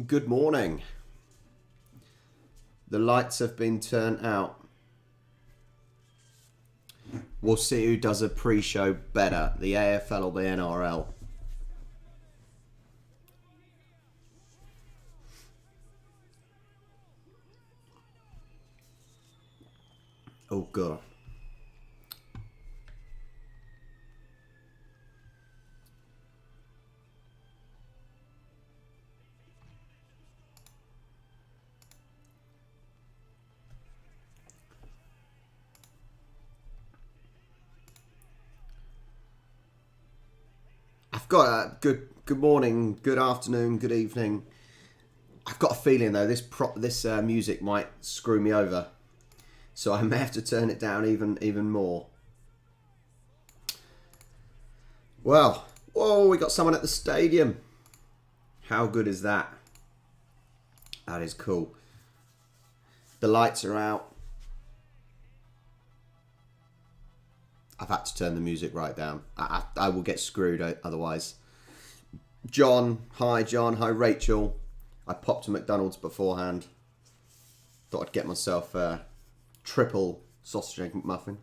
Good morning. The lights have been turned out. We'll see who does a pre-show better, the AFL or the NRL. Oh, God. I've got a good morning, good afternoon, good evening. I've got a feeling though this music might screw me over, so I may have to turn it down even more. Well, whoa, we got someone at the stadium. How good is that? That is cool. The lights are out. I've had to turn the music right down. I will get screwed otherwise. John. Hi, Rachel. I popped to McDonald's beforehand. Thought I'd get myself a triple sausage egg McMuffin.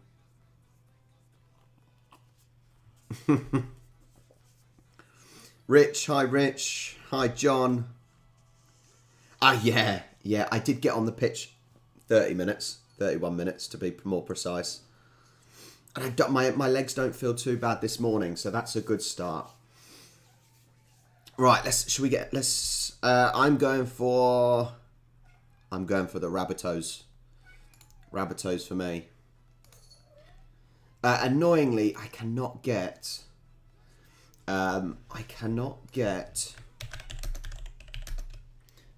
Rich. Hi, Rich. Hi, John. Yeah. I did get on the pitch 31 minutes to be more precise. And my legs don't feel too bad this morning, so that's a good start. Right, I'm going for the Rabbitohs. Rabbitohs for me. Annoyingly, I cannot get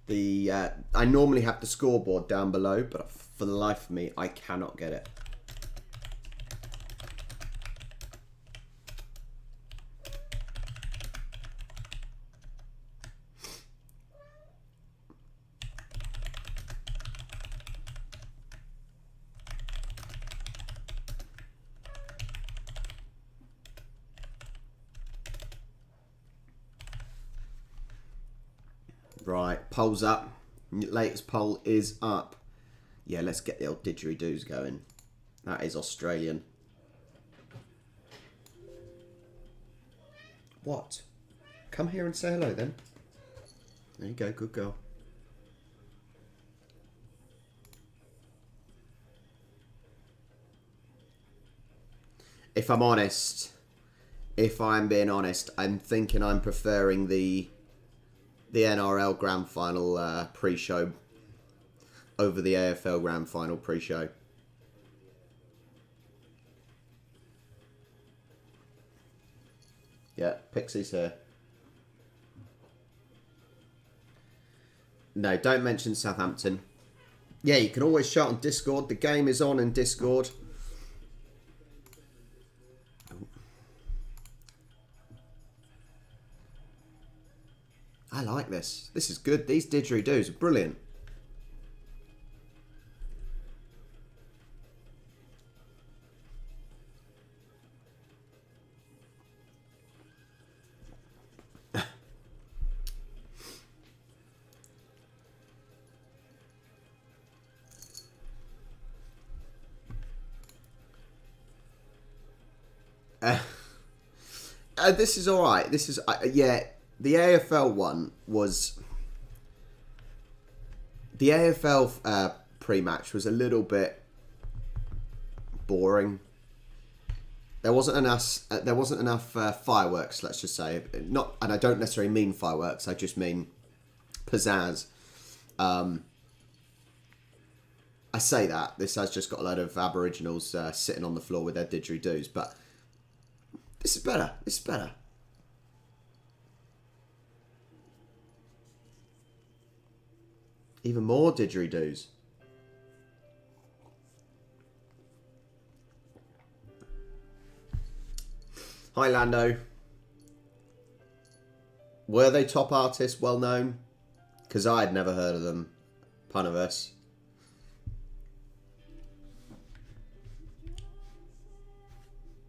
the I normally have the scoreboard down below, but for the life of me, I cannot get it. Right, poll's up. Latest poll is up. Yeah, let's get the old didgeridoos going. That is Australian. What? Come here and say hello then. There you go, good girl. If I'm being honest, I'm thinking I'm preferring the NRL Grand Final pre-show over the AFL Grand Final pre-show. Yeah, Pixie's here. No, don't mention Southampton. Yeah, you can always shout on Discord. The game is on in Discord. I like this. This is good. These didgeridoos are brilliant. This is all right. This is yeah. The AFL one was... The AFL pre-match was a little bit boring. There wasn't enough fireworks, let's just say. And I don't necessarily mean fireworks, I just mean pizzazz. I say that. This has just got a load of Aboriginals sitting on the floor with their didgeridoos, but this is better. This is better. Even more didgeridoos. Hi, Lando. Were they top artists, well known? Because I had never heard of them. Puniverse.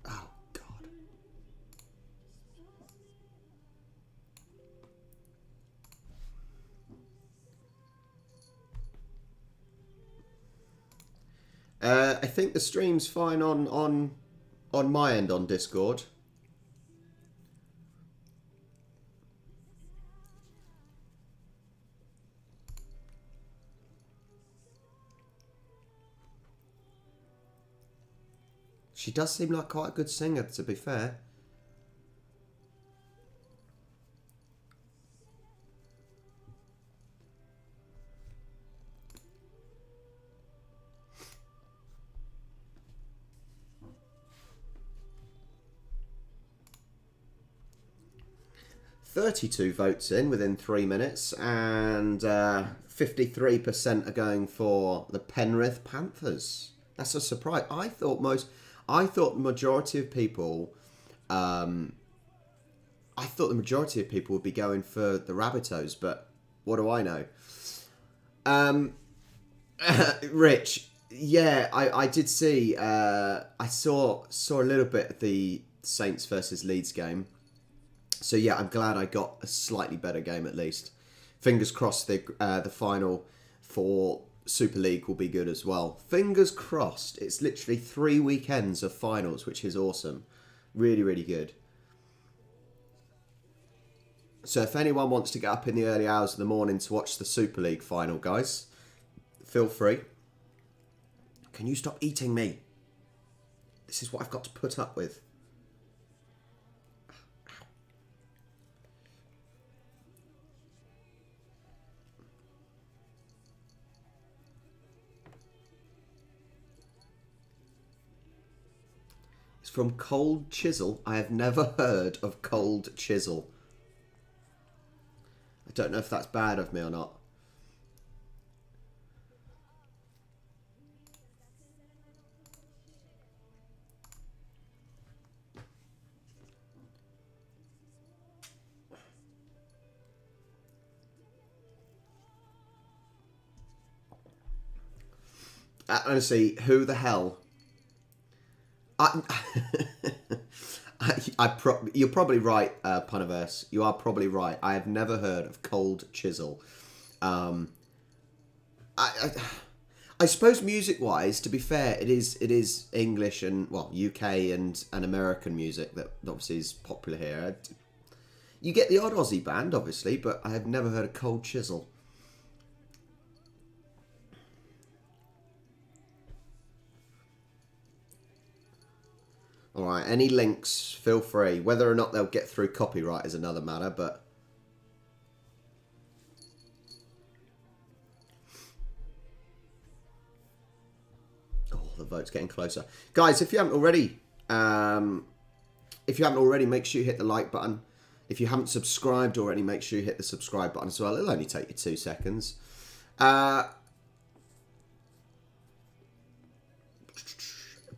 Oh, God. I think the stream's fine on my end on Discord. She does seem like quite a good singer, to be fair. "32 votes in within 3 minutes, and 53% are going for the Penrith Panthers. That's a surprise. I thought the majority of people, would be going for the Rabbitohs, but what do I know? Rich, yeah, I did see. I saw a little bit of the Saints versus Leeds game. So yeah, I'm glad I got a slightly better game at least. Fingers crossed the final for Super League will be good as well. Fingers crossed. It's literally 3 weekends of finals, which is awesome. Really, really good. So if anyone wants to get up in the early hours of the morning to watch the Super League final, guys, feel free. Can you stop eating me? This is what I've got to put up with. From Cold Chisel. I have never heard of Cold Chisel. I don't know if that's bad of me or not. Honestly, who the hell? You're probably right, Puniverse. You are probably right. I have never heard of Cold Chisel. I suppose music-wise, to be fair, it is English and, well, UK and American music that obviously is popular here. You get the odd Aussie band, obviously, but I have never heard of Cold Chisel. Alright, any links, feel free. Whether or not they'll get through copyright is another matter, but... Oh, the vote's getting closer. Guys, if you haven't already, make sure you hit the like button. If you haven't subscribed already, make sure you hit the subscribe button as well. It'll only take you 2 seconds.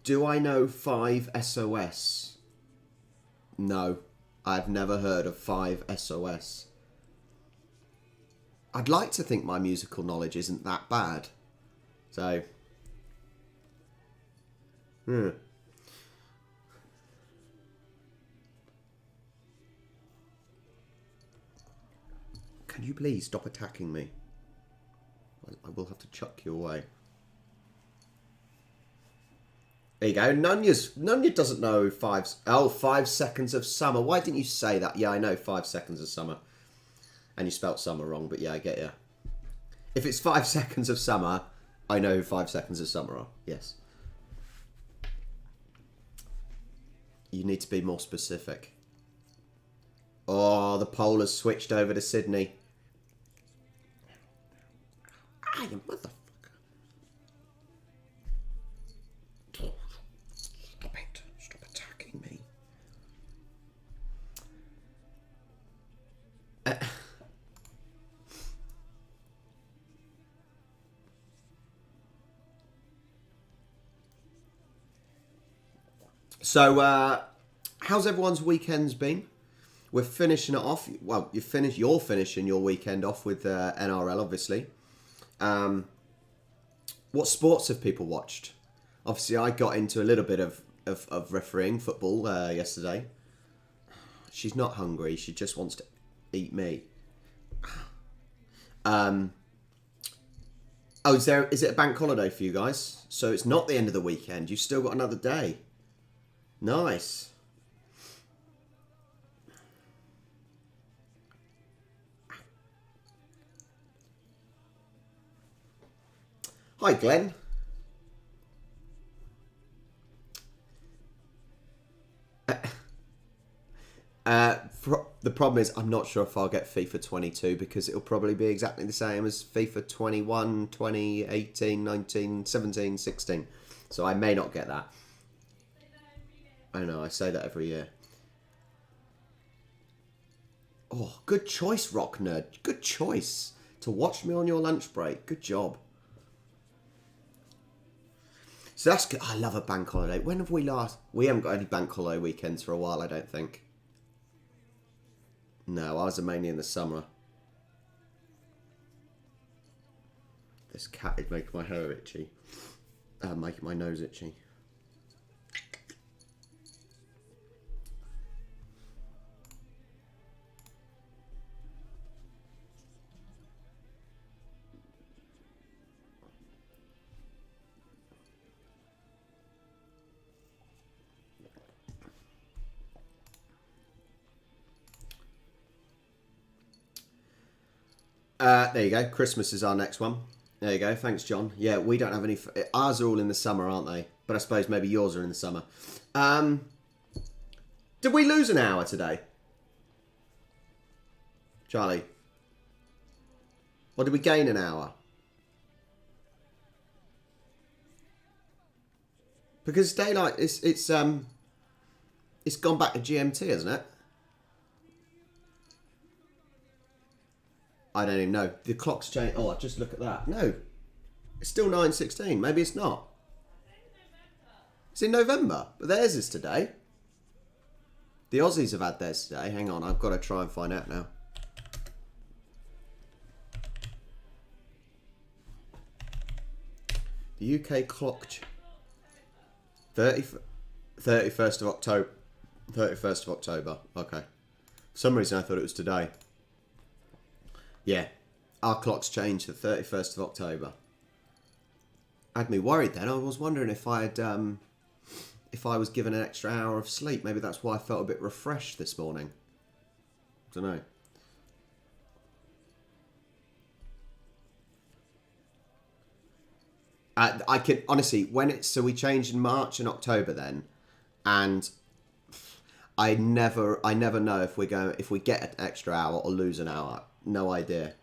Do I know 5 SOS? No, I've never heard of 5 SOS. I'd like to think my musical knowledge isn't that bad. So, Can you please stop attacking me? I will have to chuck you away. There you go. Nunya doesn't know 5 seconds of summer. Why didn't you say that? Yeah, I know 5 seconds of summer. And you spelt summer wrong, but yeah, I get you. If it's 5 seconds of summer, I know 5 seconds of summer are. Yes. You need to be more specific. Oh, the poll has switched over to Sydney. Ah, you motherfucker. Stop it. Stop attacking me. So, how's everyone's weekends been? We're finishing it off. Well, you're finishing your weekend off with NRL, obviously. What sports have people watched? Obviously, I got into a little bit of refereeing football yesterday. She's not hungry. She just wants to eat me. Oh, is it a bank holiday for you guys? So it's not the end of the weekend. You've still got another day. Nice. Hi, Glenn. The problem is I'm not sure if I'll get FIFA 22 because it'll probably be exactly the same as FIFA 21, 20, 18, 19, 17, 16. So I may not get that. I know, I say that every year. Oh, good choice, Rock Nerd. Good choice to watch me on your lunch break. Good job. So that's good. I love a bank holiday. When have we last... We haven't got any bank holiday weekends for a while, I don't think. No, ours are mainly in the summer. This cat is making my hair itchy. Making my nose itchy. There you go. Christmas is our next one. There you go. Thanks, John. Yeah, we don't have any... Ours are all in the summer, aren't they? But I suppose maybe yours are in the summer. Did we lose an hour today? Charlie? Or did we gain an hour? Because daylight, it's gone back to GMT, hasn't it? I don't even know. The clock's changed. Oh, just look at that. No. It's still 9:16. Maybe it's not. It's in November. But theirs is today. The Aussies have had theirs today. Hang on. I've got to try and find out now. The UK clock... 31st of October. 31st of October. Okay. For some reason I thought it was today. Yeah, our clocks changed to the 31st of October. Had me worried then. I was wondering if I was given an extra hour of sleep. Maybe that's why I felt a bit refreshed this morning. Don't know. I can honestly so we changed in March and October then, and I never know if we get an extra hour or lose an hour. No idea.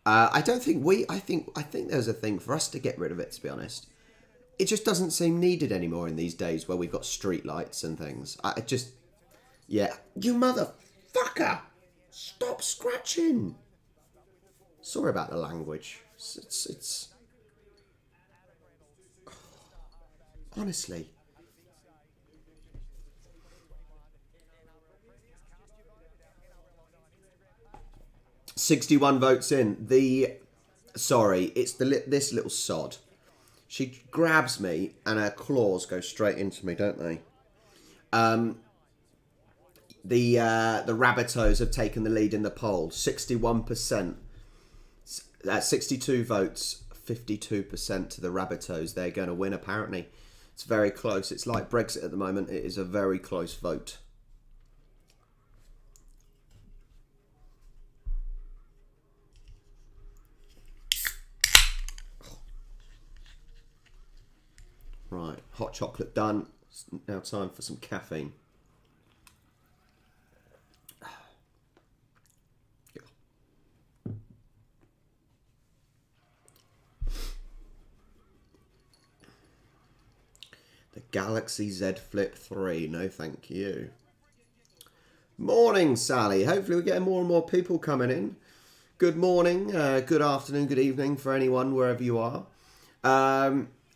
I don't think I think there's a thing for us to get rid of it, to be honest. It just doesn't seem needed anymore in these days where we've got street lights and things. Yeah. You motherfucker! Stop scratching! Sorry about the language. It's honestly. "61 votes in. It's this little sod. She grabs me and her claws go straight into me, don't they? The Rabbitohs have taken the lead in the poll. 61%. 62 votes, 52% to the Rabbitohs. They're going to win, apparently. It's very close. It's like Brexit at the moment. It is a very close vote. Right, hot chocolate done. It's now time for some caffeine. The Galaxy Z Flip 3, no thank you. Morning, Sally. Hopefully we're getting more and more people coming in. Good morning, good afternoon, good evening for anyone, wherever you are.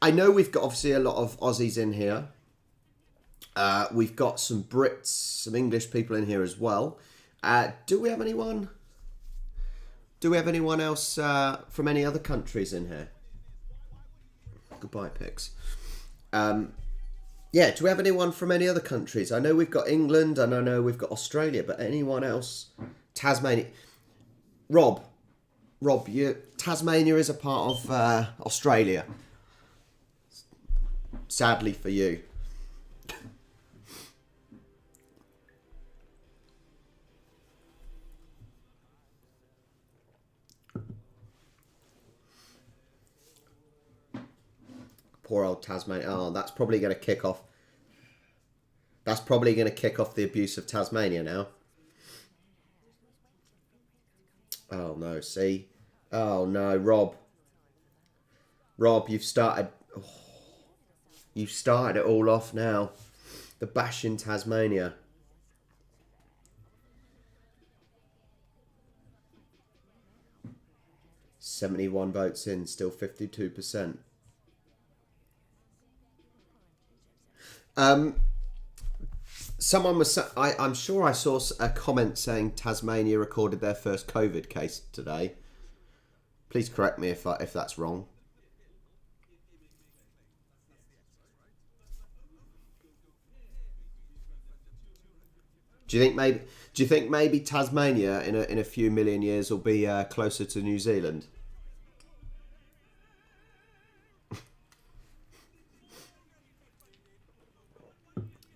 I know we've got obviously a lot of Aussies in here. We've got some Brits, some English people in here as well. Do we have anyone? Do we have anyone else from any other countries in here? Goodbye, Pix. Yeah, do we have anyone from any other countries? I know we've got England and I know we've got Australia, but anyone else? Tasmania. Rob, Rob, Tasmania is a part of Australia. Sadly for you. Poor old Tasmania. Oh, that's probably going to kick off. That's probably going to kick off the abuse of Tasmania now. Oh no, see? Oh no, Rob. Rob, you've started... Oh, you've started it all off now. The bash in Tasmania. $71 votes in, still 52%. Someone was... I'm sure I saw a comment saying Tasmania recorded their first COVID case today. Please correct me if that's wrong. Do you think maybe Tasmania in a few million years will be closer to New Zealand?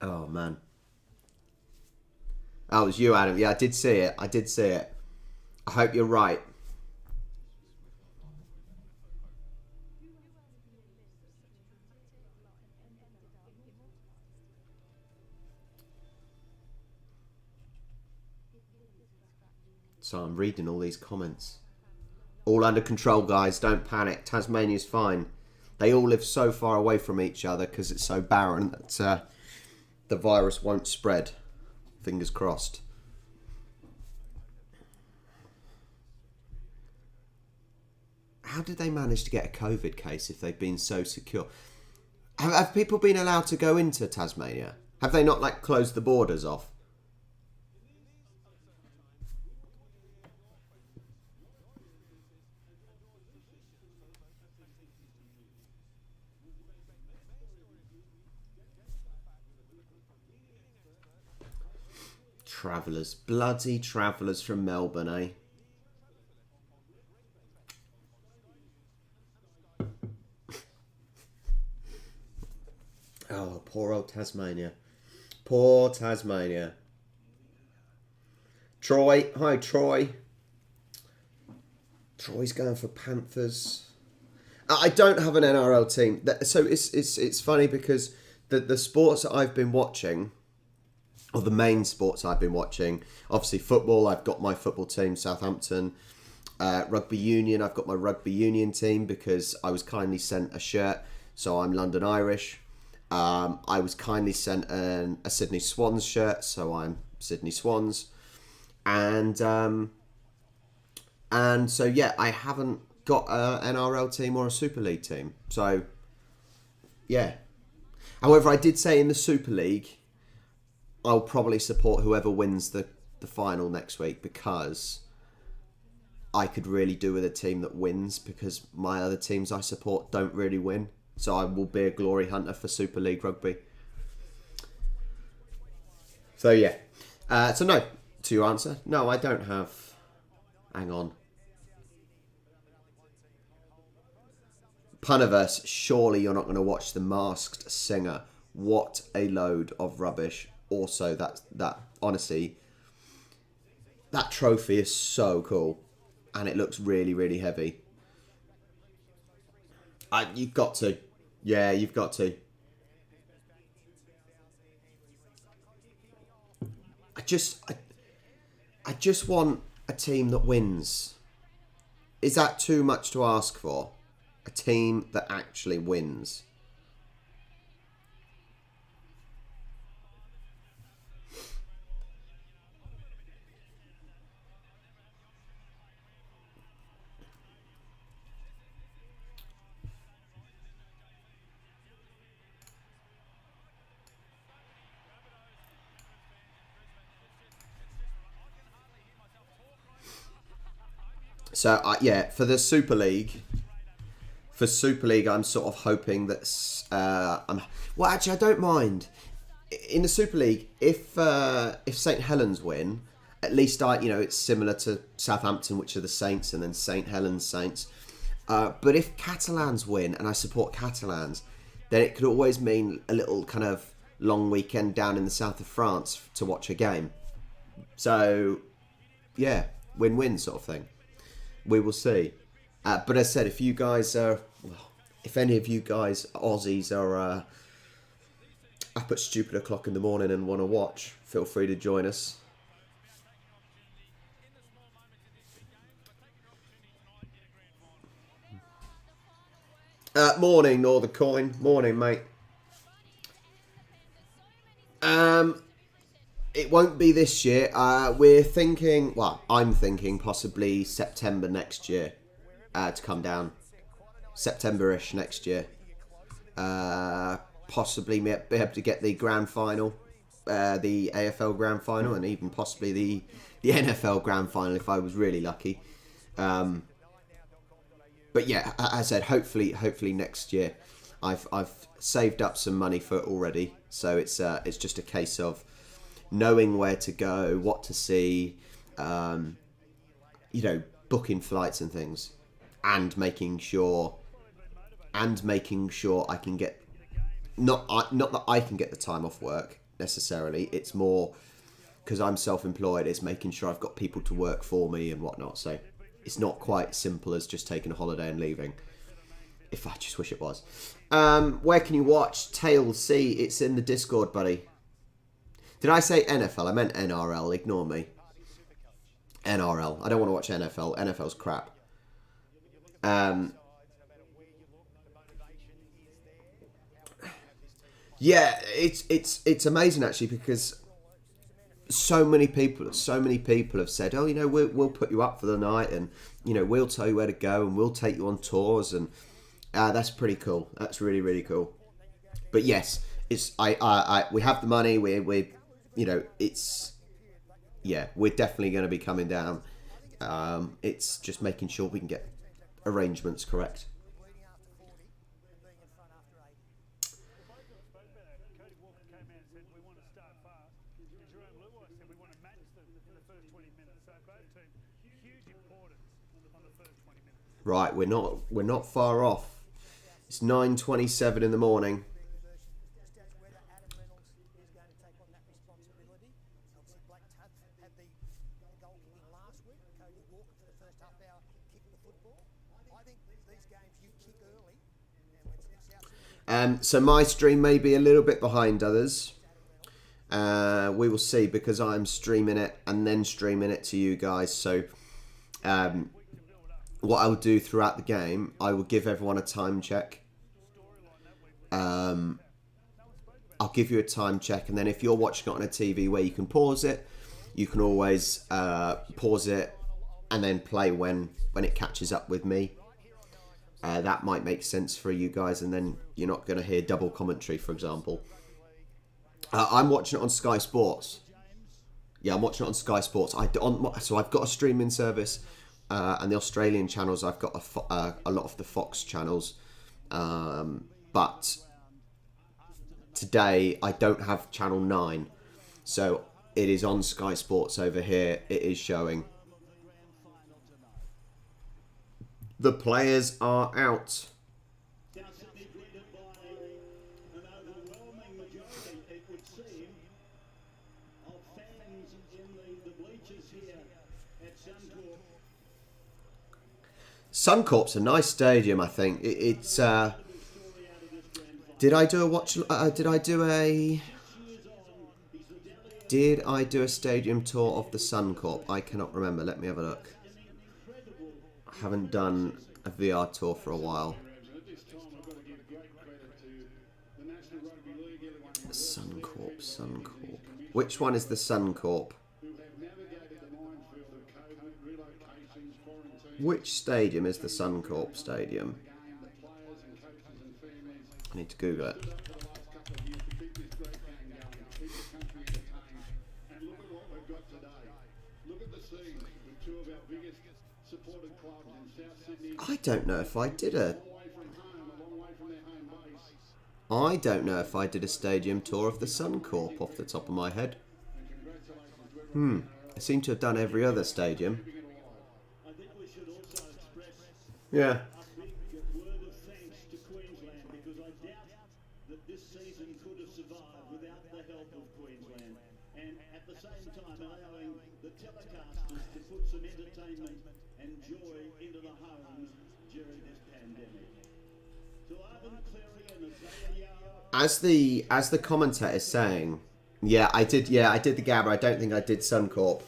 Oh man. Oh, it was you, Adam. Yeah, I did see it. I hope you're right. So I'm reading all these comments. All under control, guys. Don't panic. Tasmania's fine. They all live so far away from each other because it's so barren that the virus won't spread. Fingers crossed. How did they manage to get a COVID case if they've been so secure? Have people been allowed to go into Tasmania? Have they not closed the borders off? Travellers. Bloody travellers from Melbourne, eh? Oh, poor old Tasmania. Poor Tasmania. Troy. Hi, Troy. Troy's going for Panthers. I don't have an NRL team. So it's funny because the sports that I've been watching... or the main sports I've been watching, obviously football, I've got my football team, Southampton. Rugby union, I've got my rugby union team because I was kindly sent a shirt, so I'm London Irish. I was kindly sent a Sydney Swans shirt, so I'm Sydney Swans. And so yeah, I haven't got an NRL team or a Super League team. So, yeah. However, I did say in the Super League... I'll probably support whoever wins the final next week because I could really do with a team that wins because my other teams I support don't really win. So I will be a glory hunter for Super League Rugby. So yeah. So no, to your answer, no, I don't have... Hang on. Puniverse, surely you're not going to watch The Masked Singer. What a load of rubbish. Also, that honestly, that trophy is so cool, and it looks really, really heavy. You've got to, yeah, you've got to. I just want a team that wins. Is that too much to ask for? A team that actually wins. So, yeah, for the Super League, I'm sort of hoping that... well, actually, I don't mind. In the Super League, if St Helens win At least it's similar to Southampton, which are the Saints, and then St Helens Saints. But if Catalans win, and I support Catalans, then it could always mean a little kind of long weekend down in the south of France to watch a game. So, yeah, win-win sort of thing. We will see. But as I said, if any of you guys, Aussies, are up at stupid o'clock in the morning and want to watch, feel free to join us. Morning, Northern Coin. Morning, mate. It won't be this year. We're thinking, I'm thinking possibly September next year to come down. September-ish next year. Possibly be able to get the Grand Final, the AFL Grand Final, and even possibly the NFL Grand Final if I was really lucky. But yeah, as I said, hopefully next year. I've saved up some money for it already, so it's just a case of knowing where to go, what to see, booking flights and things, and making sure I can get not that I can get the time off work necessarily. It's more because I'm self-employed. It's making sure I've got people to work for me and whatnot. So it's not quite simple as just taking a holiday and leaving. If I just wish it was. Where can you watch? Tails C. It's in the Discord, buddy. Did I say NFL? I meant NRL. Ignore me. NRL. I don't want to watch NFL. NFL's crap. Yeah, it's amazing actually, because so many people have said, oh, we'll put you up for the night, and we'll tell you where to go, and we'll take you on tours, and that's pretty cool. That's really, really cool. But yes, it's we have the money. We're definitely going to be coming down. It's just making sure we can get arrangements correct. Right, we're not far off. It's 9:27 in the morning. So my stream may be a little bit behind others. We will see, because I'm streaming it and then streaming it to you guys. So what I will do throughout the game, I will give everyone a time check. I'll give you a time check, and then if you're watching it on a TV where you can pause it, you can always pause it and then play when it catches up with me. That might make sense for you guys, and then you're not going to hear double commentary, for example. I'm watching it on Sky Sports. Yeah, I'm watching it on Sky Sports. So I've got a streaming service, and the Australian channels, I've got a lot of the Fox channels. But today I don't have Channel 9. So it is on Sky Sports over here. It is showing. The players are out. Suncorp's a nice stadium, I think. It's. Did I do a stadium tour of the Suncorp? I cannot remember. Let me have a look. I haven't done a VR tour for a while. Suncorp. Which one is the Suncorp? Which stadium is the Suncorp stadium? I need to Google it. I don't know if I did a stadium tour of the Suncorp off the top of my head. They seem to have done every other stadium. Yeah. As the commentator is saying, I did the Gabba. I don't think I did Suncorp.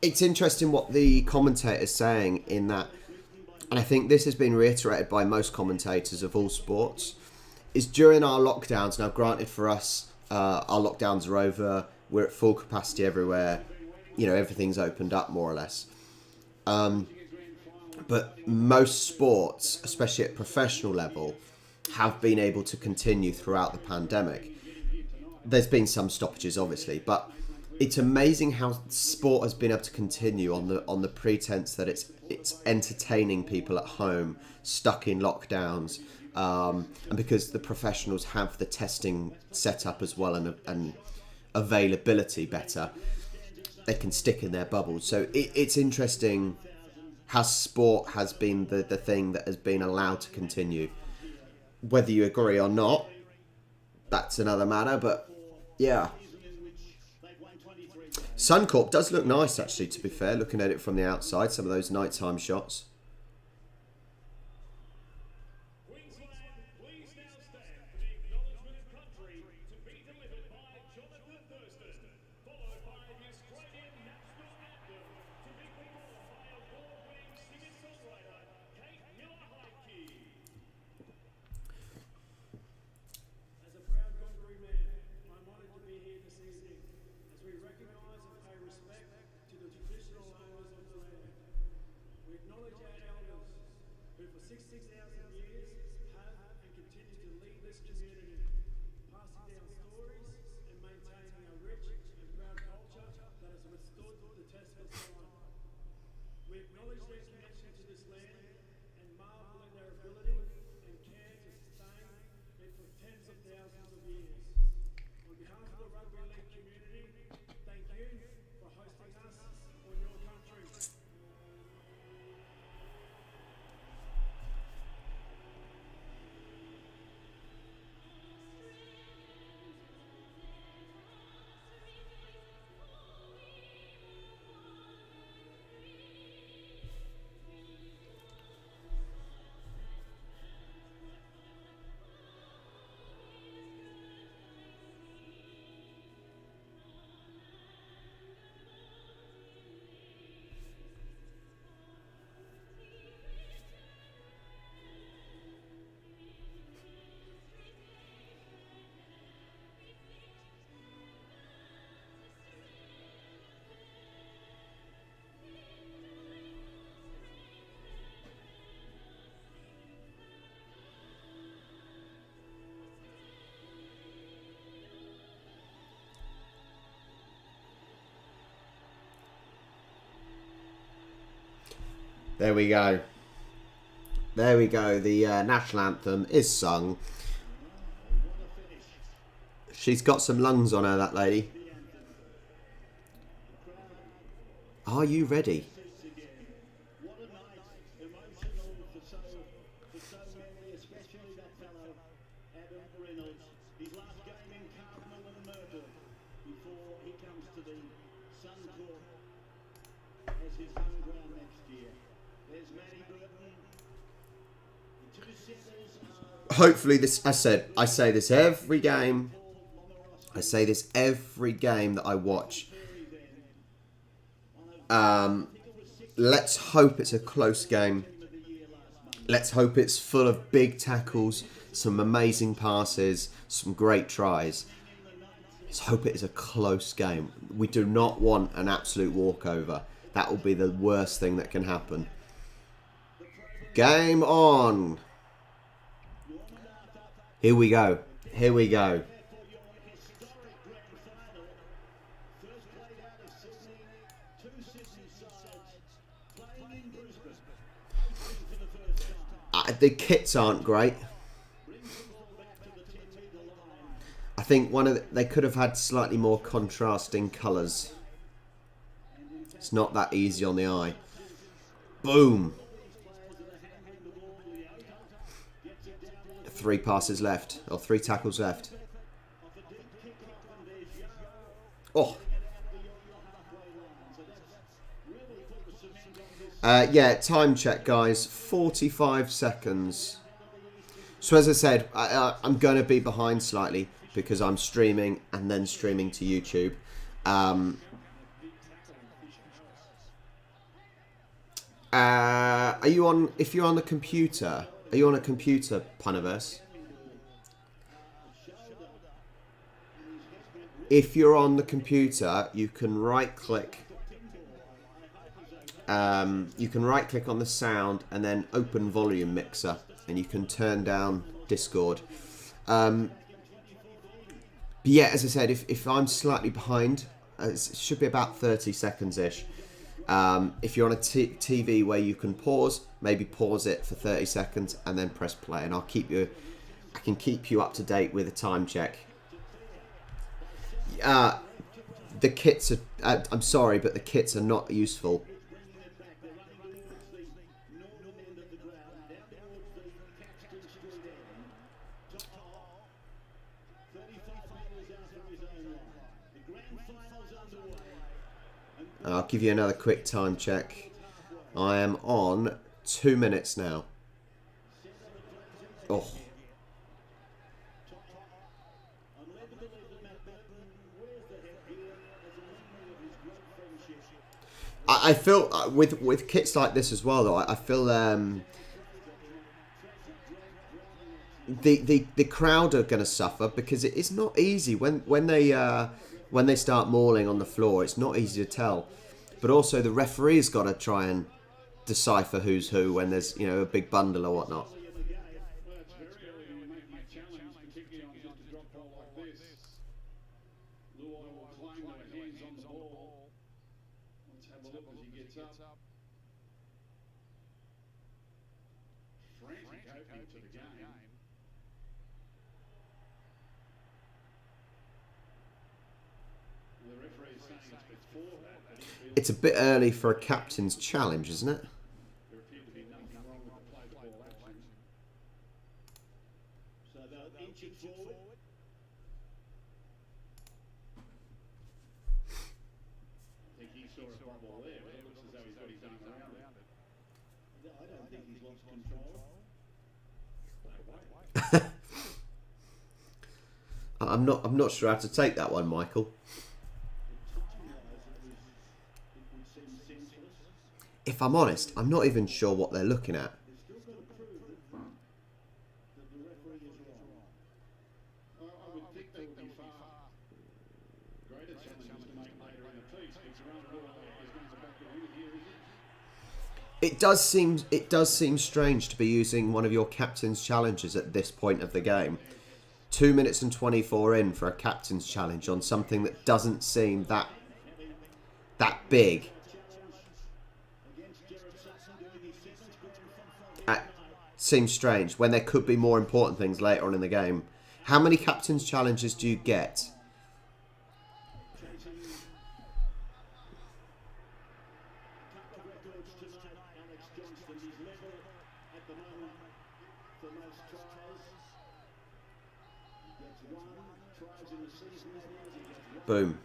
It's interesting what the commentator is saying in that, and I think this has been reiterated by most commentators of all sports, is during our lockdowns. Now, granted, for us, our lockdowns are over. We're at full capacity everywhere. You know, everything's opened up more or less. But most sports, especially at professional level, have been able to continue throughout the pandemic. There's been some stoppages, obviously, but it's amazing how sport has been able to continue on the pretense that it's entertaining people at home stuck in lockdowns, and because the professionals have the testing set up as well and availability better, they can stick in their bubbles. So it's interesting how sport has been the thing that has been allowed to continue. Whether you agree or not, that's another matter, but yeah. Suncorp does look nice, actually, to be fair, looking at it from the outside, some of those nighttime shots. There we go. There we go. The national anthem is sung. She's got some lungs on her, that lady. Are you ready? Hopefully this, I say this every game. I say this every game that I watch. Let's hope it's a close game. Let's hope it's full of big tackles, some amazing passes, some great tries. Let's hope it is a close game. We do not want an absolute walkover. That will be the worst thing that can happen. Game on. Here we go. Here we go. The kits aren't great. I think they could have had slightly more contrasting colours. It's not that easy on the eye. Boom. 3 passes left, or 3 tackles left. Oh. Yeah, time check, guys. 45 seconds. So as I said, I'm going to be behind slightly because I'm streaming and then streaming to YouTube. Are you on? If you're on the computer, are you on a computer, Puniverse? If you're on the computer, you can right-click. You can right-click on the sound and then open volume mixer, and you can turn down Discord. But yeah, as I said, if I'm slightly behind, it should be about 30 seconds-ish. If you're on a TV where you can pause, maybe pause it for 30 seconds and then press play, and I can keep you up to date with a time check. The kits are, I'm sorry, but the kits are not useful. I'll give you another quick time check. I am on 2 minutes now. Oh. I feel with kits like this as well, though. I feel the crowd are going to suffer because it is not easy when they start mauling on the floor. It's not easy to tell, but also the referee's got to try and decipher who's who when there's a big bundle or whatnot. It's a bit early for a captain's challenge, isn't it? I'm not sure how to take that one, Michael. If I'm honest, I'm not even sure what they're looking at. It does seem strange to be using one of your captain's challenges at this point of the game. 2 minutes and 24 in for a captain's challenge on something that doesn't seem that big. Seems strange when there could be more important things later on in the game. How many captain's challenges do you get? Boom.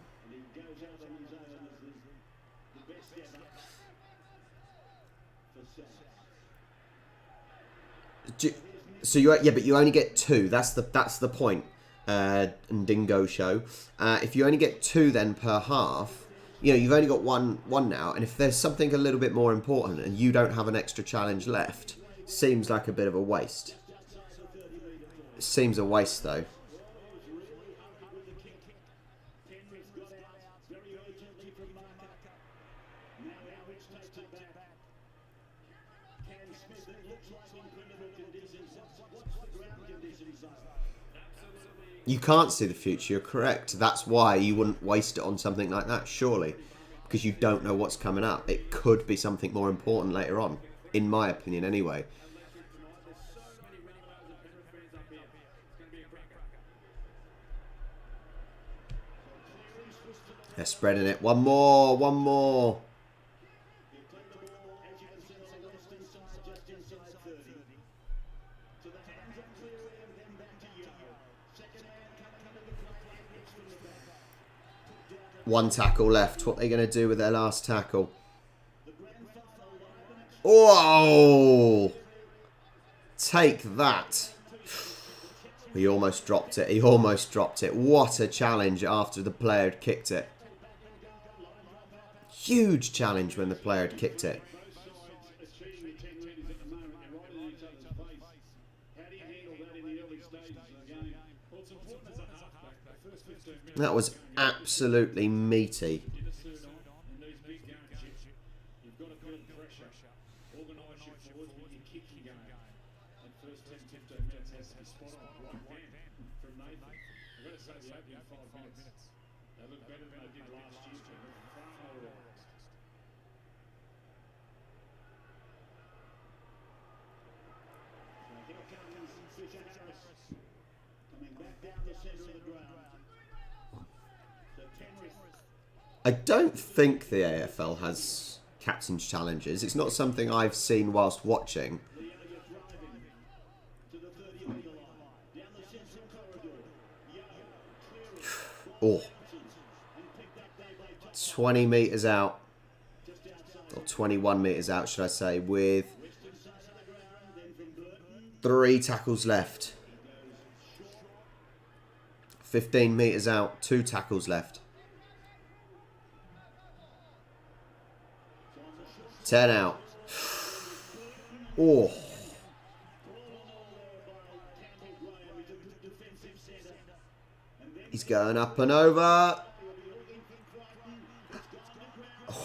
So but you only get 2. That's the point. And Dingo Show. If you only get 2 then per half, you've only got one now. And if there's something a little bit more important and you don't have an extra challenge left, seems like a bit of a waste. It seems a waste though. You can't see the future, you're correct. That's why you wouldn't waste it on something like that, surely. Because you don't know what's coming up. It could be something more important later on. In my opinion, anyway. They're spreading it. One more. One more. One tackle left. What are they going to do with their last tackle? Whoa! Take that. He almost dropped it. He almost dropped it. What a challenge after the player had kicked it. Huge challenge when the player had kicked it. That was absolutely meaty. I don't think the AFL has captain's challenges. It's not something I've seen whilst watching. Oh. 20 metres out. Or 21 metres out, should I say, with 3 tackles left. 15 metres out, 2 tackles left. 10 out. Oh. He's going up and over.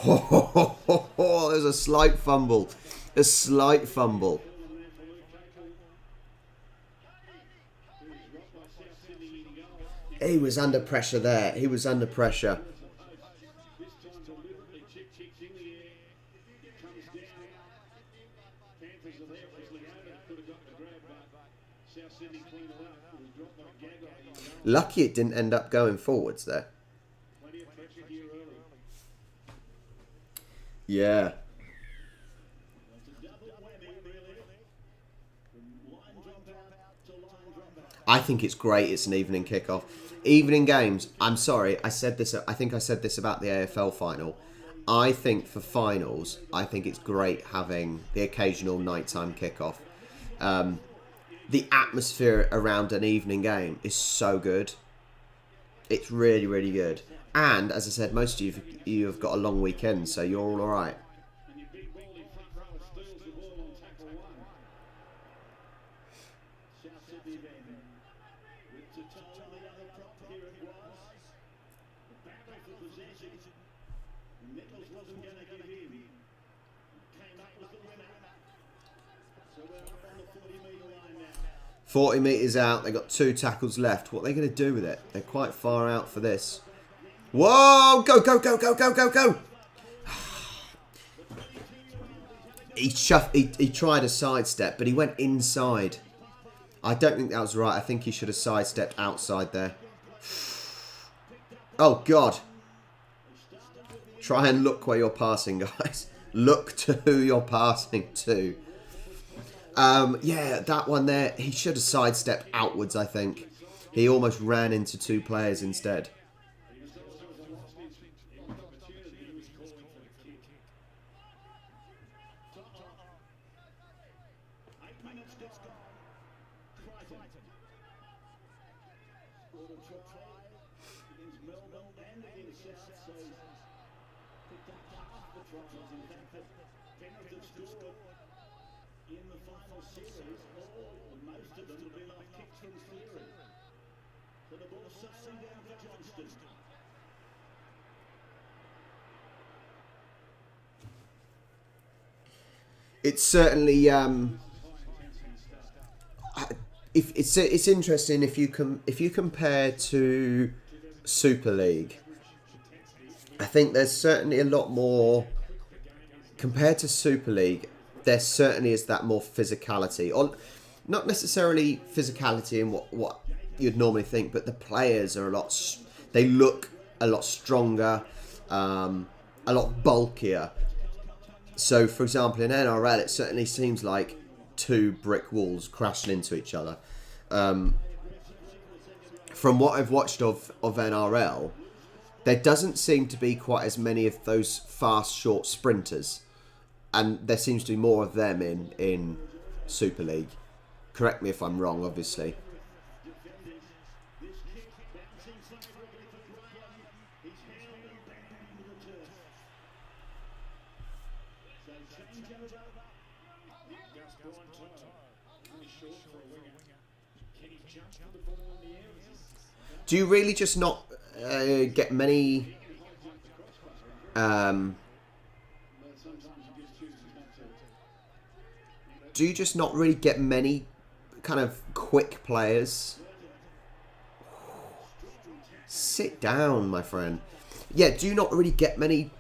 Oh, there's a slight fumble. A slight fumble. He was under pressure there. He was under pressure. Lucky it didn't end up going forwards there. Yeah. I think it's great it's an evening kickoff. Evening games, I'm sorry, I think I said this about the AFL final. I think for finals, I think it's great having the occasional nighttime kickoff. The atmosphere around an evening game is so good. It's really, really good. And, as I said, most of you have got a long weekend, so you're all alright. So 40 metres out, they got 2 tackles left. What are they going to do with it? They're quite far out for this. Whoa! Go, go, go, go, go, go, go! He tried a sidestep, but he went inside. I don't think that was right. I think he should have sidestepped outside there. Oh, God. Try and look where you're passing, guys. Look to who you're passing to. Yeah, that one there, he should have sidestepped outwards, I think. He almost ran into 2 players instead. It's certainly it's interesting if you compare to Super League. I think there's certainly a lot more compared to Super League. There certainly is that more physicality, or not necessarily physicality in what you'd normally think, but the players are a lot. They look a lot stronger, a lot bulkier. So, for example, in NRL, it certainly seems like two brick walls crashing into each other. From what I've watched of NRL, there doesn't seem to be quite as many of those fast, short sprinters. And there seems to be more of them in Super League. Correct me if I'm wrong, obviously. Do you really just not get many... do you just not really get many kind of quick players? Sit down, my friend. Yeah, do you not really get many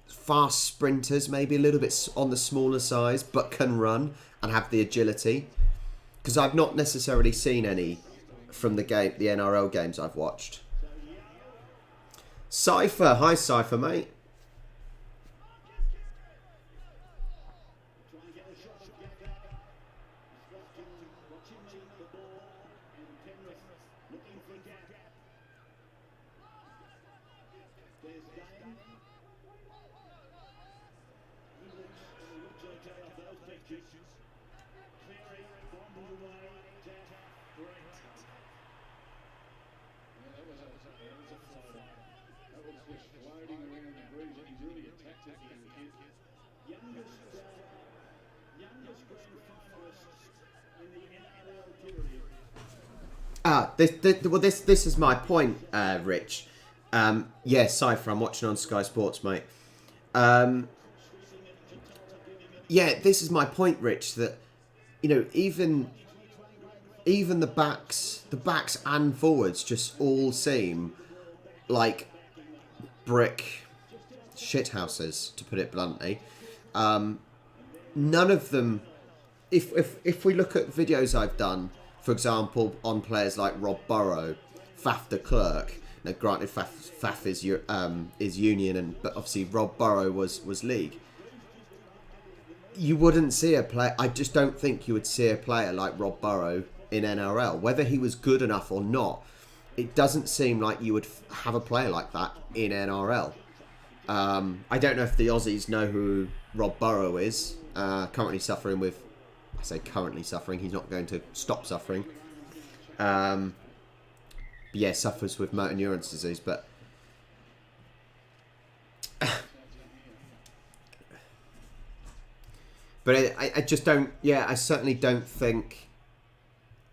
fast sprinters, maybe a little bit on the smaller size, but can run and have the agility? Because I've not necessarily seen any from the NRL games I've watched. Cypher, hi Cypher, mate. This is my point, Rich. Yeah, Cypher, I'm watching on Sky Sports, mate. Yeah, this is my point, Rich, that, you know, even the backs and forwards just all seem like brick shithouses, to put it bluntly. None of them, if we look at videos I've done, for example, on players like Rob Burrow, Faf de Klerk. Now, granted, Faf is Union, but obviously Rob Burrow was League. You wouldn't see a player. I just don't think you would see a player like Rob Burrow in NRL, whether he was good enough or not. It doesn't seem like you would have a player like that in NRL. I don't know if the Aussies know who Rob Burrow is. Currently suffering with. I say currently suffering. He's not going to stop suffering. Yeah, suffers with motor neurons disease, but I just don't. Yeah, I certainly don't think.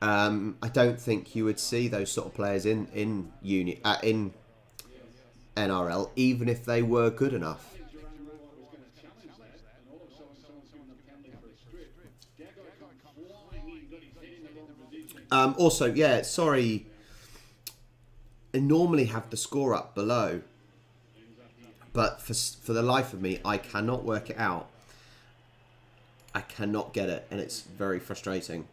I don't think you would see those sort of players in in NRL, even if they were good enough. Also, yeah, sorry. I normally have the score up below, but for the life of me, I cannot work it out. I cannot get it, and it's very frustrating.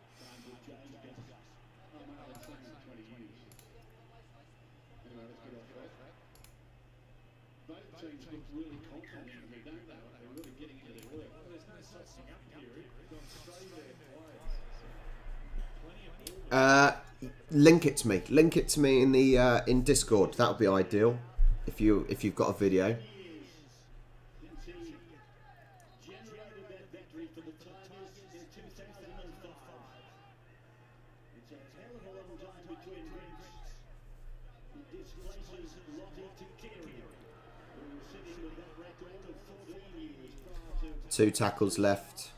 Link it to me. Link it to me in the in Discord. That would be ideal. If you've got a video. Two tackles left.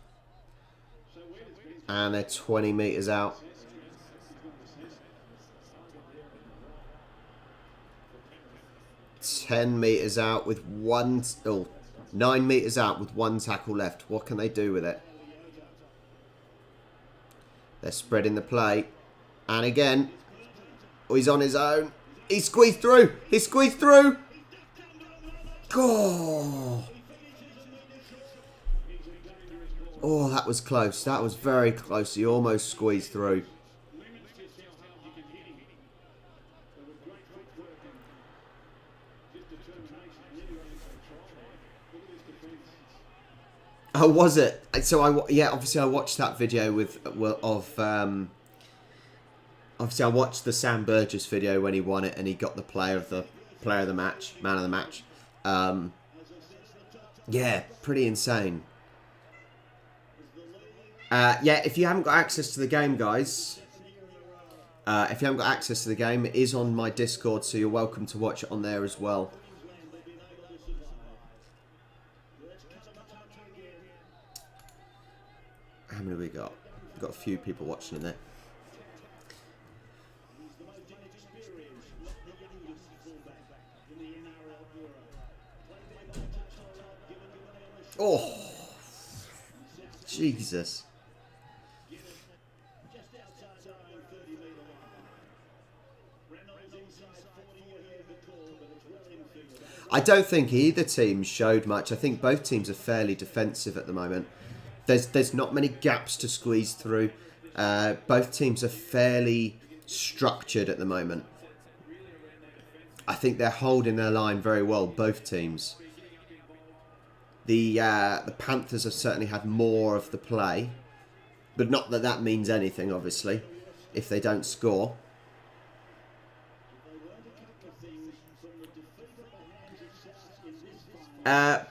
And they're 20 metres out. 10 metres out with 9 metres out with one tackle left. What can they do with it? They're spreading the play. And again, he's on his own. He squeezed through. He squeezed through. Oh. Oh, that was close. That was very close. He almost squeezed through. Oh, was it? So yeah, obviously I watched that video obviously I watched the Sam Burgess video when he won it and he got the player of the match, man of the match. Yeah, pretty insane. Yeah, if you haven't got access to the game, guys, if you haven't got access to the game, it is on my Discord, so you're welcome to watch it on there as well. How many have we got? We've got a few people watching in there. Oh, Jesus. I don't think either team showed much. I think both teams are fairly defensive at the moment. There's not many gaps to squeeze through. Both teams are fairly structured at the moment. I think they're holding their line very well, both teams. The Panthers have certainly had more of the play, but not that that means anything, obviously, if they don't score.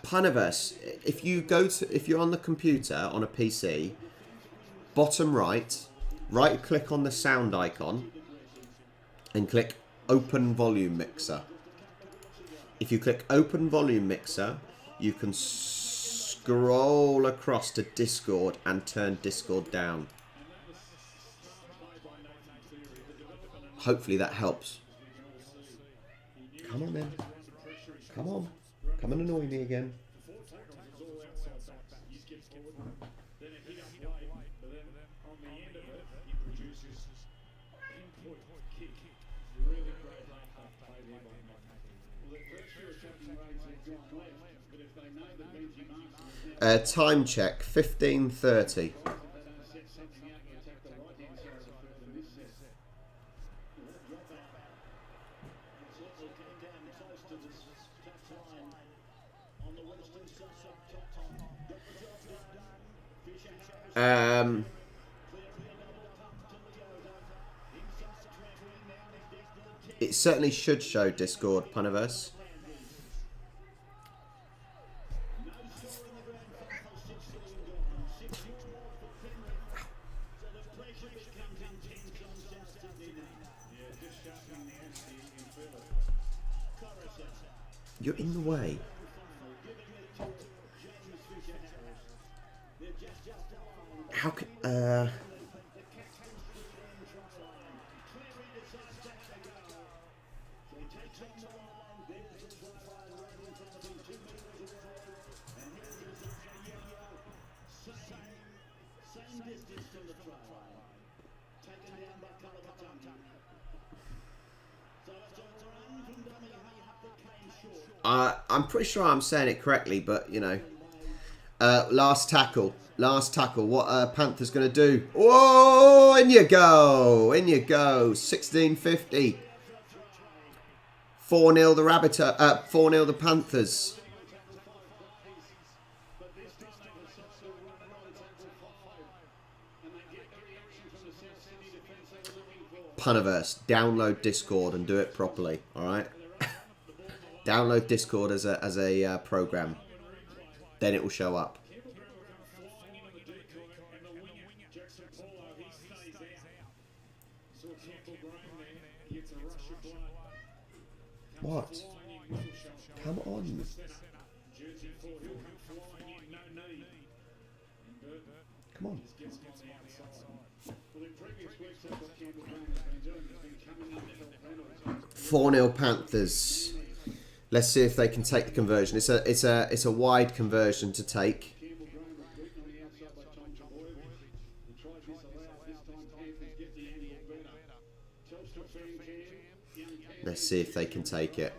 Puniverse, if you're on the computer on a PC, bottom right click on the sound icon and click Open Volume Mixer. If you click Open Volume Mixer, you can scroll across to Discord and turn Discord down. Hopefully that helps. Come on then. Come on. Come and annoy me again. Time check, 15:30. It certainly should show Discord, Puniverse. You're in the way. How can... I'm pretty sure I'm saying it correctly, but, you know. Last tackle. Last tackle. What Panthers going to do? Oh, in you go. In you go. 16:50. 4-0 the Rabbitohs. 4-0 the Panthers. Puniverse, download Discord and do it properly, alright? Download Discord as a program. Then it will show up. What? Come on. Come on. 4-0 Panthers. Let's see if they can take the conversion. It's a wide conversion to take. Let's see if they can take it.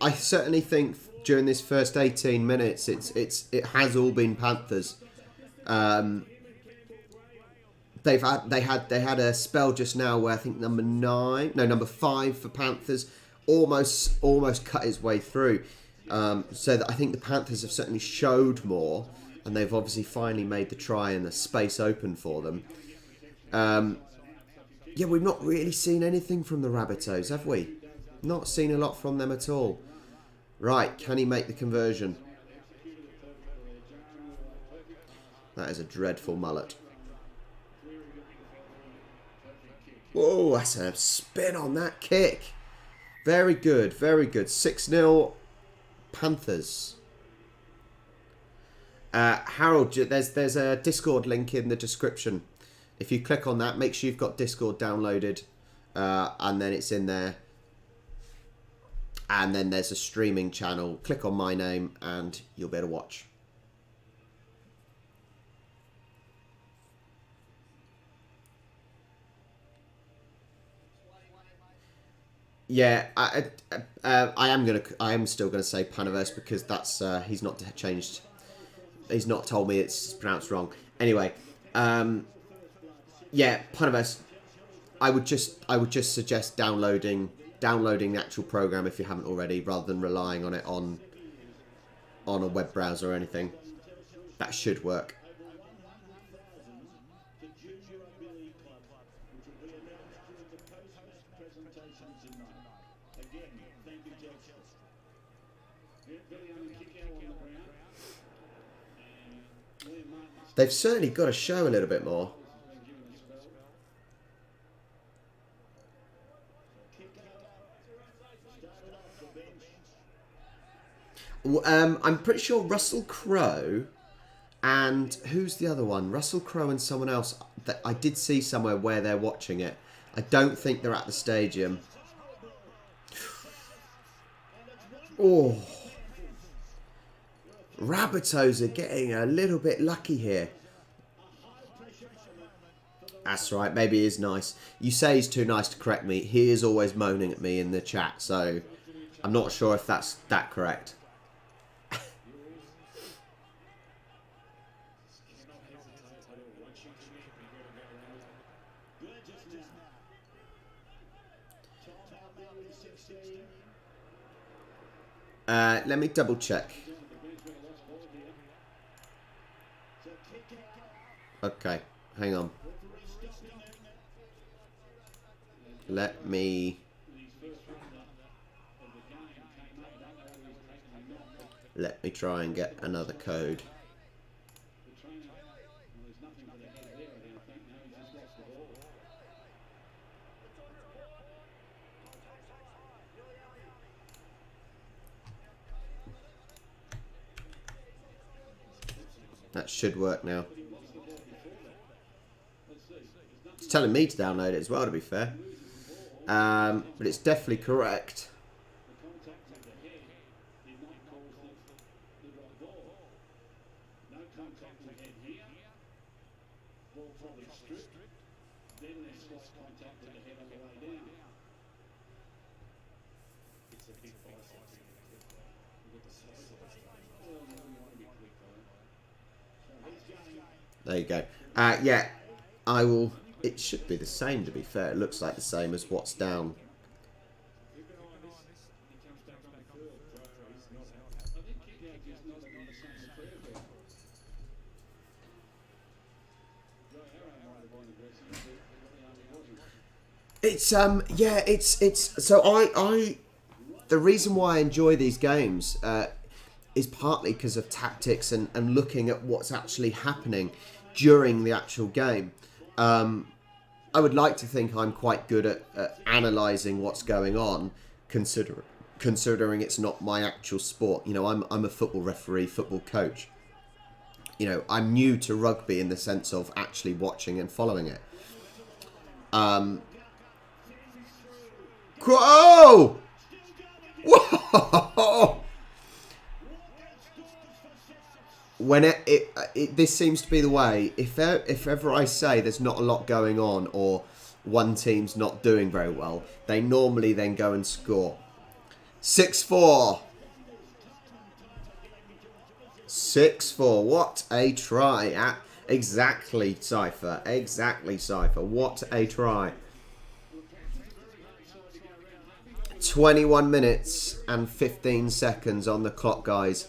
I certainly think during this first 18 minutes, it has all been Panthers. They had a spell just now where I think number 5 for Panthers almost cut his way through. So that I think the Panthers have certainly showed more, and they've obviously finally made the try and the space open for them. Yeah, we've not really seen anything from the Rabbitohs, have we? Not seen a lot from them at all. Right, can he make the conversion? That is a dreadful mullet. Whoa, that's a spin on that kick. Very good, very good. 6-0 Panthers. Harold, there's a Discord link in the description. If you click on that, make sure you've got Discord downloaded, and then it's in there. And then there's a streaming channel. Click on my name and you'll be able to watch. Yeah, I am still gonna say Panaverse because that's he's not changed. He's not told me it's pronounced wrong. Anyway, yeah, Panaverse. I would just suggest downloading the actual program if you haven't already, rather than relying on it on a web browser or anything. That should work. They've certainly got to show a little bit more. I'm pretty sure Russell Crowe and who's the other one? Russell Crowe and someone else that I did see somewhere where they're watching it. I don't think they're at the stadium. Oh, Rabbitohs are getting a little bit lucky here. That's right, maybe he is nice. You say he's too nice to correct me. He is always moaning at me in the chat, so I'm not sure if that's that correct. Let me double check. Okay, hang on. Let me try and get another code. That should work now. It's telling me to download it as well, to be fair. But it's definitely correct. There you go. Yeah, I will. It should be the same, to be fair. It looks like the same as what's down. It's yeah, it's so I the reason why I enjoy these games is partly because of tactics and looking at what's actually happening during the actual game. I would like to think I'm quite good at analysing what's going on, considering it's not my actual sport. You know, I'm a football referee, football coach. You know, I'm new to rugby in the sense of actually watching and following it. Whoa! Whoa! When this seems to be the way. If ever I say there's not a lot going on or one team's not doing very well, they normally then go and score. 6-4. 6-4. What a try. Exactly, Cypher. Exactly, Cypher. What a try. 21 minutes and 15 seconds on the clock, guys.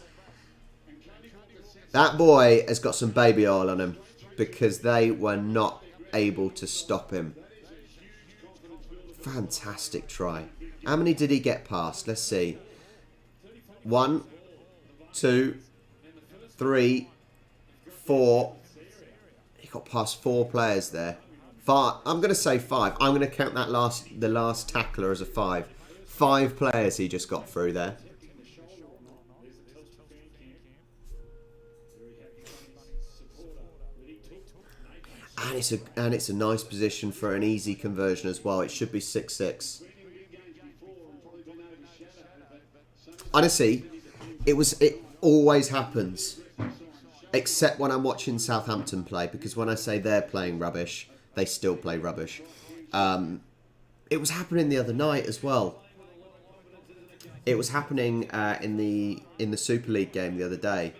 That boy has got some baby oil on him because they were not able to stop him. Fantastic try. How many did he get past? Let's see. 1, 2, 3, 4. He got past 4 players there. 5. I'm going to say 5. I'm going to count that the last tackler as a 5. 5 players he just got through there. And it's a nice position for an easy conversion as well. It should be 6-6. Honestly, it always happens. Except when I'm watching Southampton play, because when I say they're playing rubbish, they still play rubbish. It was happening the other night as well. It was happening in the Super League game the other day.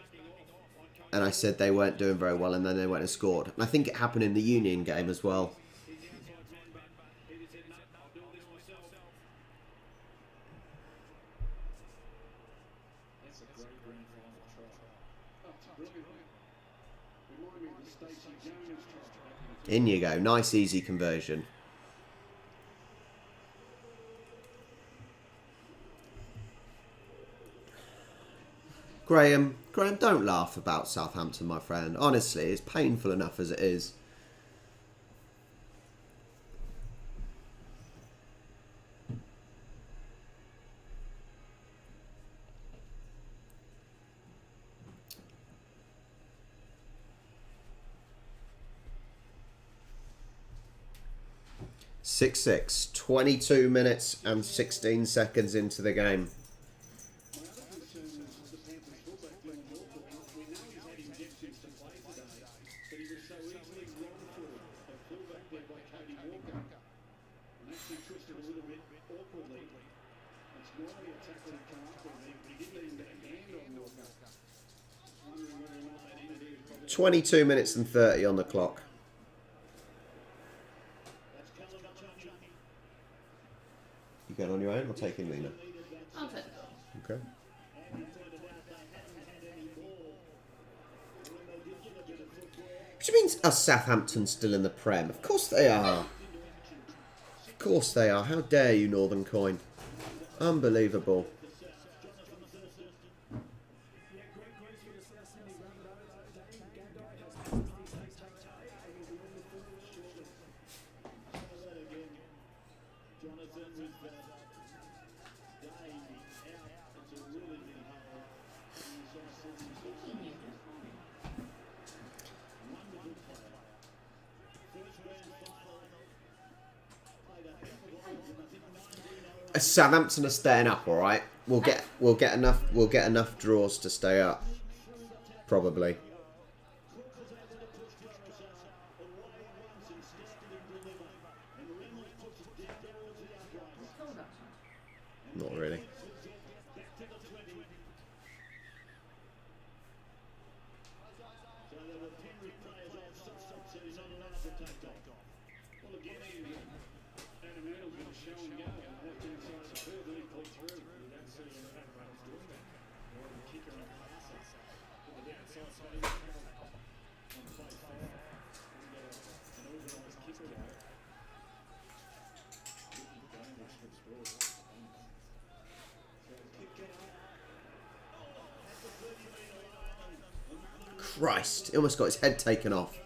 And I said they weren't doing very well, and then they went and scored. And I think it happened in the Union game as well. In you go. Nice, easy conversion. Graham, don't laugh about Southampton, my friend. Honestly, it's painful enough as it is. (6-6). 22 minutes and 16 seconds into the game. (22 minutes and 30 on the clock. You going on your own or taking Lena? I'll take it. Okay. Which means are Southampton still in the Prem? Of course they are. Of course they are. How dare you, Northern Coin? Unbelievable. Southampton are staying up, all right. We'll get enough draws to stay up, probably. Not really. Christ, he almost got his head taken off.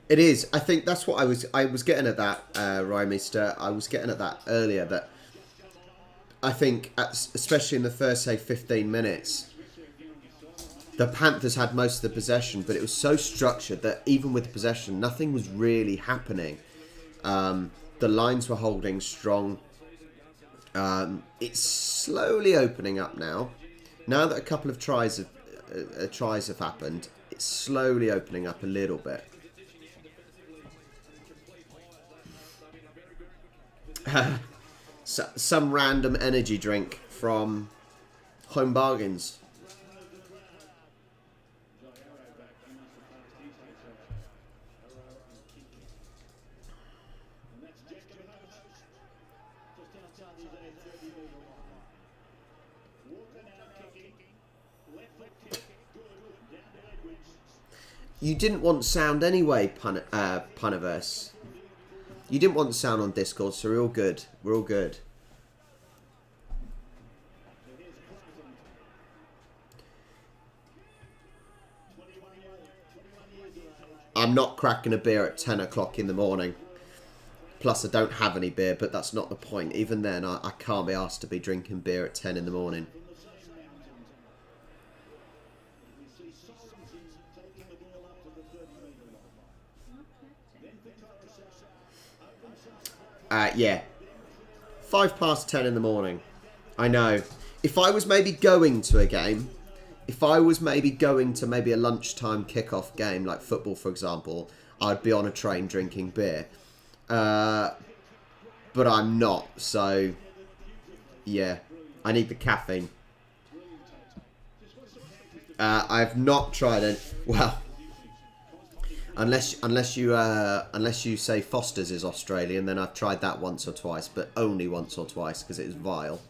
It is. I think that's what I was getting at that, Rymeister. I was getting at that earlier, that I think, especially in the first, say, 15 minutes, the Panthers had most of the possession, but it was so structured that even with possession, nothing was really happening. The lines were holding strong. It's slowly opening up now. Now that a couple of tries have happened, it's slowly opening up a little bit. Some random energy drink from Home Bargains. You didn't want sound anyway, Puniverse. You didn't want sound on Discord, so we're all good. We're all good. I'm not cracking a beer at 10 o'clock in the morning. Plus, I don't have any beer, but that's not the point. Even then, I can't be asked to be drinking beer at 10 in the morning. Yeah. 10:05 in the morning. I know. If I was maybe going to a game, if I was maybe going to maybe a lunchtime kickoff game, like football, for example, I'd be on a train drinking beer. But I'm not, so yeah, I need the caffeine. I've not tried it. Well, unless you say Foster's is Australian, then I've tried that once or twice, but only once or twice because it is vile.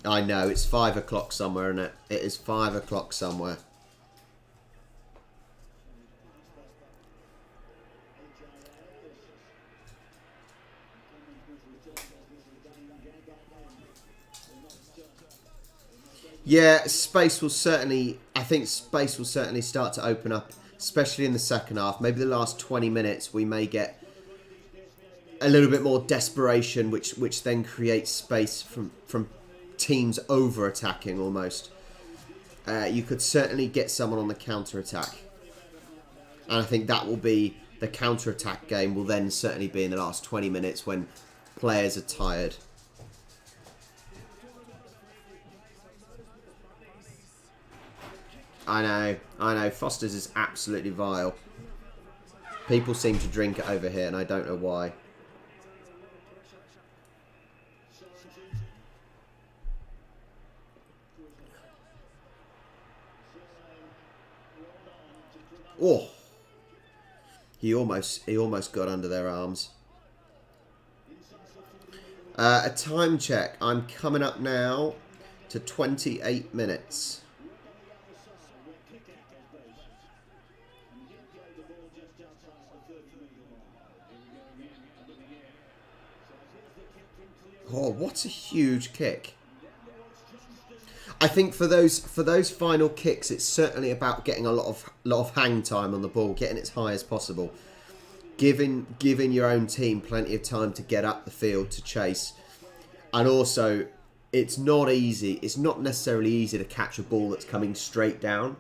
I know, it's 5 o'clock somewhere, isn't it? It is 5 o'clock somewhere. Yeah, space will certainly... I think space will certainly start to open up, especially in the second half. Maybe the last 20 minutes we may get a little bit more desperation, which then creates space from teams over-attacking almost. You could certainly get someone on the counter-attack. And I think that will be... The counter-attack game will then certainly be in the last 20 minutes when players are tired. I know. Foster's is absolutely vile. People seem to drink it over here, and I don't know why. Oh, he almost got under their arms. A time check. I'm coming up now to 28 minutes. Oh, what a huge kick. I think for those final kicks, it's certainly about getting a lot of hang time on the ball, getting it as high as possible, giving your own team plenty of time to get up the field to chase, and also it's not easy. It's not necessarily easy to catch a ball that's coming straight down.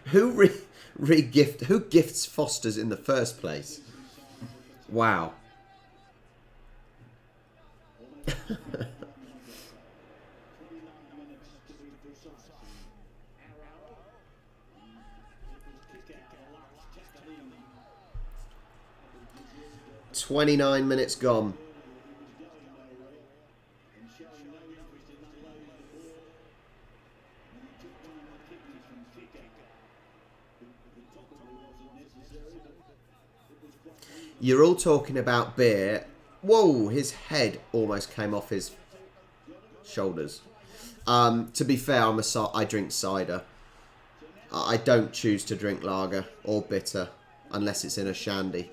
Who gifts Foster's in the first place? Wow. "29 minutes gone." You're all talking about beer. Whoa, his head almost came off his shoulders. To be fair, I drink cider. I don't choose to drink lager or bitter unless it's in a shandy.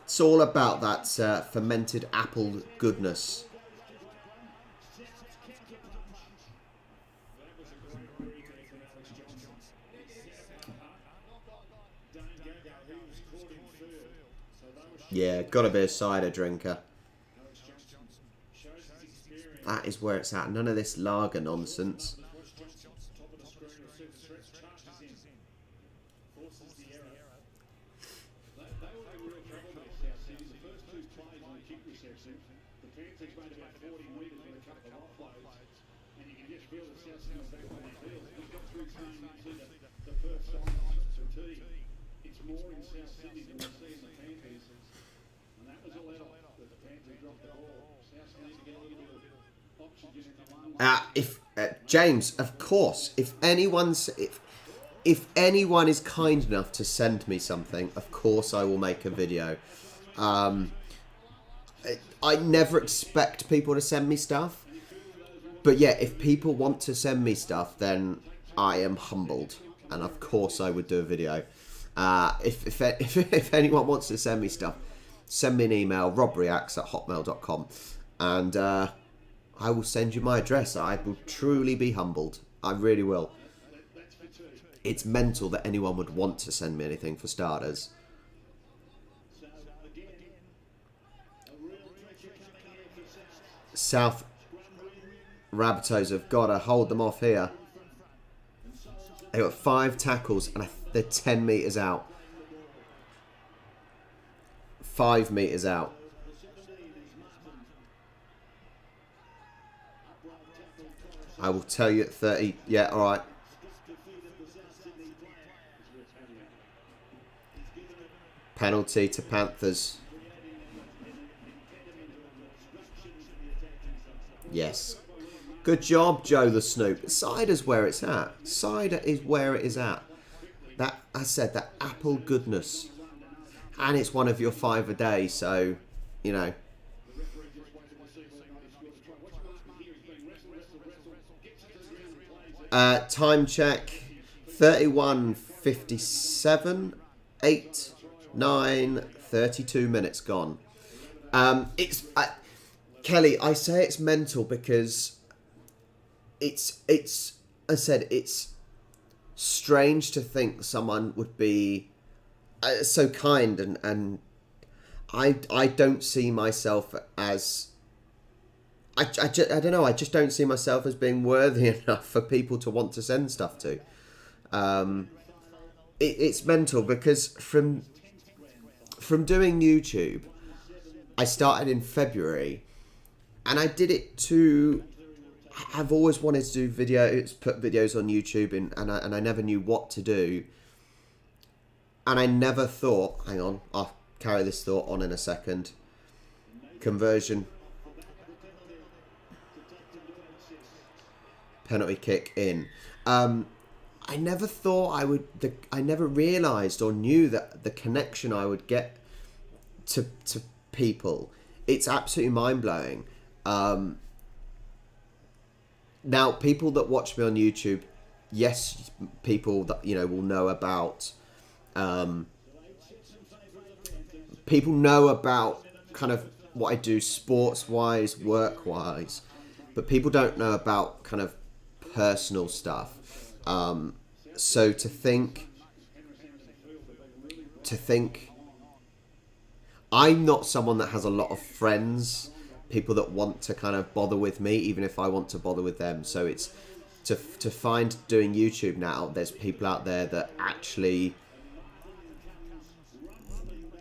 It's all about that fermented apple goodness. Yeah, gotta be a cider drinker. That is where it's at. None of this lager nonsense. James, of course, if anyone is kind enough to send me something, of course I will make a video. I never expect people to send me stuff, but yeah, if people want to send me stuff, then I am humbled, and of course I would do a video. If anyone wants to send me stuff, send me an email, robreacts@hotmail.com, and I will send you my address. I will truly be humbled. I really will. It's mental that anyone would want to send me anything, for starters. South Rabbitohs have got to hold them off here. They got 5 tackles and they're 10 metres out. 5 metres out. I will tell you at 30. Yeah, all right. Penalty to Panthers. Yes. Good job, Joe the Snoop. Cider's where it's at. Cider is where it is at. That, I said, that apple goodness. And it's one of your 5 a day, so, you know. Time check. 31:57. 8, 9, 32 minutes gone. Kelly, I say it's mental because it's I said it's strange to think someone would be so kind, and I don't see myself as I don't know, I just don't see myself as being worthy enough for people to want to send stuff to. It's mental because from doing YouTube, I started in February, and I did it to. I've always wanted to do videos, put videos on YouTube, and I never knew what to do. And I never thought, hang on, I'll carry this thought on in a second. Conversion. Penalty kick in. I never thought I never realised or knew that the connection I would get to people. It's absolutely mind-blowing. Now, people that watch me on YouTube, yes, people that, you know, will know about... people know about kind of what I do sports-wise, work-wise, but people don't know about kind of personal stuff. So to think I'm not someone that has a lot of friends, people that want to kind of bother with me, even if I want to bother with them. So it's to find doing YouTube now, there's people out there that actually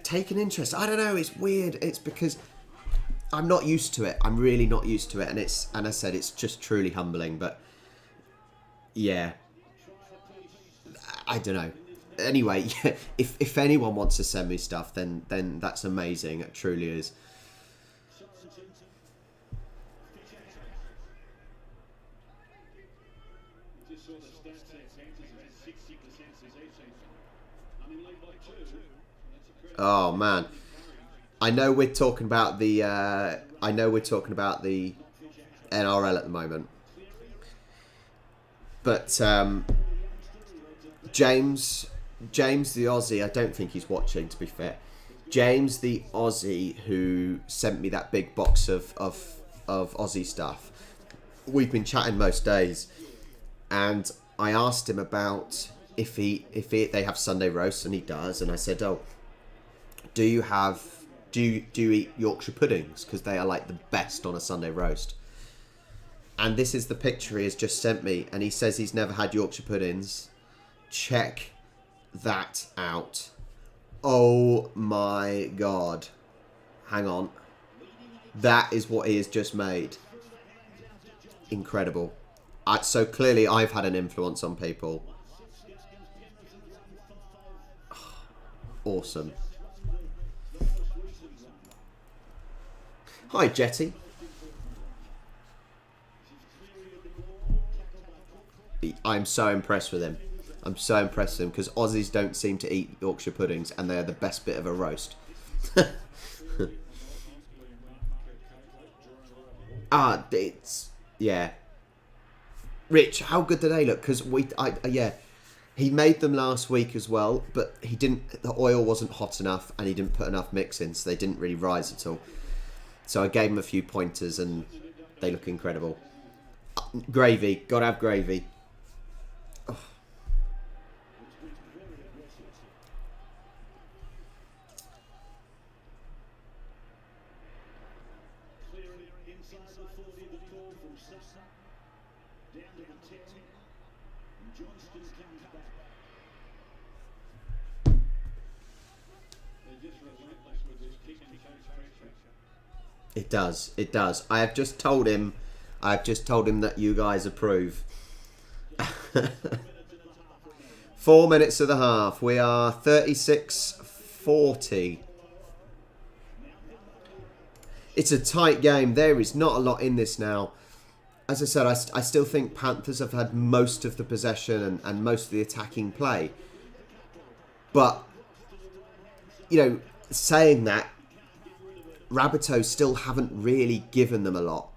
take an interest. I don't know, it's weird. It's because I'm not used to it. I'm really not used to it, and I said it's just truly humbling. But yeah, I don't know. Anyway, if anyone wants to send me stuff, then that's amazing. It truly is. Oh man, I know we're talking about the NRL at the moment, but James the Aussie, I don't think he's watching, to be fair. James the Aussie, who sent me that big box of Aussie stuff. We've been chatting most days, and I asked him about if they have Sunday roasts, and he does. And I said, oh, do you eat Yorkshire puddings, because they are like the best on a Sunday roast? And this is the picture he has just sent me. And he says he's never had Yorkshire puddings. Check that out. Oh my God. Hang on. That is what he has just made. Incredible. So clearly I've had an influence on people. Awesome. Hi, Jetty. I'm so impressed with him. I'm so impressed with him because Aussies don't seem to eat Yorkshire puddings and they're the best bit of a roast. It's... Yeah. Rich, how good do they look? Because yeah, he made them last week as well, but he didn't. The oil wasn't hot enough, and he didn't put enough mix in, so they didn't really rise at all. So I gave him a few pointers, and they look incredible. Gravy, gotta have gravy. Oh. It does. It does. I have just told him that you guys approve. 4 minutes of the half. We are 36-40. It's a tight game. There is not a lot in this now. As I said, I still think Panthers have had most of the possession and most of the attacking play. But, you know, saying that, Rabbitohs still haven't really given them a lot.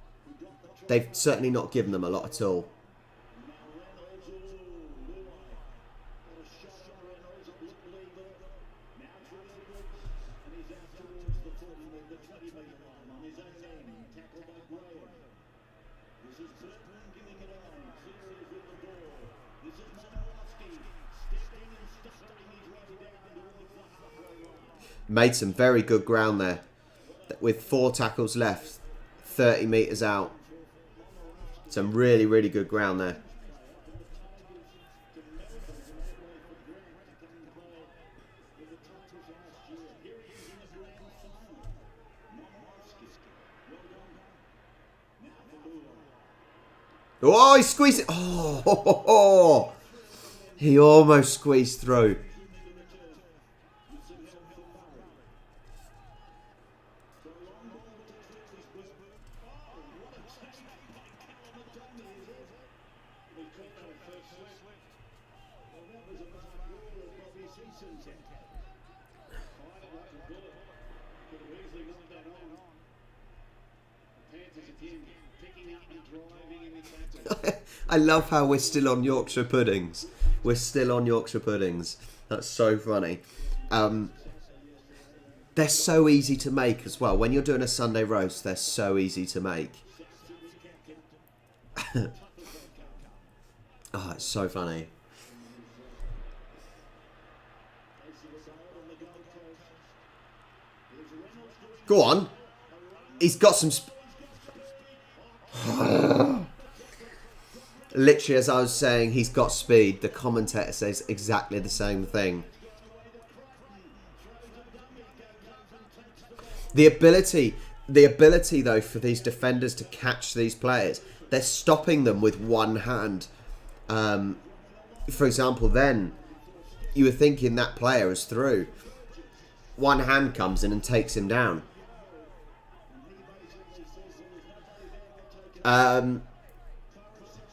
They've certainly not given them a lot at all. Made some very good ground there. With 4 tackles left, 30 metres out. Some really, really good ground there. Oh, he squeezed it. Oh, he almost squeezed through. I love how we're still on Yorkshire puddings. We're still on Yorkshire puddings. That's so funny. They're so easy to make as well. When you're doing a Sunday roast, they're so easy to make. Oh, it's so funny. Go on. He's got some... Literally, as I was saying, he's got speed. The commentator says exactly the same thing. The ability though for these defenders to catch these players, they're stopping them with one hand. For example, then you were thinking that player is through. One hand comes in and takes him down.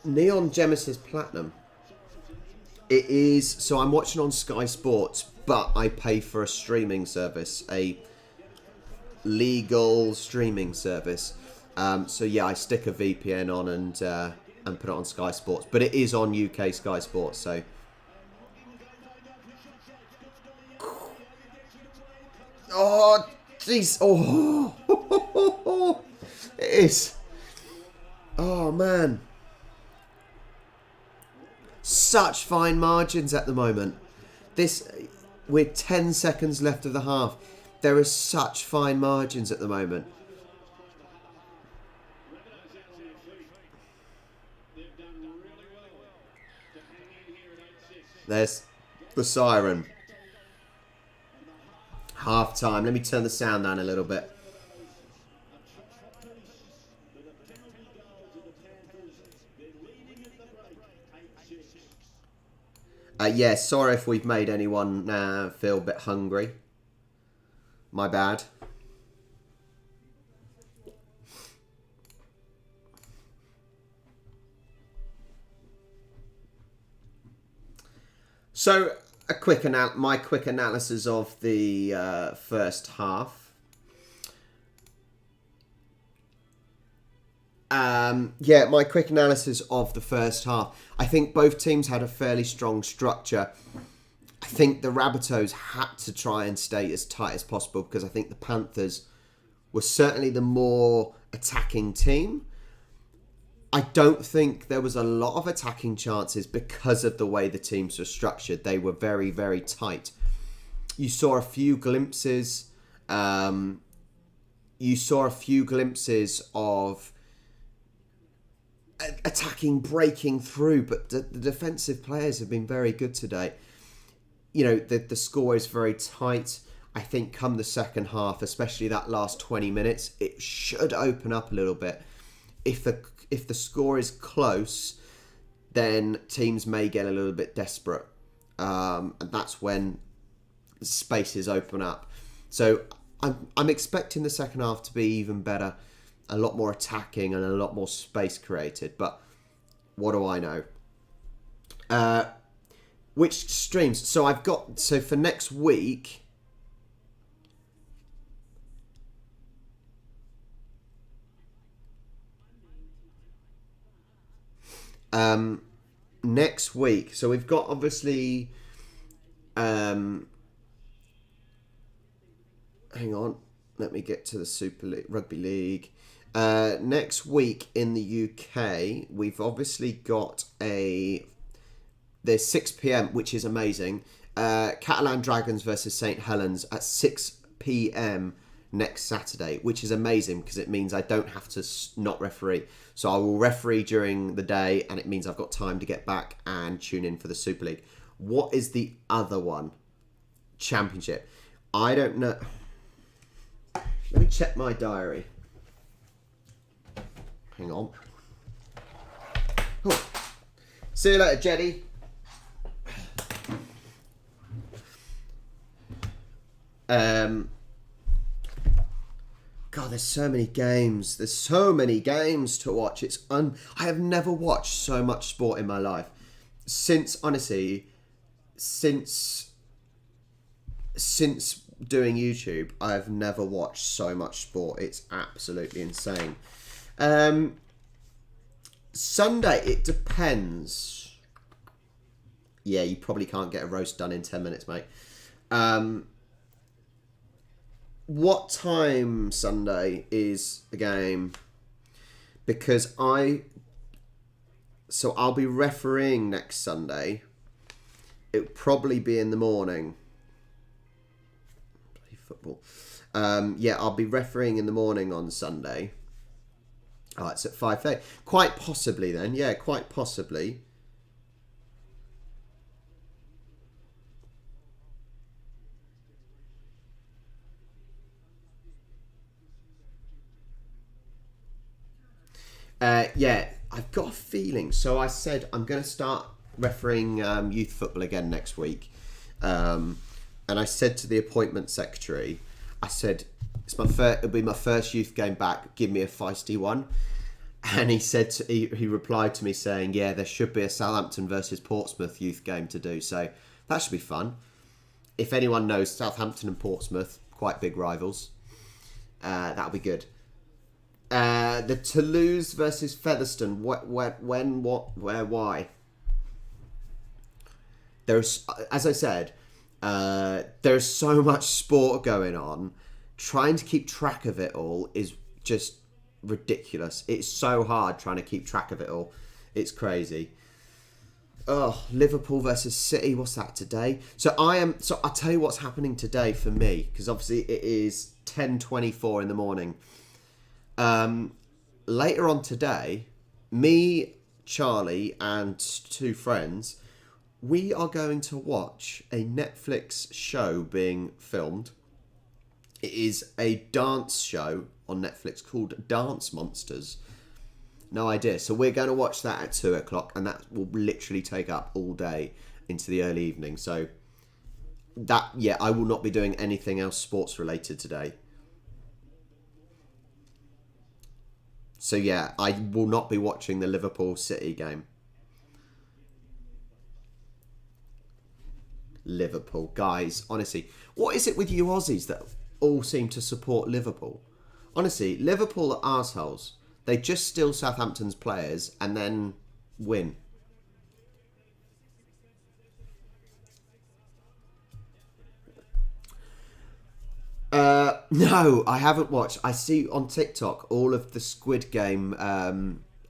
Neon Genesis Platinum. It is... So I'm watching on Sky Sports, but I pay for a streaming service. A legal streaming service. So yeah, I stick a VPN on and put it on Sky Sports. But it is on UK Sky Sports, so... Oh, jeez. Oh, it is. Oh, man. Such fine margins at the moment. With 10 seconds left of the half, there are such fine margins at the moment. There's the siren. Half time. Let me turn the sound down a little bit. Yeah, sorry if we've made anyone feel a bit hungry. My bad. So, my quick analysis of the first half. Yeah, my quick analysis of the first half. I think both teams had a fairly strong structure. I think the Rabbitohs had to try and stay as tight as possible because I think the Panthers were certainly the more attacking team. I don't think there was a lot of attacking chances because of the way the teams were structured. They were very, very tight. You saw a few glimpses. Of attacking, breaking through, but the defensive players have been very good today. You know, the score is very tight. I think come the second half, especially that last 20 minutes, it should open up a little bit. If the score is close, then teams may get a little bit desperate. And that's when spaces open up. So I'm expecting the second half to be even better. A lot more attacking and a lot more space created. But what do I know? Which streams? So for next week, so we've got obviously, hang on, let me get to the Super League, Rugby League. Next week in the UK, we've obviously got there's 6 p.m, which is amazing. Catalan Dragons versus St Helens at 6 p.m. next Saturday, which is amazing because it means I don't have to not referee. So I will referee during the day and it means I've got time to get back and tune in for the Super League. What is the other one? Championship. I don't know. Let me check my diary. Hang on. Oh. See you later, Jenny. God, there's so many games. There's so many games to watch. I have never watched so much sport in my life. Since doing YouTube, I have never watched so much sport. It's absolutely insane. Sunday, it depends. Yeah, you probably can't get a roast done in 10 minutes, mate. What time Sunday is the game? Because I'll be refereeing next Sunday. It'll probably be in the morning. Play football. Yeah, I'll be refereeing in the morning on Sunday. Oh, it's at 5:30. Quite possibly then. Yeah, quite possibly. Yeah, I've got a feeling. So I said I'm going to start refereeing youth football again next week. And I said to the appointment secretary, I said, it'll be my first youth game back. Give me a feisty one. And he said, he replied to me saying, yeah, there should be a Southampton versus Portsmouth youth game to do. So that should be fun. If anyone knows, Southampton and Portsmouth, quite big rivals. That'll be good. The Toulouse versus Featherstone. When, what, where, why? There's, as I said, there's so much sport going on. Trying to keep track of it all is just ridiculous. It's so hard trying to keep track of it all. It's crazy. Oh, Liverpool versus City. What's that today? So I'll tell you what's happening today for me, because obviously it is 10:24 in the morning. Later on today, me, Charlie, and two friends, we are going to watch a Netflix show being filmed. It is a dance show on Netflix called Dance Monsters. No idea. So we're going to watch that at 2 o'clock, and that will literally take up all day into the early evening. So that, yeah, I will not be doing anything else sports related today. So yeah, I will not be watching the Liverpool City game. Liverpool, guys, honestly, what is it with you Aussies that all seem to support Liverpool? Honestly, Liverpool are arseholes. They just steal Southampton's players and then win. No, I haven't watched. I see on TikTok all of the Squid Game,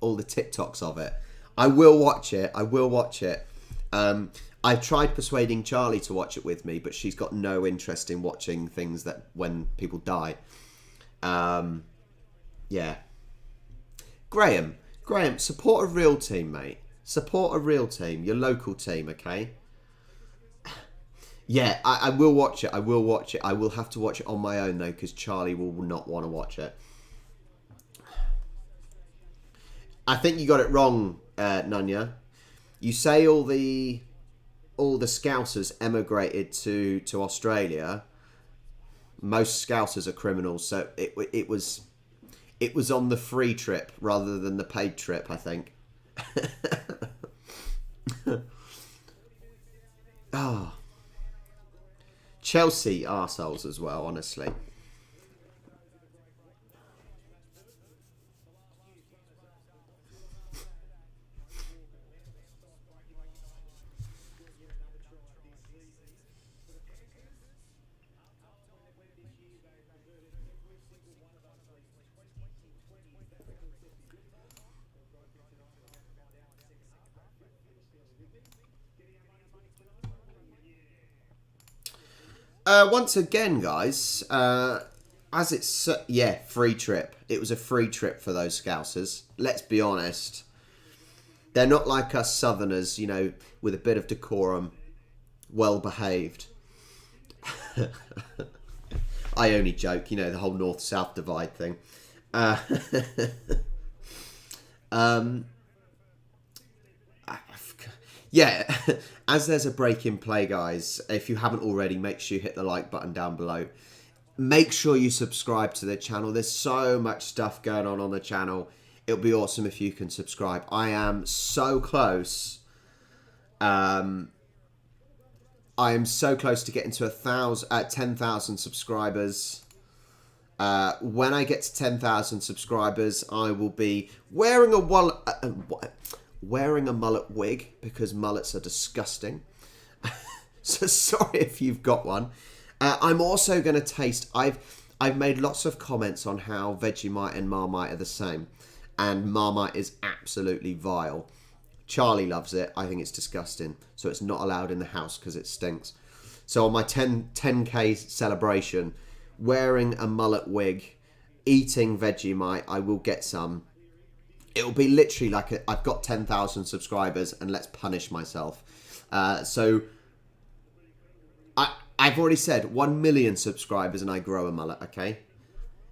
all the TikToks of it. I will watch it. I will watch it. I tried persuading Charlie to watch it with me, but she's got no interest in watching things that when people die. Yeah. Graham, support a real team, mate. Support a real team, your local team, okay? Yeah, I will watch it. I will watch it. I will have to watch it on my own, though, because Charlie will not want to watch it. I think you got it wrong, Nunya. You say all the Scousers emigrated to Australia. Most Scousers are criminals, so it was on the free trip rather than the paid trip, I think. Oh. Chelsea arseholes as well, honestly. Once again, guys, as it's... yeah, free trip. It was a free trip for those Scousers. Let's be honest. They're not like us Southerners, you know, with a bit of decorum, well-behaved. I only joke, you know, the whole North-South divide thing. Yeah, as there's a break in play, guys, if you haven't already, make sure you hit the like button down below. Make sure you subscribe to the channel. There's so much stuff going on the channel. It'll be awesome if you can subscribe. I am so close. I am so close to getting to 10,000 subscribers. When I get to 10,000 subscribers, I will be wearing a mullet wig because mullets are disgusting. So sorry if you've got one. I'm also going to taste... I've made lots of comments on how Vegemite and Marmite are the same. And Marmite is absolutely vile. Charlie loves it. I think it's disgusting. So it's not allowed in the house because it stinks. So on my 10k celebration, wearing a mullet wig, eating Vegemite, I will get some. It'll be literally like I've got 10,000 subscribers and let's punish myself. So I've already said 1 million subscribers and I grow a mullet, okay?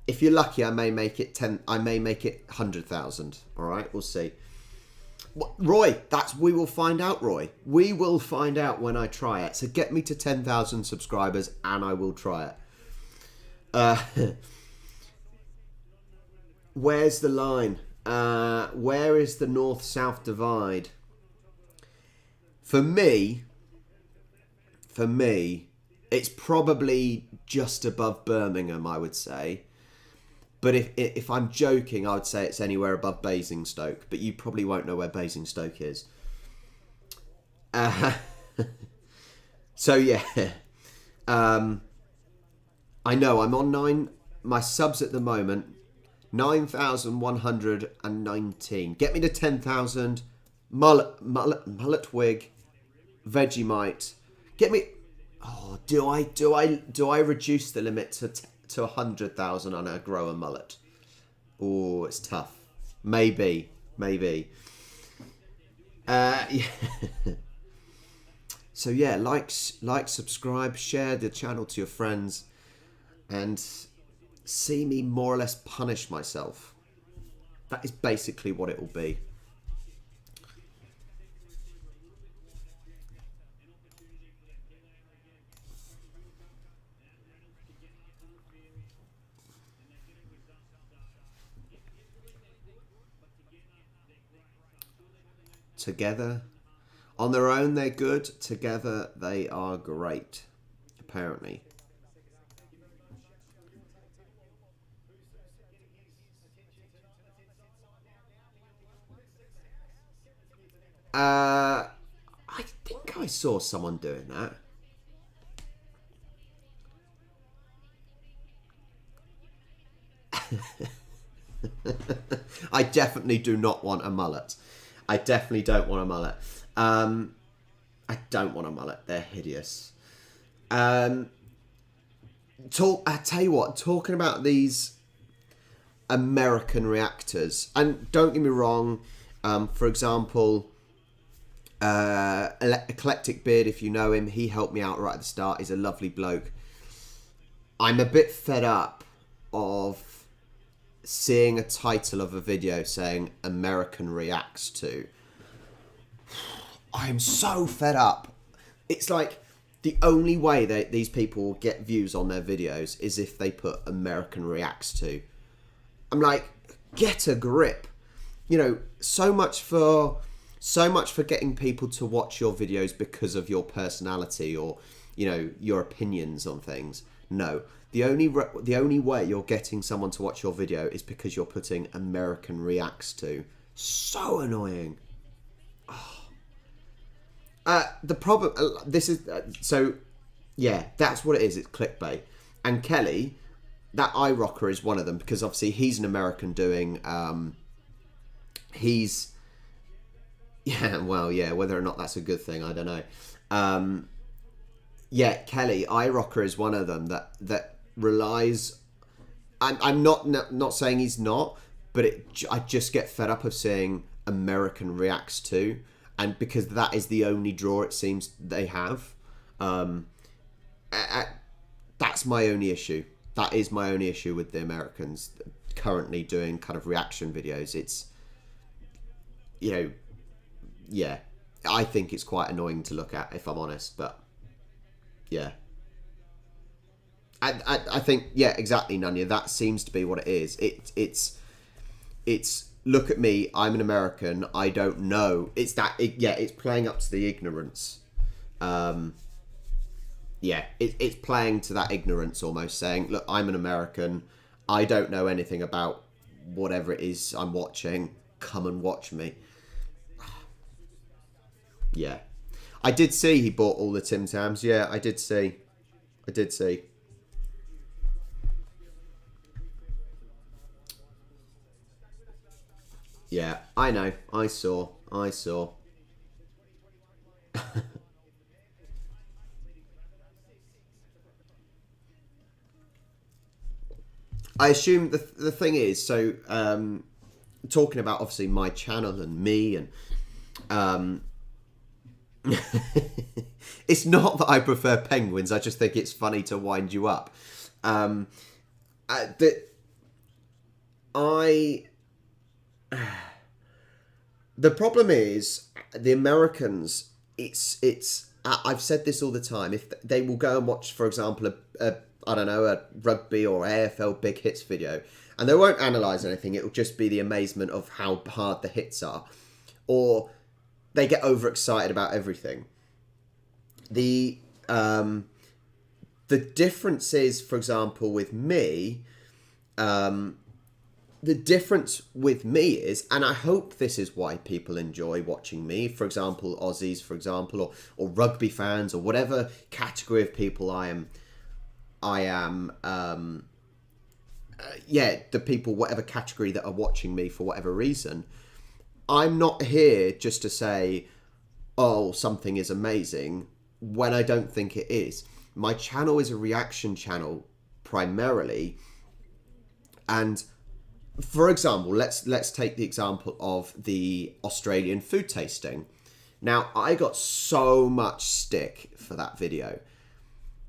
If you're lucky, I may make it 100,000. All right, we'll see. Roy, we will find out, Roy. We will find out when I try it. So get me to 10,000 subscribers and I will try it. Where's the line? Where is the North-South divide? For me, it's probably just above Birmingham, I would say. But if I'm joking, I would say it's anywhere above Basingstoke. But you probably won't know where Basingstoke is. So yeah. I know, I'm on 9... My subs at the moment... 9,119. Get me to 10,000. Mullet wig. Vegemite. Get me... Oh, do I reduce the limit to 100,000 on a grower mullet? Oh, it's tough. Maybe. Yeah. So yeah, like, subscribe, share the channel to your friends, and see me more or less punish myself. That is basically what it will be. Together, on their own they're good. Together they are great, apparently. I think I saw someone doing that. I definitely do not want a mullet. I definitely don't want a mullet. I don't want a mullet. They're hideous. I tell you what, talking about these American reactors, and don't get me wrong, for example, Eclectic Beard, if you know him, he helped me out right at the start. He's a lovely bloke. I'm a bit fed up of seeing a title of a video saying American reacts to. I'm so fed up. It's like the only way that these people will get views on their videos is if they put American reacts to. I'm like, get a grip. You know, so much for getting people to watch your videos because of your personality or, you know, your opinions on things. No. The only way you're getting someone to watch your video is because you're putting American reacts to. So annoying. Oh. The problem, this is, so yeah, that's what it is. It's clickbait. And Kelly, that eye rocker is one of them, because obviously he's an American doing, whether or not that's a good thing, I don't know. Yeah, Kelly, eye rocker is one of them that relies. I'm not saying he's not, but I just get fed up of seeing American reacts to, and because that is the only draw it seems they have. That's my only issue. That is my only issue with the Americans currently doing kind of reaction videos. It's, you know, yeah, I think it's quite annoying to look at, if I'm honest, but yeah. I think, yeah, exactly, Nanya. That seems to be what it is. It's look at me, I'm an American, I don't know. It's it's playing up to the ignorance. It's playing to that ignorance, almost saying, look, I'm an American, I don't know anything about whatever it is I'm watching, come and watch me. Yeah. I did see he bought all the Tim Tams. Yeah, I did see. Yeah, I know. I saw. I assume the thing is, so talking about obviously my channel and me and it's not that I prefer penguins, I just think it's funny to wind you up. The problem is the Americans. I've said this all the time. If they will go and watch, for example, a rugby or AFL big hits video, and they won't analyse anything. It will just be the amazement of how hard the hits are, or they get overexcited about everything. The difference is, for example, with me. The difference with me is, and I hope this is why people enjoy watching me, for example, Aussies, for example, or rugby fans, or whatever category of people I am, the people, whatever category that are watching me for whatever reason. I'm not here just to say, oh, something is amazing, when I don't think it is. My channel is a reaction channel primarily, and for example, let's take the example of the Australian food tasting. Now, I got so much stick for that video,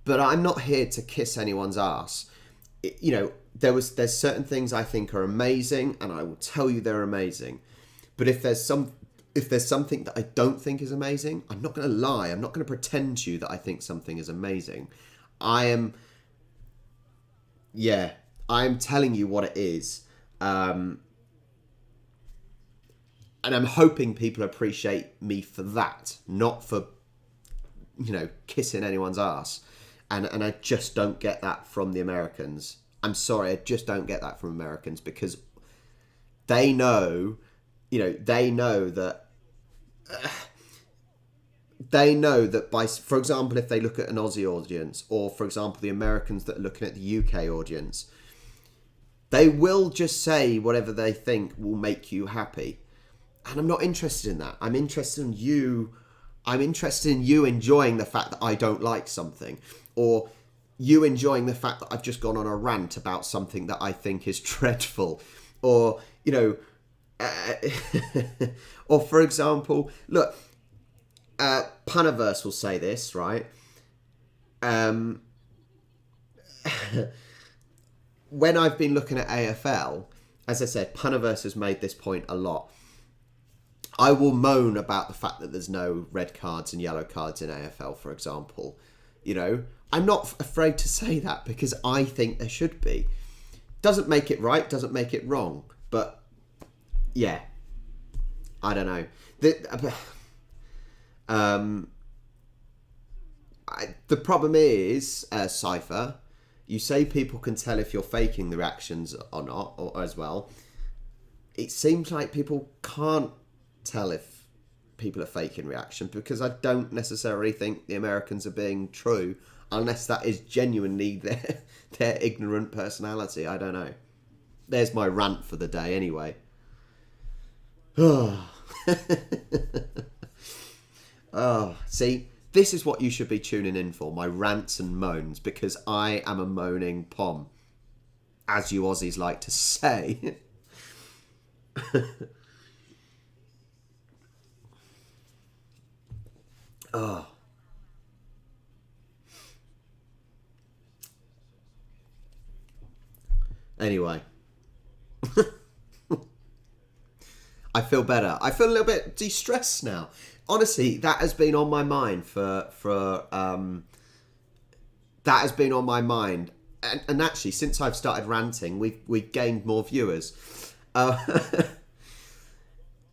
but I'm not here to kiss anyone's ass. You know, there's certain things I think are amazing, and I will tell you they're amazing. But if there's something that I don't think is amazing, I'm not going to lie. I'm not going to pretend to you that I think something is amazing. I'm telling you what it is. And I'm hoping people appreciate me for that, not for, you know, kissing anyone's ass. And I just don't get that from the Americans. I'm sorry, I just don't get that from Americans, because they know, you know, they know that by, for example, if they look at an Aussie audience, or for example, the Americans that are looking at the UK audience, they will just say whatever they think will make you happy. And I'm not interested in that. I'm interested in you enjoying the fact that I don't like something, or you enjoying the fact that I've just gone on a rant about something that I think is dreadful, or, you know, or for example, look, Puniverse will say this, right? When I've been looking at AFL, as I said, Puniverse has made this point a lot. I will moan about the fact that there's no red cards and yellow cards in AFL, for example. You know, I'm not afraid to say that, because I think there should be. Doesn't make it right, doesn't make it wrong. But, yeah, I don't know. The problem is, Cypher, you say people can tell if you're faking the reactions or not, or as well. It seems like people can't tell if people are faking reaction, because I don't necessarily think the Americans are being true, unless that is genuinely their ignorant personality. I don't know. There's my rant for the day anyway. Oh, see, this is what you should be tuning in for, my rants and moans, because I am a moaning pom, as you Aussies like to say. Oh. Anyway. I feel better. I feel a little bit de-stressed now. Honestly, that has been on my mind that has been on my mind. And actually, since I've started ranting, we've gained more viewers.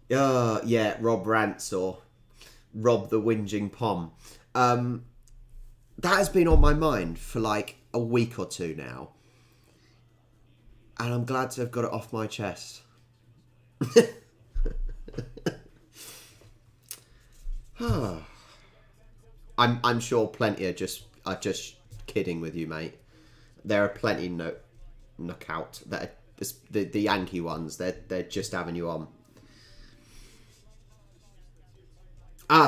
Yeah, Rob Rants, or Rob the Whinging Pom. That has been on my mind for like a week or two now. And I'm glad to have got it off my chest. I'm sure plenty are just kidding with you, mate. There are plenty knockout that are, the Yankee ones. They're just having you on.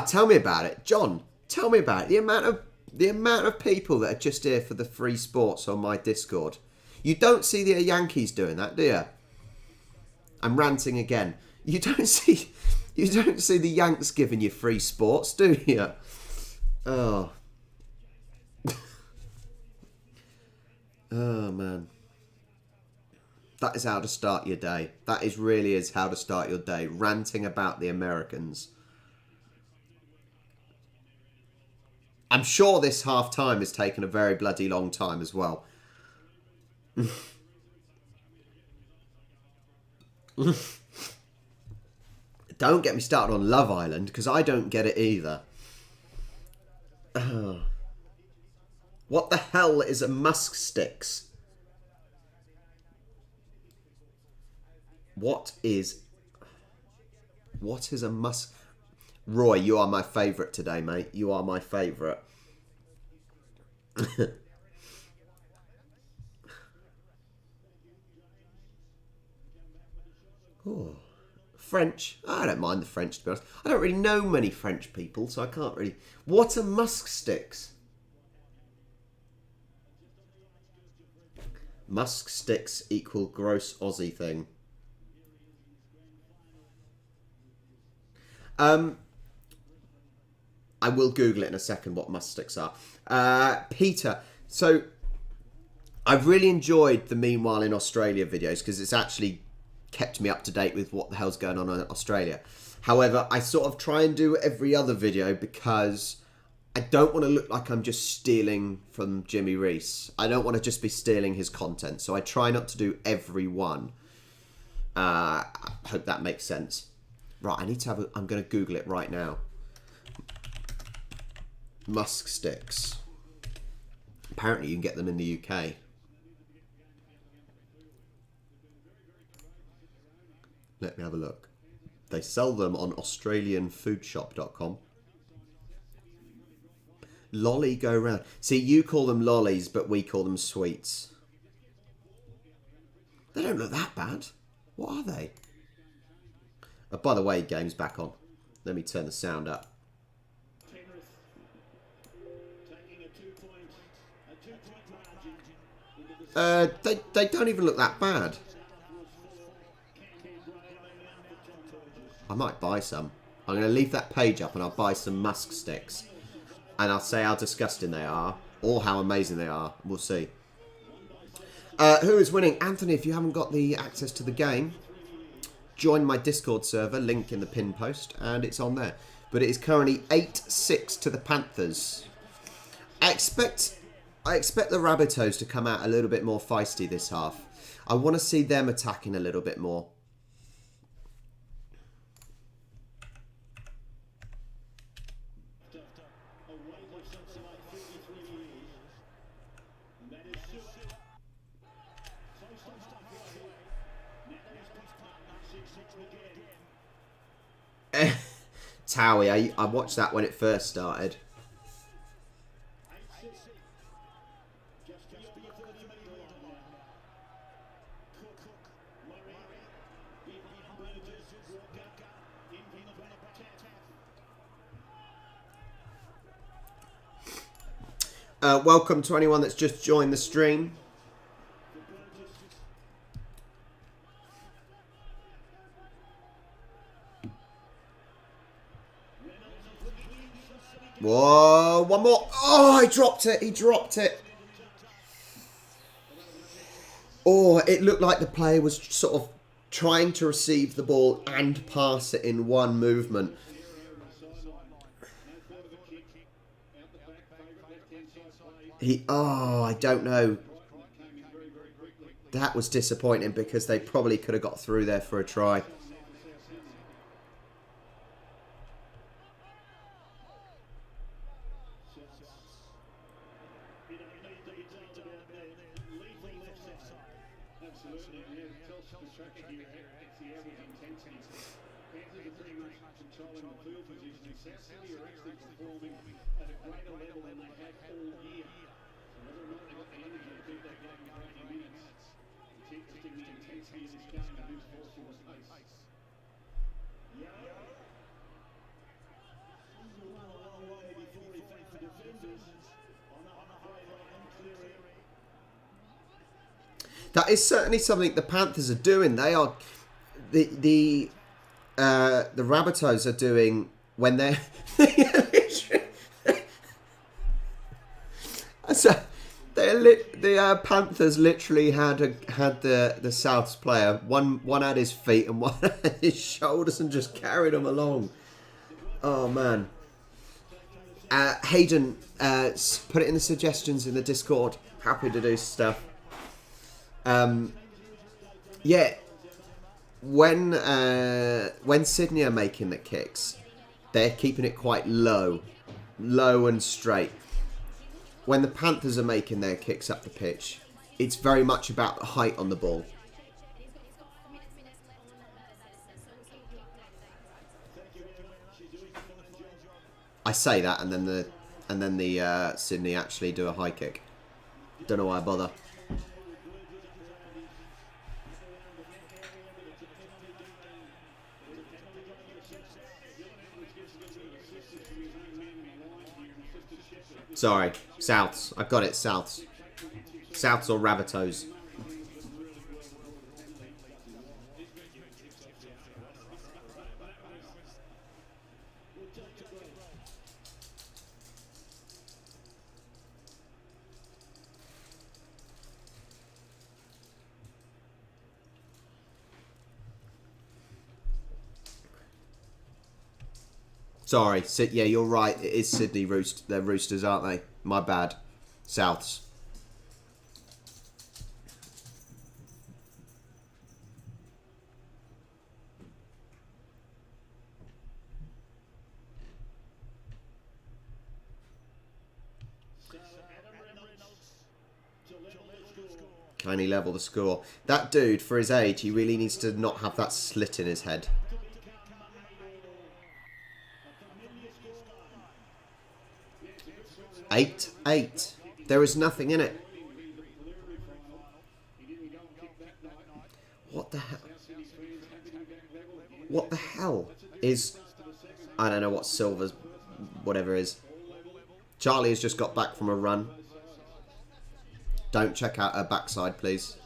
Tell me about it, John. Tell me about it. The amount of people that are just here for the free sports on my Discord. You don't see the Yankees doing that, do you? I'm ranting again. You don't see the Yanks giving you free sports, do you? Oh. Oh, man. That is how to start your day. That really is how to start your day. Ranting about the Americans. I'm sure this half-time has taken a very bloody long time as well. Don't get me started on Love Island, because I don't get it either. What the hell is a musk sticks? What is a musk... Roy, you are my favourite today, mate. You are my favourite. Oh, French. I don't mind the French, to be honest. I don't really know many French people, so I can't really... What are musk sticks? Musk sticks equal gross Aussie thing. I will Google it in a second what musk sticks are. Peter, so I've really enjoyed the Meanwhile in Australia videos because it's actually kept me up to date with what the hell's going on in Australia. However, I sort of try and do every other video because I don't want to look like I'm just stealing from Jimmy Reese. I don't want to just be stealing his content. So I try not to do every one. I hope that makes sense. Right, I need to have I'm going to Google it right now. Musk sticks. Apparently you can get them in the UK. Let me have a look. They sell them on australianfoodshop.com. Lolly go round. See, you call them lollies, but we call them sweets. They don't look that bad. What are they? Oh, by the way, game's back on. Let me turn the sound up. They don't even look that bad. I might buy some. I'm going to leave that page up and I'll buy some musk sticks. And I'll say how disgusting they are or how amazing they are. We'll see. Who is winning? Anthony, if you haven't got the access to the game, join my Discord server, link in the pin post, and it's on there. But it is currently 8-6 to the Panthers. I expect the Rabbitohs to come out a little bit more feisty this half. I want to see them attacking a little bit more. Towie, I watched that when it first started. Welcome to anyone that's just joined the stream. Whoa, one more. Oh, he dropped it. He dropped it. Oh, it looked like the player was sort of trying to receive the ball and pass it in one movement. I don't know. That was disappointing because they probably could have got through there for a try. That is certainly something the Panthers are doing. They are the Rabbitohs are doing when they're so the Panthers literally had the Souths player. One had his feet and one had his shoulders and just carried him along. Oh man. Hayden, put it in the suggestions in the Discord. Happy to do stuff. Yeah, when Sydney are making the kicks, they're keeping it quite low and straight. When the Panthers are making their kicks up the pitch, it's very much about the height on the ball. I say that, and then the Sydney actually do a high kick. Don't know why I bother. Sorry, Souths. I've got it, Souths. Souths or Rabbitohs. Sorry. Yeah, you're right. It is Sydney They're Roosters, aren't they? My bad. Souths. Can he level the score? That dude, for his age, he really needs to not have that slit in his head. 8-8. There is nothing in it. What the hell? What the hell is... I don't know what Silver's... whatever is. Charlie has just got back from a run. Don't check out her backside, please.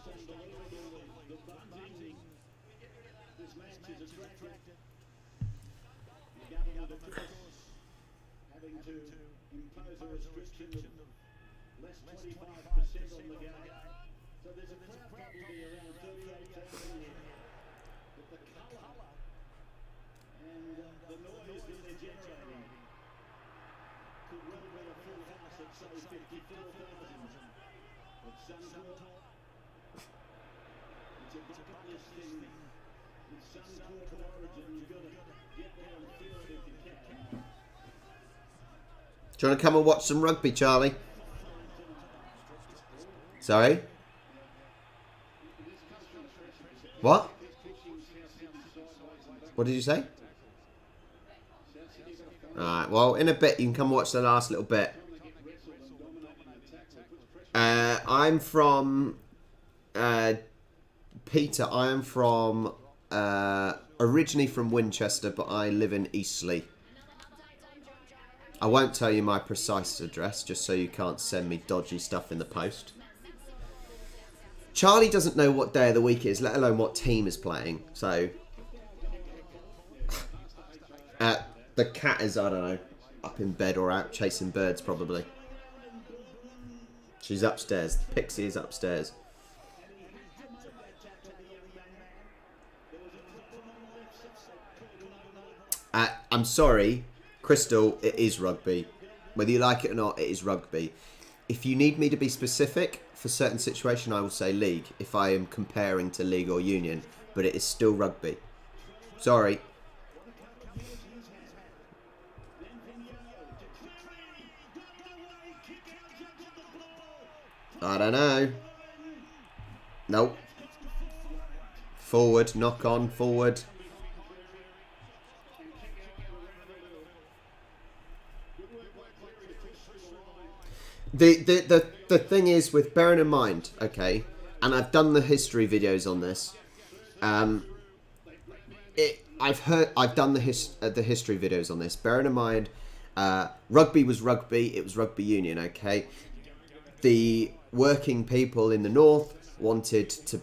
Do you want to come and watch some rugby, Charlie? Sorry? What? What did you say? Alright, well, in a bit you can come watch the last little bit. I'm from... Peter, I am from... originally from Winchester, but I live in Eastleigh. I won't tell you my precise address, just so you can't send me dodgy stuff in the post. Charlie doesn't know what day of the week it is, let alone what team is playing, so... the cat is, I don't know, up in bed or out chasing birds, probably. She's upstairs. The Pixie is upstairs. I'm sorry, Crystal, it is rugby. Whether you like it or not, it is rugby. If you need me to be specific, for certain situation, I will say league, if I am comparing to league or union. But it is still rugby. Sorry. I don't know. Nope. Forward, knock on, forward. The thing is, with bearing in mind, okay, and I've done the history videos on this. I've done the history videos on this. Bearing in mind, rugby was rugby. It was rugby union. Okay, the working people in the north wanted to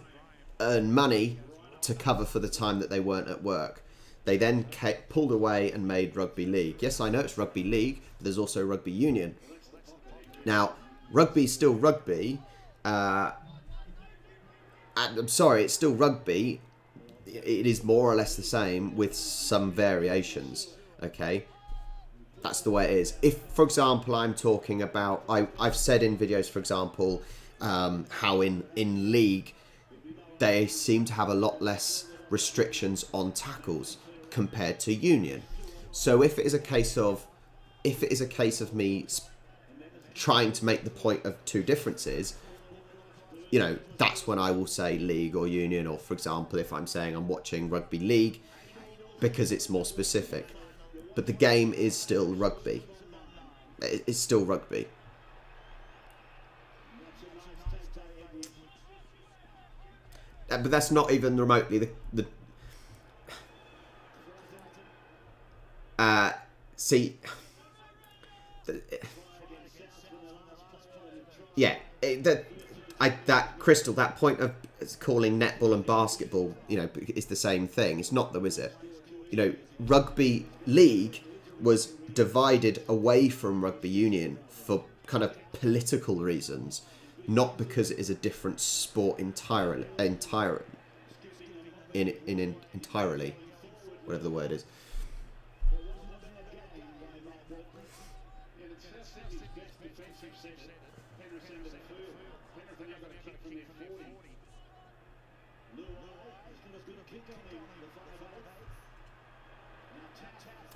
earn money to cover for the time that they weren't at work. They then pulled away and made rugby league. Yes, I know it's rugby league, but there's also rugby union. Now, rugby is still rugby. I'm sorry, it's still rugby. It is more or less the same with some variations. Okay, that's the way it is. If, for example, I'm talking about, I've said in videos, for example, how in league they seem to have a lot less restrictions on tackles compared to union. So if it is a case of me trying to make the point of two differences, you know, that's when I will say league or union, or for example, if I'm saying I'm watching rugby league, because it's more specific. But the game is still rugby. It's still rugby. But that's not even remotely the see. Yeah, that Crystal, that point of calling netball and basketball, you know, is the same thing. It's not though, is it? You know, rugby league was divided away from rugby union for kind of political reasons, not because it is a different sport entirely, whatever the word is.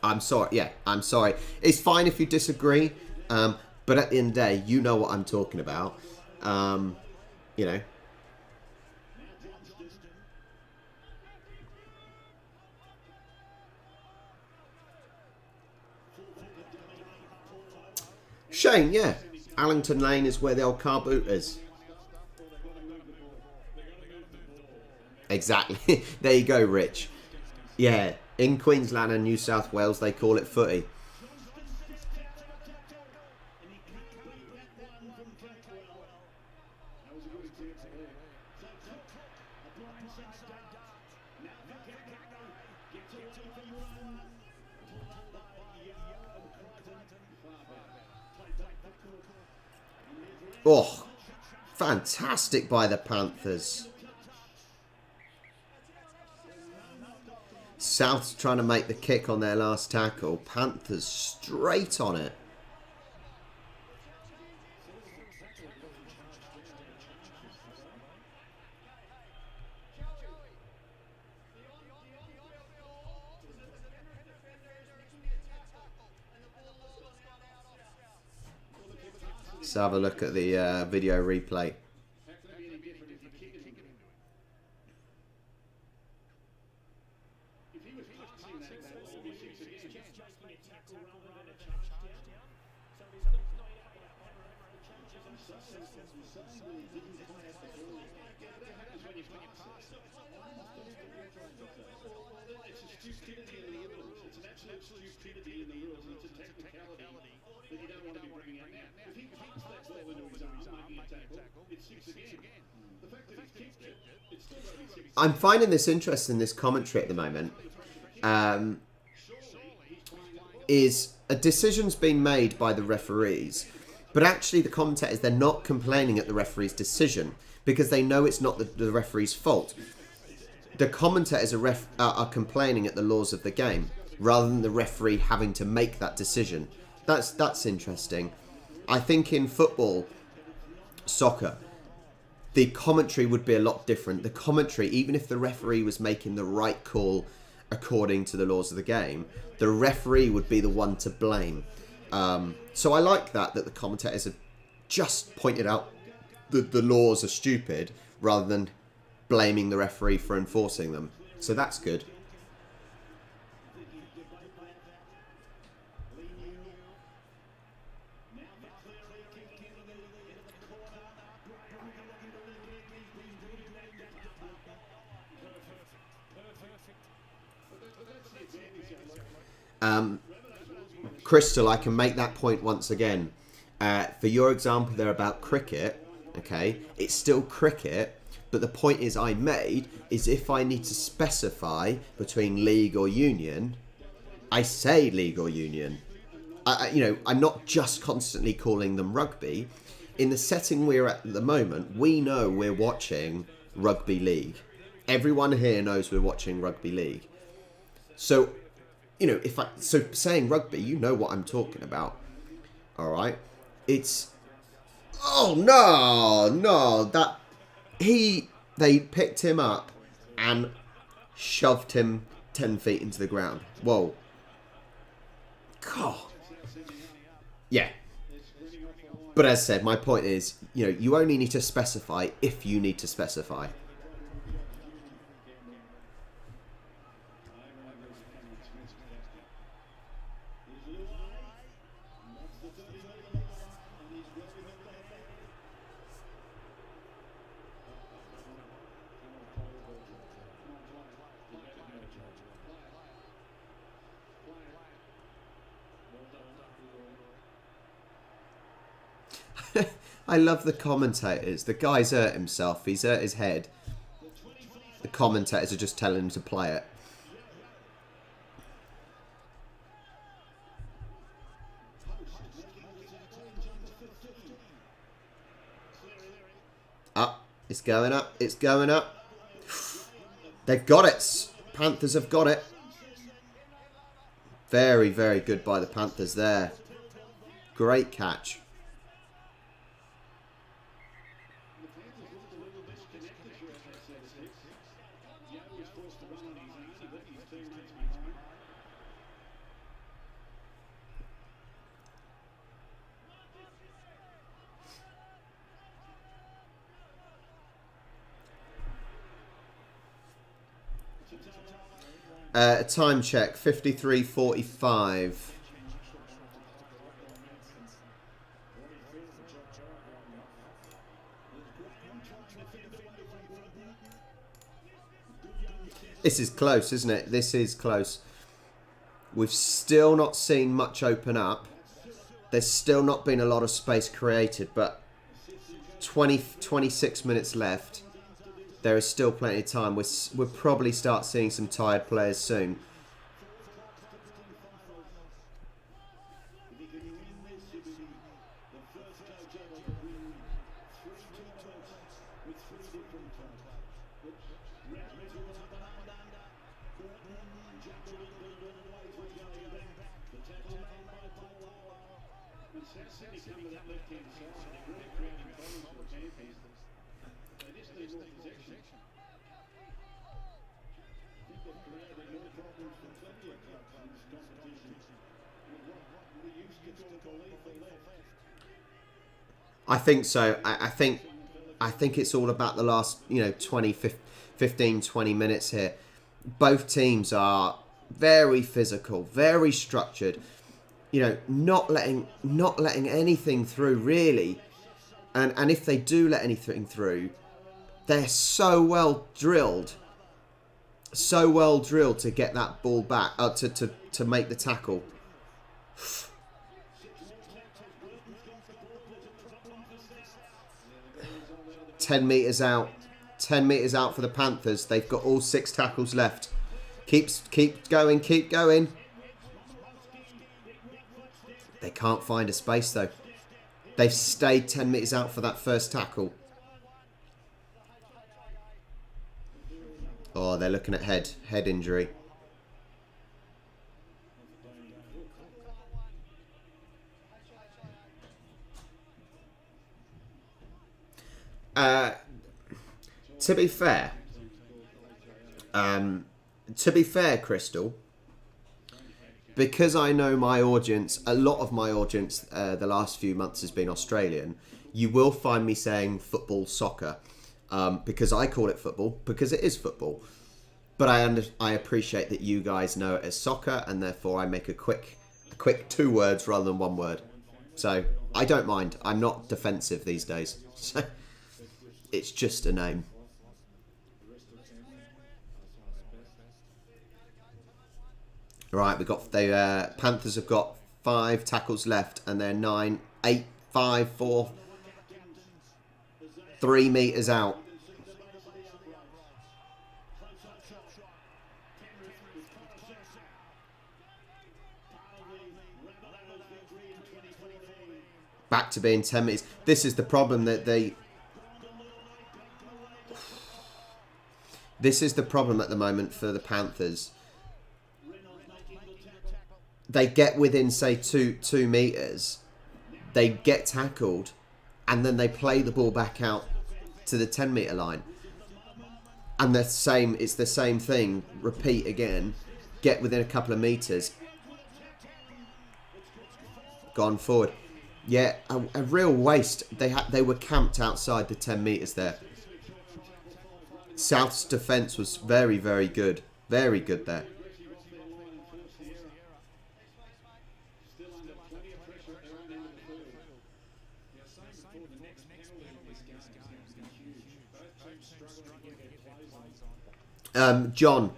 I'm sorry. Yeah, I'm sorry. It's fine if you disagree, but at the end of the day, you know what I'm talking about. You know. Shane, yeah. Allington Lane is where the old car boot is. Exactly. There you go, Rich. Yeah, in Queensland and New South Wales, they call it footy. Oh, fantastic by the Panthers. South's trying to make the kick on their last tackle. Panthers straight on it. Let's have a look at the video replay. I'm finding this interesting, this commentary at the moment. Is a decision's been made by the referees, but actually the commentators, they're not complaining at the referee's decision because they know it's not the referee's fault. The commentators are complaining at the laws of the game rather than the referee having to make that decision. That's interesting. I think in football, soccer, the commentary would be a lot different. The commentary, even if the referee was making the right call according to the laws of the game, the referee would be the one to blame. So I like that the commentators have just pointed out that the laws are stupid rather than blaming the referee for enforcing them. So that's good. Crystal, I can make that point once again. For your example there about cricket, okay, it's still cricket, but the point I made is if I need to specify between league or union, I say league or union. I'm not just constantly calling them rugby. In the setting we're at the moment, we know we're watching rugby league. Everyone here knows we're watching rugby league. So, so saying rugby, you know what I'm talking about. All right. It's, oh no, they picked him up and shoved him 10 feet into the ground. Whoa. God. Yeah. But as I said, my point is, you only need to specify if you need to specify. I love the commentators. The guy's hurt himself. He's hurt his head. The commentators are just telling him to play it. Up. It's going up. It's going up. They've got it. Panthers have got it. Very, very good by the Panthers there. Great catch. A time check, 53:45. This is close, isn't it? This is close. We've still not seen much open up. There's still not been a lot of space created, but 26 minutes left. There is still plenty of time. We'll probably start seeing some tired players soon. I think so. I think it's all about the last, 15, 20 minutes here. Both teams are very physical, very structured. Not letting anything through really. And if they do let anything through, they're so well drilled to get that ball back, to make the tackle. 10 metres out. 10 metres out for the Panthers. They've got all 6 tackles left. Keep going, keep going. They can't find a space though. They've stayed 10 metres out for that first tackle. Oh, they're looking at head injury. To be fair, Crystal, because I know my audience, a lot of my audience the last few months has been Australian, you will find me saying football, soccer, because I call it football, because it is football. But I appreciate that you guys know it as soccer, and therefore I make a quick 2 words rather than 1 word. So I don't mind. I'm not defensive these days. So it's just a name. Right, the Panthers have got 5 tackles left, and they're 9, 8, 5, 4, 3 metres out. Back to being 10 metres. This is the problem that This is the problem at the moment for the Panthers. They get within, say, 2 metres. They get tackled, and then they play the ball back out to the 10 metre line. And it's the same thing. Repeat again. Get within a couple of metres. Gone forward. Yeah, a real waste. They were camped outside the 10 metres there. South's defence was very, very good. Very good there. John,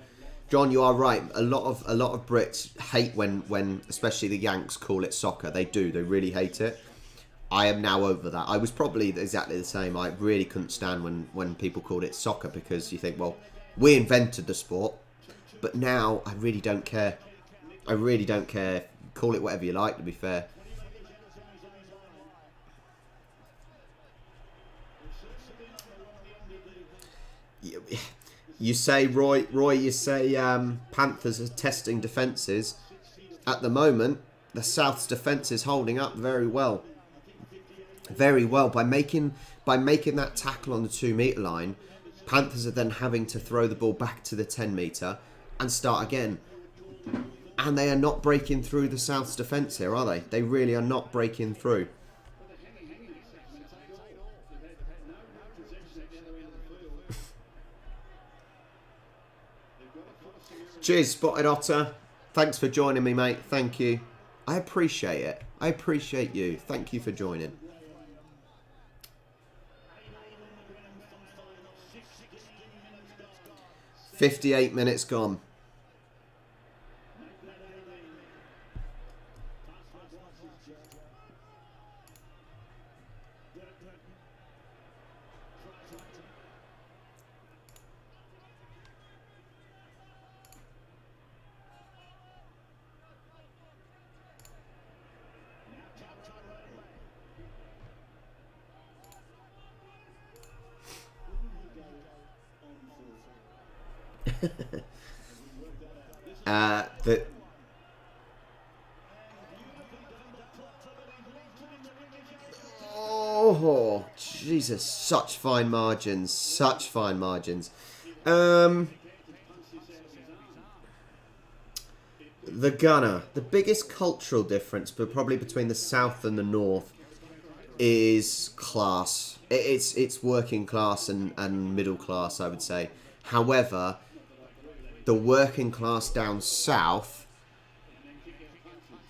you are right. A lot of Brits hate when especially the Yanks call it soccer. They do. They really hate it. I am now over that. I was probably exactly the same. I really couldn't stand when people called it soccer, because you think, well, we invented the sport. But now I really don't care. I really don't care. Call it whatever you like, to be fair. You say, Roy, you say Panthers are testing defences. At the moment, the South's defence is holding up very well. Very well. By making that tackle on the 2 metre line, Panthers are then having to throw the ball back to the 10 metre and start again. And they are not breaking through the South's defence here, are they? They really are not breaking through. Cheers, Spotted Otter. Thanks for joining me, mate. Thank you. I appreciate it. I appreciate you. Thank you for joining. "58 minutes gone." Oh, Jesus, such fine margins, such fine margins. The Gunner, the biggest cultural difference, but probably between the South and the North, is class. It's working class and middle class, I would say. However, the working class down south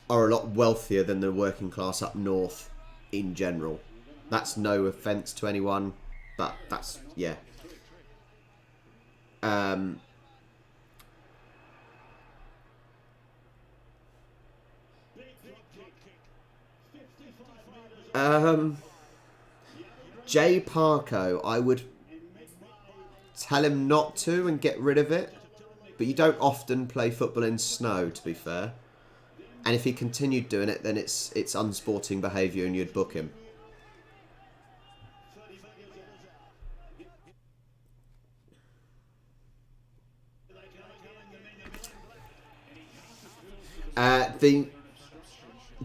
are a lot wealthier than the working class up north in general. That's no offence to anyone, but that's, yeah. Jay Parko, I would tell him not to and get rid of it, but you don't often play football in snow, to be fair. And if he continued doing it, then it's unsporting behaviour and you'd book him.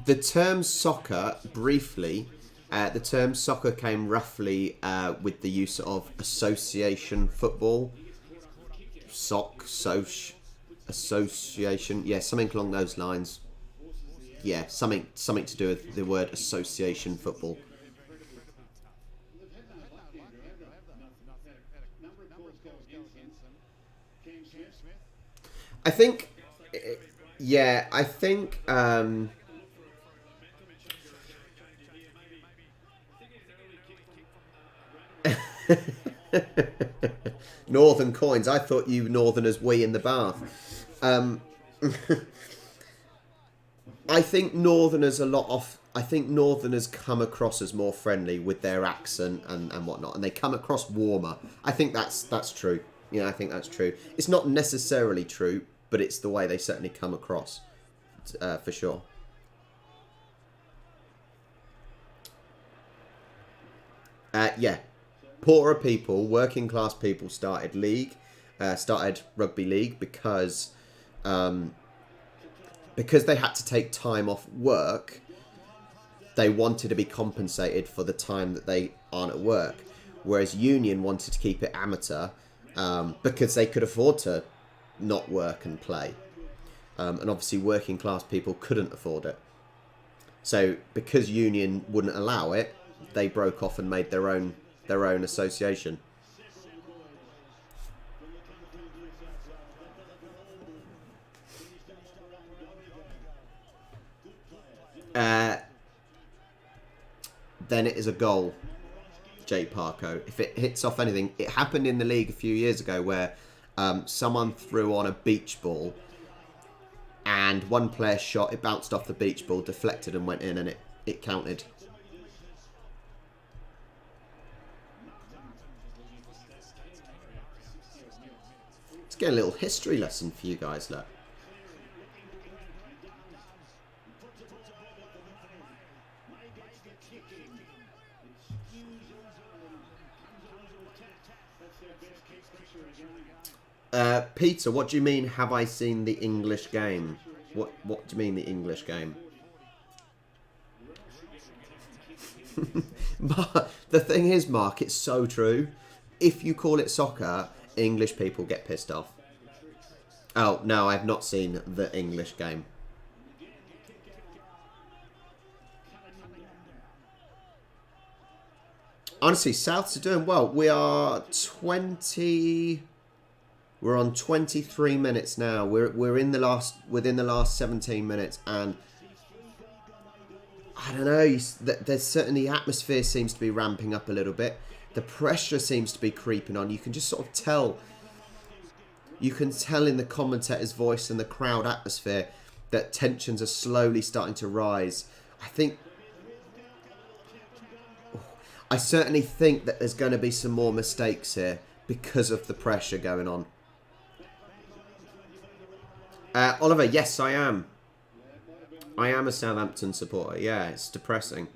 The term soccer, briefly, the term soccer came roughly with the use of association football. Association, yeah, something along those lines. Yeah, something to do with the word association football. I think, yeah, I think Northern coins. I thought you Northerners wee in the bath. I think Northerners I think Northerners come across as more friendly with their accent and whatnot, and they come across warmer. I think that's true. Yeah, I think that's true. It's not necessarily true, but it's the way they certainly come across, for sure. Yeah, poorer people, working class people started rugby league because they had to take time off work. They wanted to be compensated for the time that they aren't at work, whereas union wanted to keep it amateur because they could afford to not work and play, and obviously working class people couldn't afford it. So because union wouldn't allow it, they broke off and made their own association. Then it is a goal, Jake Parko. If it hits off anything, it happened in the league a few years ago where someone threw on a beach ball and one player shot, it bounced off the beach ball, deflected and went in, and it counted. Let's get a little history lesson for you guys, look. Peter, what do you mean, have I seen the English game? What do you mean, the English game? The thing is, Mark, it's so true. If you call it soccer, English people get pissed off. Oh, no, I've not seen the English game. Honestly, Souths are doing well. We are 20... We're on 23 minutes now. We're in the last within the last 17 minutes, and I don't know. There's certainly the atmosphere seems to be ramping up a little bit. The pressure seems to be creeping on. You can just sort of tell. You can tell in the commentator's voice and the crowd atmosphere that tensions are slowly starting to rise. I certainly think that there's going to be some more mistakes here because of the pressure going on. Oliver, yes, I am. I am a Southampton supporter. Yeah, it's depressing.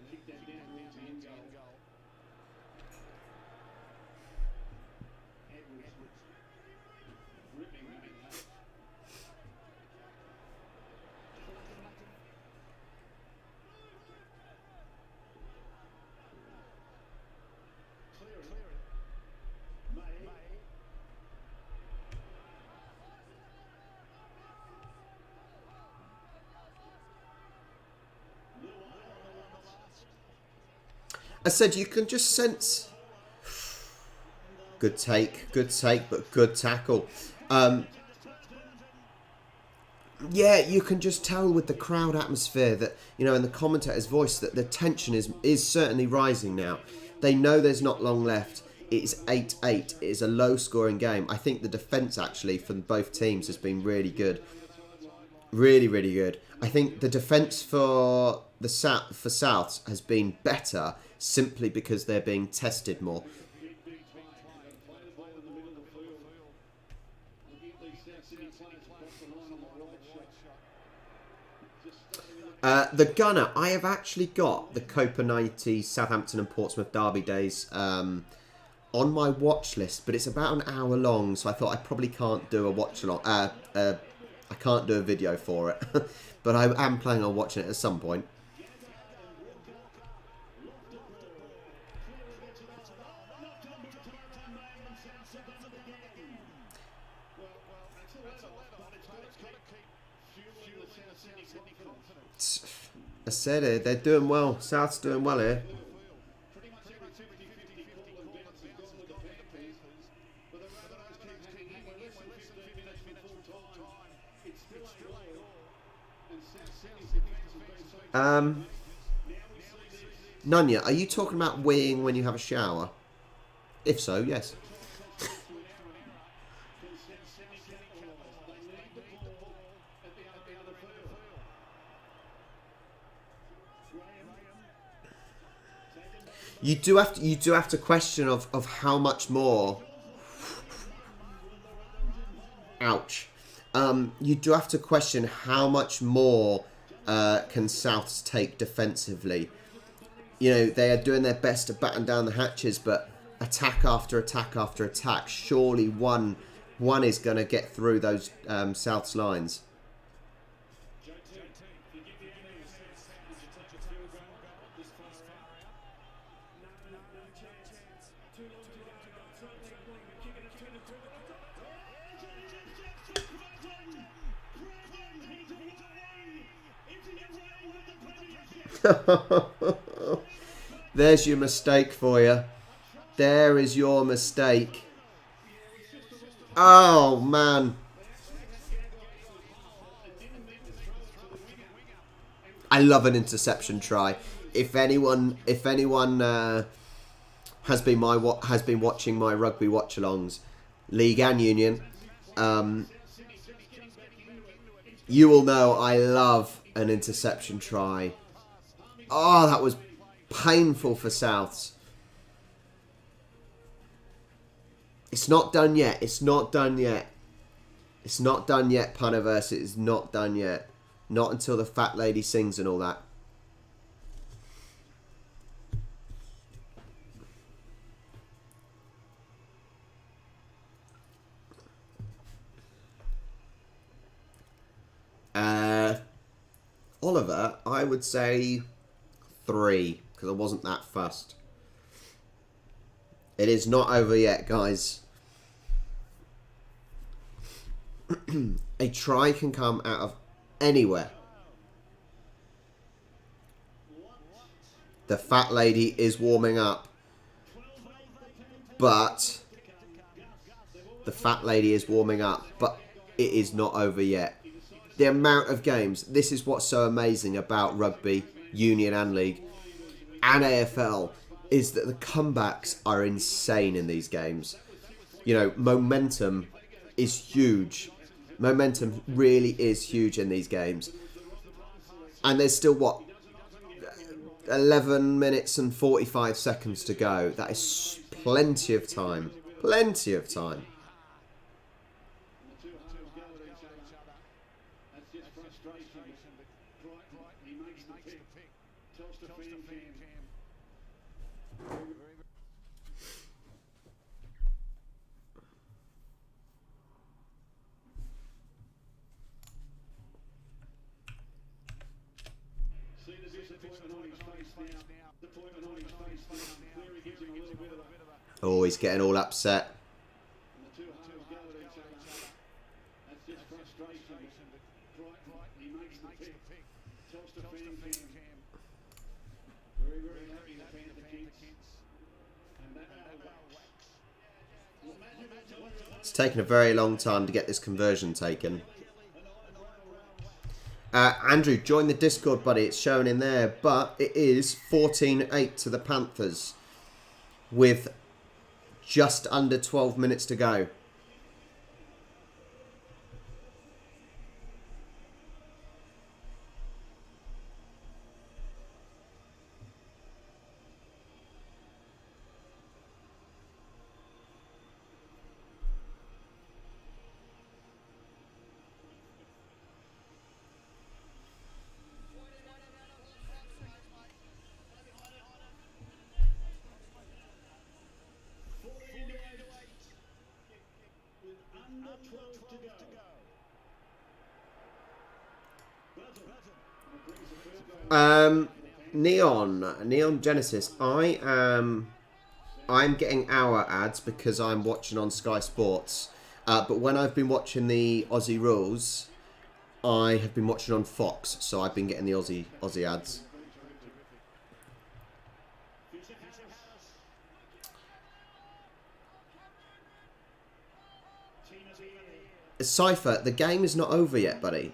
I said you can just sense. Good take, but good tackle. Yeah, you can just tell with the crowd atmosphere that, you know, and the commentator's voice that the tension is certainly rising now. They know there's not long left. It's 8-8. It is a low-scoring game. I think the defence, actually, from both teams has been really good. Really, really good. I think the defence for Souths has been better simply because they're being tested more. The gunner, I have actually got the Copa 90 Southampton and Portsmouth Derby days on my watch list, but it's about an hour long, so I thought I probably can't do a watch along. I can't do a video for it, but I am planning on watching it at some point. I said it, they're doing well. South's doing well here. Nunya, are you talking about weeing when you have a shower? If so, yes. You do have to question of how much more. Ouch. You do have to question how much more can Souths take defensively. You know, they are doing their best to batten down the hatches, but attack after attack after attack, surely one is going to get through those Souths lines. There's your mistake for you. There is your mistake. Oh, man. I love an interception try. If anyone has been watching my rugby watch-alongs, League and Union, you will know I love an interception try. Oh, that was painful for Souths. It's not done yet. It's not done yet. It's not done yet, Puniverse. It is not done yet. Not until the fat lady sings and all that. Oliver, I would say 3, because I wasn't that fussed. It is not over yet, guys. A try can come out of anywhere. The fat lady is warming up. But The fat lady is warming up, but it is not over yet. The amount of games, this is what's so amazing about rugby, union and league, and AFL, is that the comebacks are insane in these games. You know, momentum is huge. Momentum really is huge in these games. And there's still, what, 11 minutes and 45 seconds to go. That is plenty of time. Plenty of time. Oh, he's getting all upset. It's taken a very long time to get this conversion taken. Andrew, join the Discord, buddy. It's shown in there, but it is 14-8 to the Panthers with just under 12 minutes to go. Neon Genesis. I'm getting our ads because I'm watching on Sky Sports. But when I've been watching the Aussie Rules, I have been watching on Fox, so I've been getting the Aussie ads. Cypher, the game is not over yet, buddy.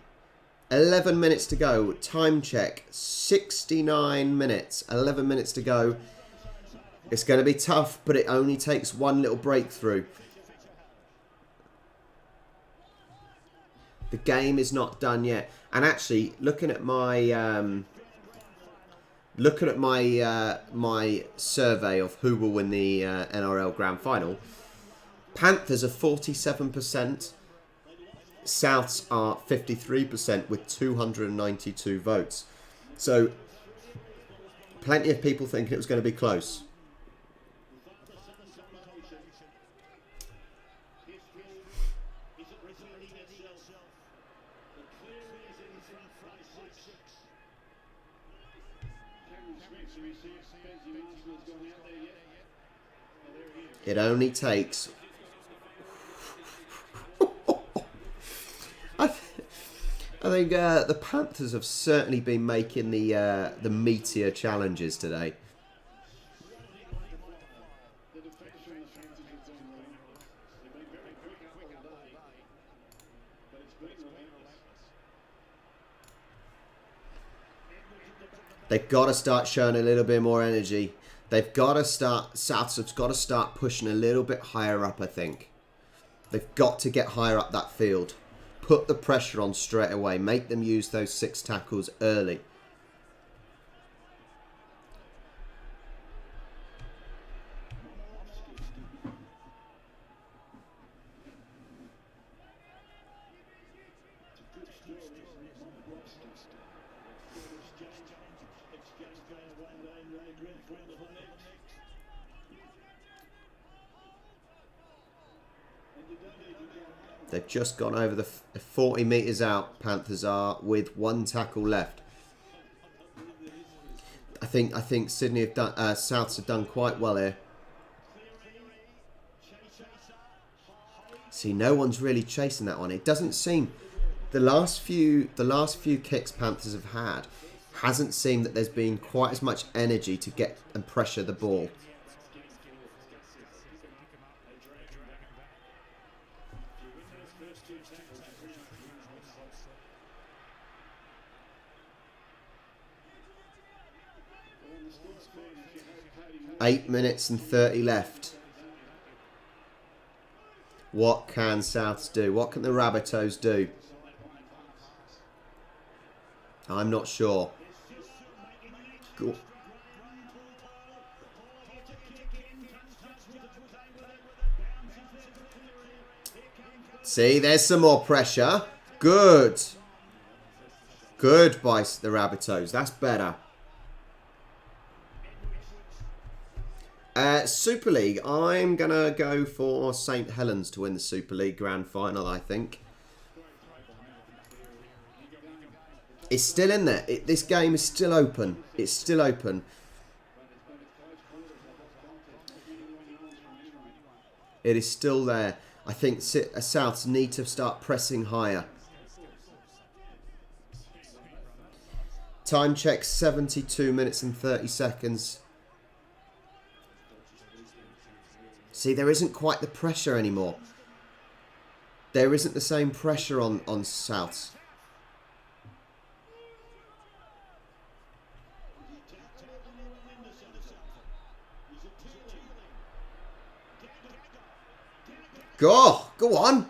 11 minutes to go. Time check. 69 minutes. 11 minutes to go. It's going to be tough, but it only takes one little breakthrough. The game is not done yet. And actually, looking at my my survey of who will win the NRL Grand Final, Panthers are 47%. Souths are 53% with 292 votes. So, plenty of people thinking it was going to be close. It only takes... I think the Panthers have certainly been making the meatier challenges today. They've got to start showing a little bit more energy. They've got to start... Souths have got to start pushing a little bit higher up, I think. They've got to get higher up that field. Put the pressure on straight away. Make them use those 6 tackles early. They've just gone over the 40 metres out, Panthers are, with 1 tackle left. I think Sydney have done, Souths have done quite well here. See, no one's really chasing that one. It doesn't seem the last few kicks Panthers have had hasn't seemed that there's been quite as much energy to get and pressure the ball. 8 minutes and 30 left. What can Souths do? What can the Rabbitohs do? I'm not sure. Cool. See, there's some more pressure. Good. Good by the Rabbitohs. That's better. Super League. I'm going to go for St Helens to win the Super League Grand Final, I think. It's still in there. This game is still open. It's still open. It is still there. I think Souths need to start pressing higher. Time check 72 minutes and 30 seconds. See, there isn't quite the pressure anymore. There isn't the same pressure on Souths. Go on.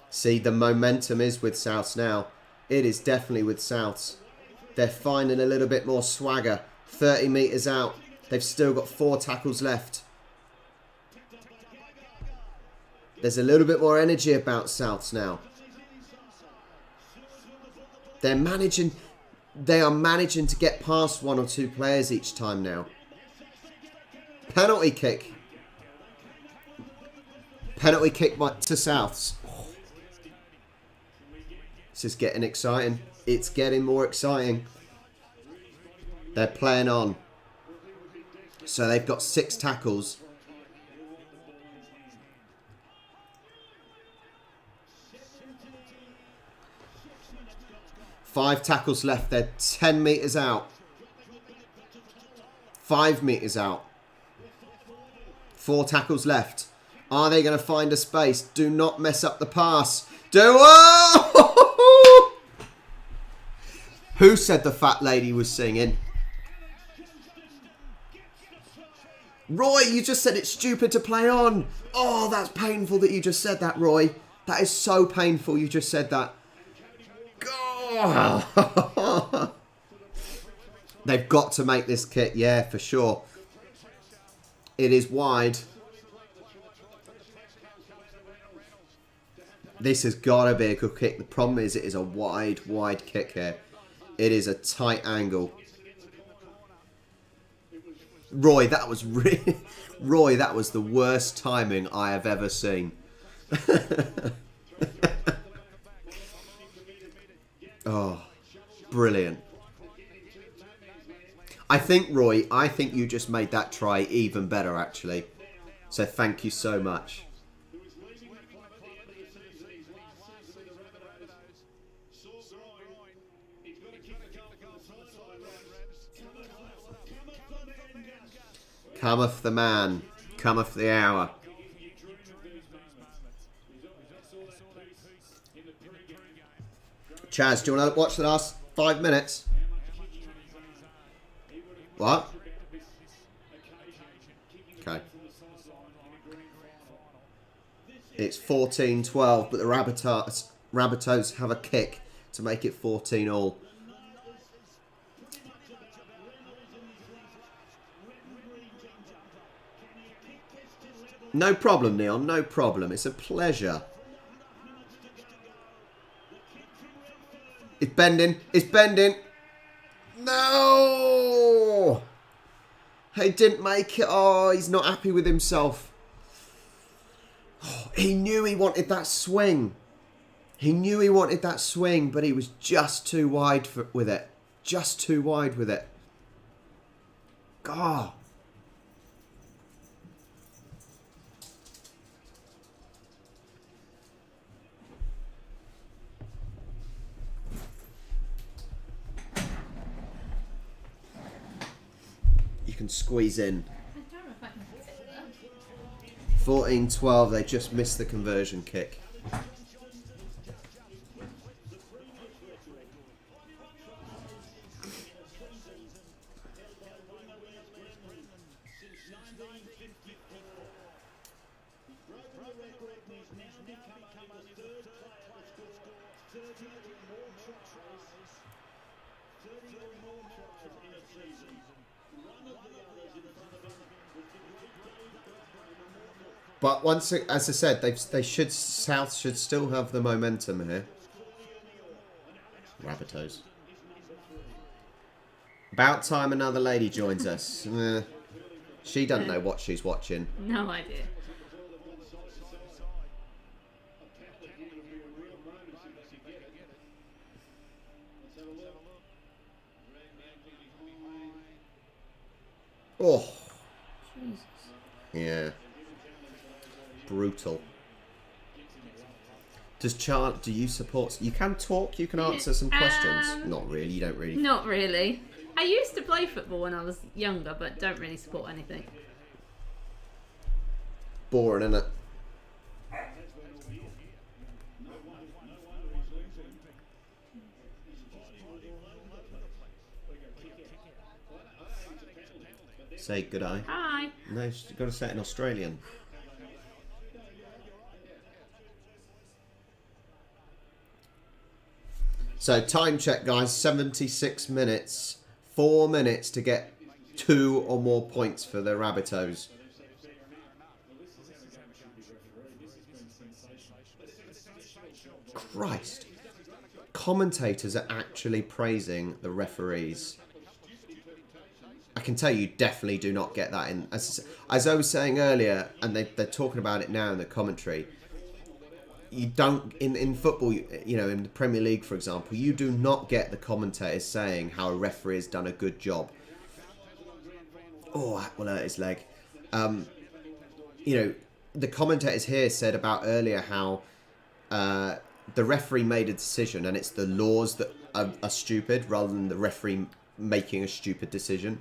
See, the momentum is with Souths now. It is definitely with Souths. They're finding a little bit more swagger. 30 metres out. They've still got 4 tackles left. There's a little bit more energy about Souths now. They are managing to get past 1 or 2 players each time now. Penalty kick. Penalty kick to Souths. This is getting exciting. It's getting more exciting. They're playing on. So they've got 6 tackles. Five tackles left. They're 10 metres out. 5 metres out. 4 tackles left. Are they going to find a space? Do not mess up the pass. Who said the fat lady was singing? Roy, you just said it's stupid to play on. Oh, that's painful that you just said that, Roy. That is so painful you just said that. Oh. They've got to make this kick. Yeah, for sure. It is wide. This has got to be a good kick. The problem is it is a wide kick here. It is a tight angle. Roy, that was Roy, that was the worst timing I have ever seen. Oh, brilliant. I think, Roy, you just made that try even better, actually. So thank you so much. Cometh the man, cometh the hour. Chaz, do you want to watch the last 5 minutes? What? Okay. It's 14-12, but the Rabbitohs have a kick to make it 14-all. No problem, Neon. No problem. It's a pleasure. It's bending. It's bending. No! He didn't make it. Oh, he's not happy with himself. Oh, he knew he wanted that swing. He knew he wanted that swing, but he was just too wide with it. Just too wide with it. God. Can squeeze in. 14-12, they just missed the conversion kick. But once, as I said, South should still have the momentum here. Rabbitohs. About time another lady joins us. She doesn't know what she's watching. No idea. Oh. Jesus. Yeah. Brutal. Do you support... You can talk, you can answer some questions. Not really, you don't really. Not really. I used to play football when I was younger, but don't really support anything. Boring, isn't it? Say good eye. Hi. No, you've got to say it in Australian. So, time check, guys. 76 minutes. 4 minutes to get 2 or more points for the Rabbitohs. Christ. Commentators are actually praising the referees. I can tell you definitely do not get that in. As I was saying earlier, and they're talking about it now in the commentary, you don't, in football, you know, in the Premier League, for example, you do not get the commentators saying how a referee has done a good job. Oh, that will hurt his leg. You know, the commentators here said about earlier how the referee made a decision and it's the laws that are stupid rather than the referee making a stupid decision.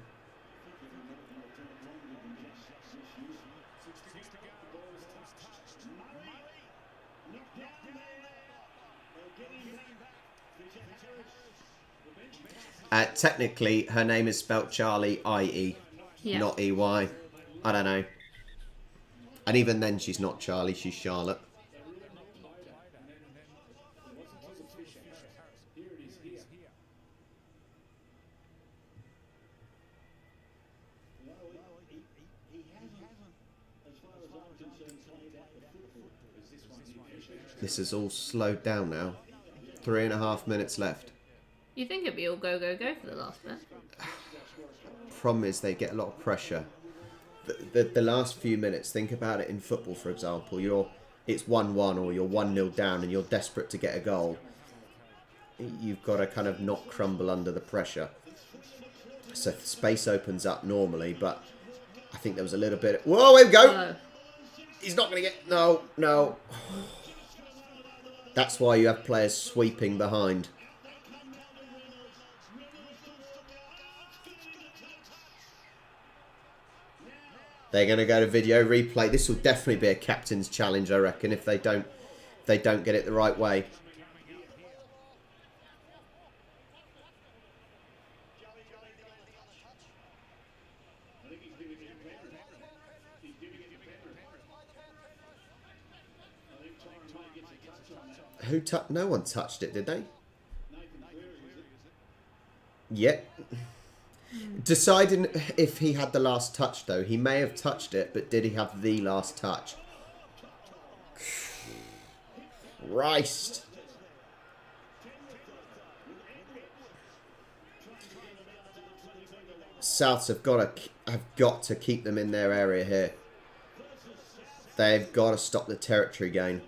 Technically, her name is spelt Charlie, I-E, Yeah. not E-Y. I don't know. And even then, she's not Charlie, she's Charlotte. This is all slowed down now. 3.5 minutes left. You think it'd be all go, go, go for the last bit? Problem is they get a lot of pressure. The last few minutes, think about it in football, for example. It's 1-1 or you're 1-0 down and you're desperate to get a goal. You've got to kind of not crumble under the pressure. So space opens up normally, but I think there was a little bit... Whoa, here we go! Oh. He's not going to get... No, no. That's why you have players sweeping behind. They're going to go to video replay. This will definitely be a captain's challenge, I reckon, if they don't get it the right way. No one touched it, did they? Yep. Deciding if he had the last touch, though. He may have touched it, but did he have the last touch? Christ. Souths have got to keep them in their area here. They've got to stop the territory gain.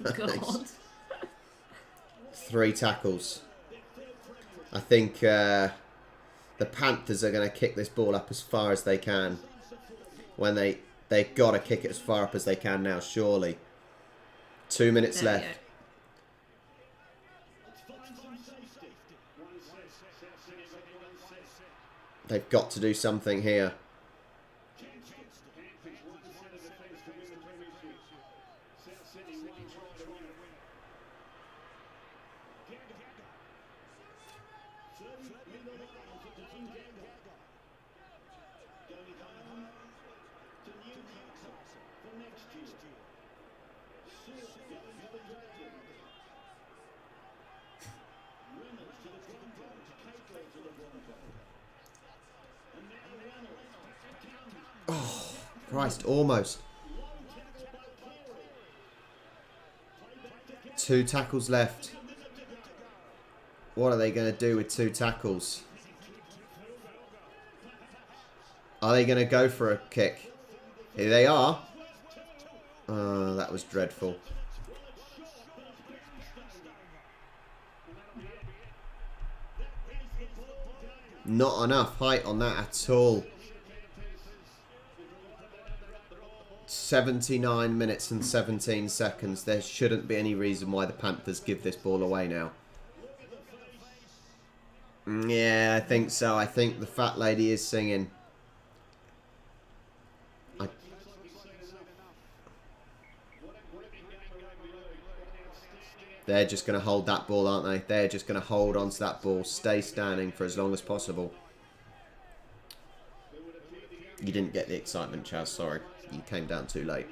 God. 3 tackles. I think the Panthers are going to kick this ball up as far as they can. When they've got to kick it as far up as they can now, surely. 2 minutes left. They've got to do something here. Oh, Christ, almost. 2 tackles left. What are they going to do with 2 tackles? Are they going to go for a kick? Here they are. Oh, that was dreadful. Not enough height on that at all. 79 minutes and 17 seconds. There shouldn't be any reason why the Panthers give this ball away now. Yeah, I think so. I think the fat lady is singing. They're just going to hold that ball, aren't they? They're just going to hold on to that ball. Stay standing for as long as possible. You didn't get the excitement, Chaz. Sorry. You came down too late.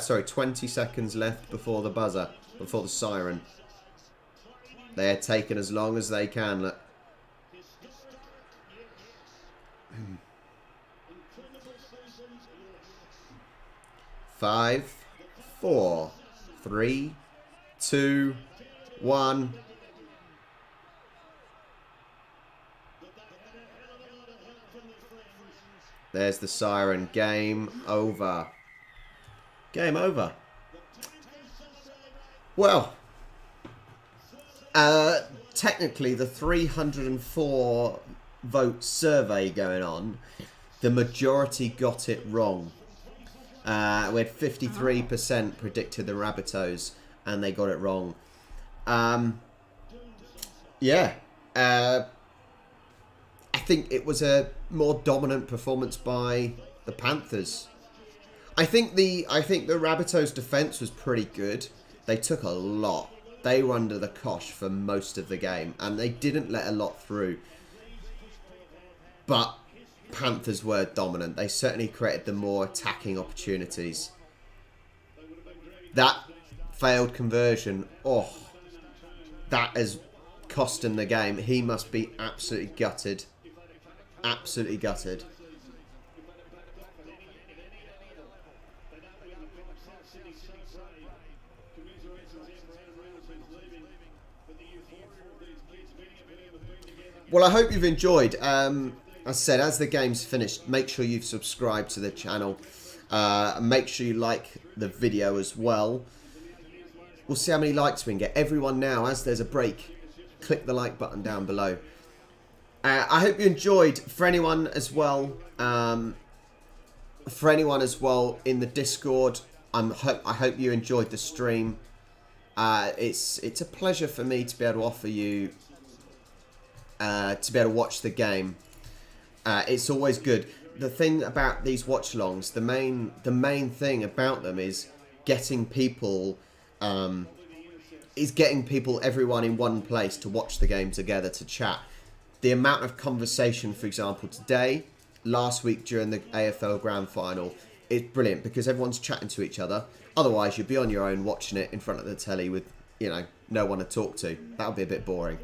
Sorry, 20 seconds left before the buzzer, before the siren. They're taking as long as they can. Look. 5, 4, 3, 2, 1. There's the siren. Game over. Game over. Well, technically the 304 vote survey going on, the majority got it wrong. We had 53% predicted the Rabbitohs, and they got it wrong. Yeah. I think it was a more dominant performance by the Panthers. I think the Rabbitohs' defence was pretty good. They took a lot. They were under the cosh for most of the game, and they didn't let a lot through. But Panthers were dominant. They certainly created the more attacking opportunities. That failed conversion, that has cost him the game. He must be absolutely gutted. Absolutely gutted. Well, I hope you've enjoyed. As I said, as the game's finished, make sure you've subscribed to the channel. Make sure you like the video as well. We'll see how many likes we can get. Everyone now, as there's a break, click the like button down below. I hope you enjoyed. For anyone as well in the Discord, I hope you enjoyed the stream. It's a pleasure for me to be able to offer you to be able to watch the game. It's always good. The thing about these watch-alongs, the main thing about them is getting people, everyone in one place to watch the game together, to chat. The amount of conversation, for example, today, last week during the AFL Grand Final, is brilliant because everyone's chatting to each other. Otherwise, you'd be on your own watching it in front of the telly with, no one to talk to. That would be a bit boring.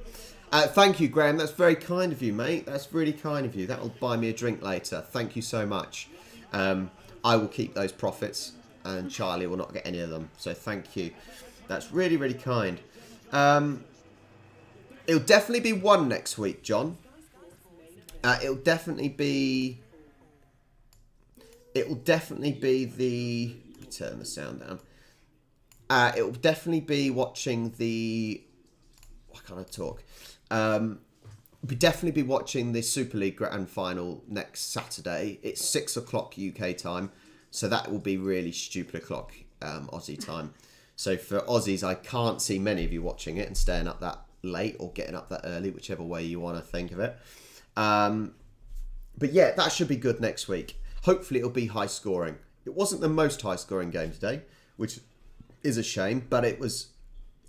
Thank you, Graham. That's very kind of you, mate. That's really kind of you. That'll buy me a drink later. Thank you so much. I will keep those profits, and Charlie will not get any of them. So thank you. That's really, really kind. It'll definitely be one next week, John. It'll definitely be the... Let me turn the sound down. It'll definitely be watching the... Why can't I talk? We'll definitely be watching the Super League Grand Final next Saturday. It's 6 o'clock UK time, so that will be really stupid o'clock Aussie time. So for Aussies, I can't see many of you watching it and staying up that late or getting up that early, whichever way you want to think of it. But yeah, that should be good next week. Hopefully it'll be high scoring. It wasn't the most high scoring game today, which is a shame, but it was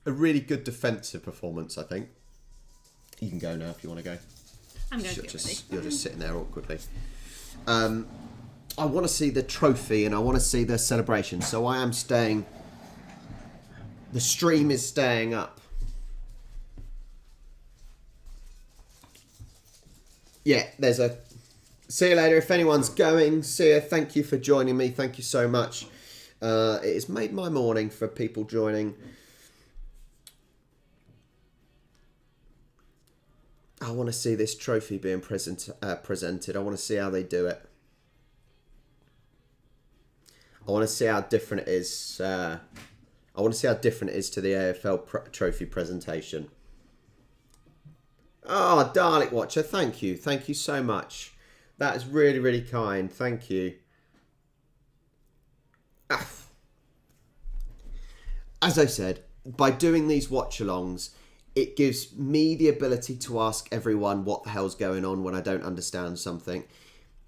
a really good defensive performance, I think. You can go now if you want to go. I'm going to get ready. You're just sitting there awkwardly. I want to see the trophy and I want to see the celebration. So I am staying. The stream is staying up. Yeah, there's a... See you later. If anyone's going, see you. Thank you for joining me. Thank you so much. It has made my morning for people joining. I want to see this trophy being presented. I want to see how they do it. I want to see how different it is. I want to see how different it is to the AFL trophy presentation. Oh, Dalek Watcher, thank you. Thank you so much. That is really, really kind. Thank you. As I said, by doing these watch-alongs, it gives me the ability to ask everyone what the hell's going on when I don't understand something.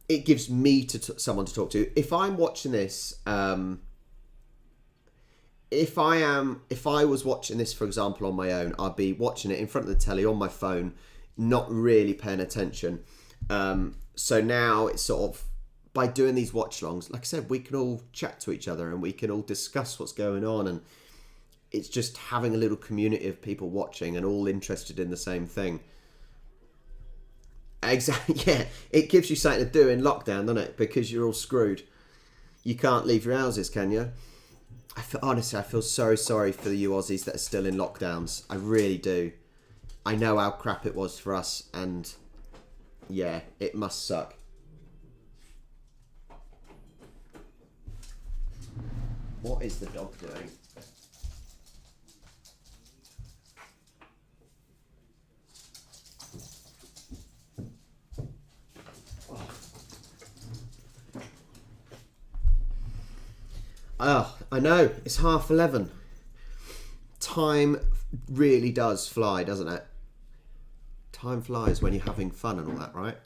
It gives me someone to talk to. If I'm watching this, if I was watching this, for example, on my own, I'd be watching it in front of the telly on my phone, not really paying attention. So now it's sort of, by doing these watch-alongs, like I said, we can all chat to each other and we can all discuss what's going on, and it's just having a little community of people watching and all interested in the same thing. Exactly, yeah. It gives you something to do in lockdown, doesn't it? Because you're all screwed. You can't leave your houses, can you? Honestly, I feel so sorry for you Aussies that are still in lockdowns. I really do. I know how crap it was for us, and yeah, it must suck. What is the dog doing? Oh, I know. It's 11:30. Time really does fly, doesn't it? Time flies when you're having fun and all that, right?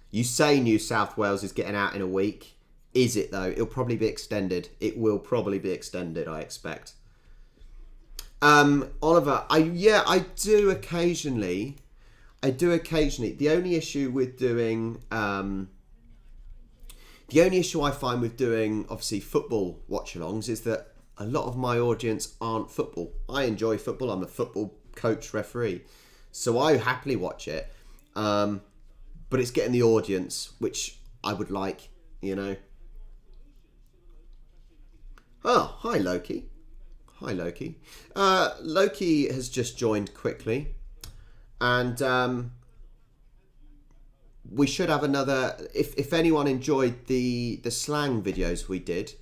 You say New South Wales is getting out in a week. Is it, though? It'll probably be extended. It will probably be extended, I expect. Oliver, I do occasionally. The only issue with doing, the only issue I find with doing, obviously, football watch-alongs is that a lot of my audience aren't football. I enjoy football. I'm a football coach, referee, so I happily watch it. But it's getting the audience, which I would like, you know. Oh, hi, Loki. Hi, Loki. Loki has just joined quickly. And we should have another, if anyone enjoyed the slang videos we did,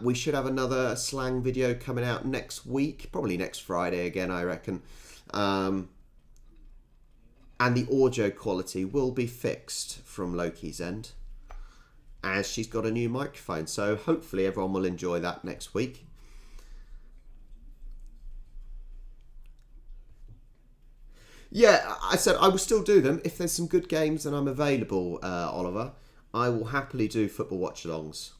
we should have another slang video coming out next week, probably next Friday again, I reckon. And the audio quality will be fixed from Loki's end, as she's got a new microphone. So hopefully everyone will enjoy that next week. Yeah, I said I will still do them. If there's some good games and I'm available, Oliver, I will happily do football watch-alongs.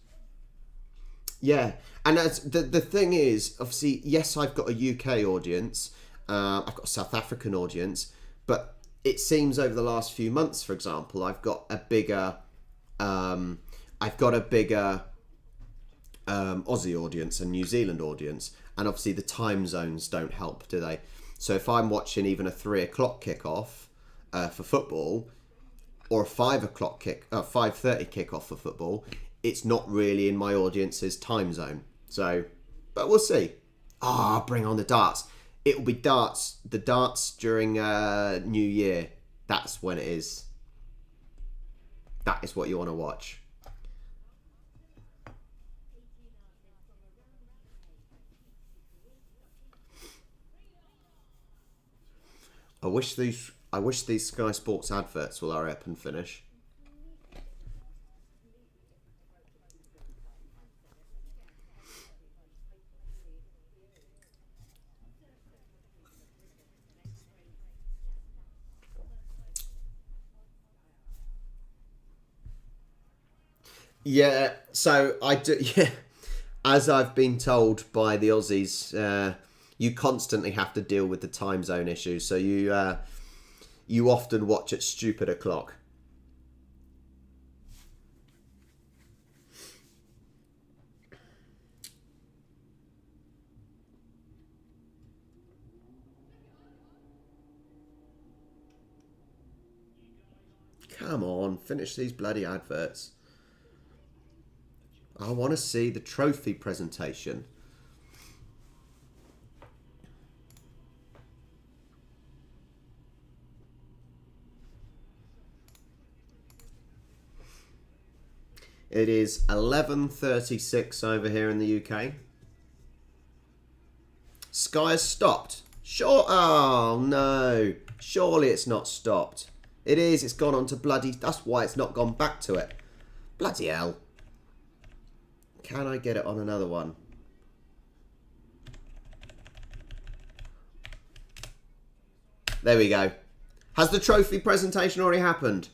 Yeah, and the thing is, obviously, yes, I've got a UK audience, I've got a South African audience, but it seems over the last few months, for example, I've got a bigger Aussie audience and New Zealand audience, and obviously the time zones don't help, do they? So if I'm watching even a 3 o'clock kickoff for football, or a 5:30 kickoff for football, it's not really in my audience's time zone. So, but we'll see. Bring on the darts. It will be darts. The darts during New Year. That's when it is. That is what you want to watch. I wish these Sky Sports adverts will hurry up and finish. Yeah, so I do. Yeah, as I've been told by the Aussies, you constantly have to deal with the time zone issue. So you often watch at stupid o'clock. Come on, finish these bloody adverts. I want to see the trophy presentation. It is 11:36 over here in the UK. Sky has stopped. Sure. Oh no. Surely it's not stopped. It is. It's gone on to bloody... That's why it's not gone back to it. Bloody hell. Can I get it on another one? There we go. Has the trophy presentation already happened?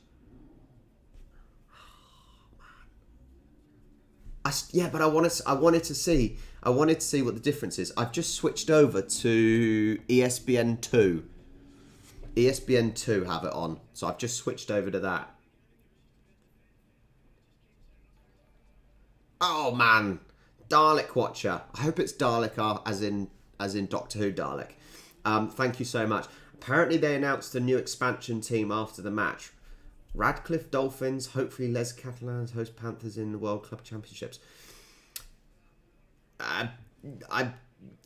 Yeah, but I wanted to see what the difference is. I've just switched over to ESPN2. ESPN2 have it on, so I've just switched over to that. Oh man, Dalek Watcher. I hope it's Dalek as in Doctor Who Dalek. Thank you so much. Apparently they announced a new expansion team after the match. Radcliffe Dolphins, hopefully Les Catalans host Panthers in the World Club Championships.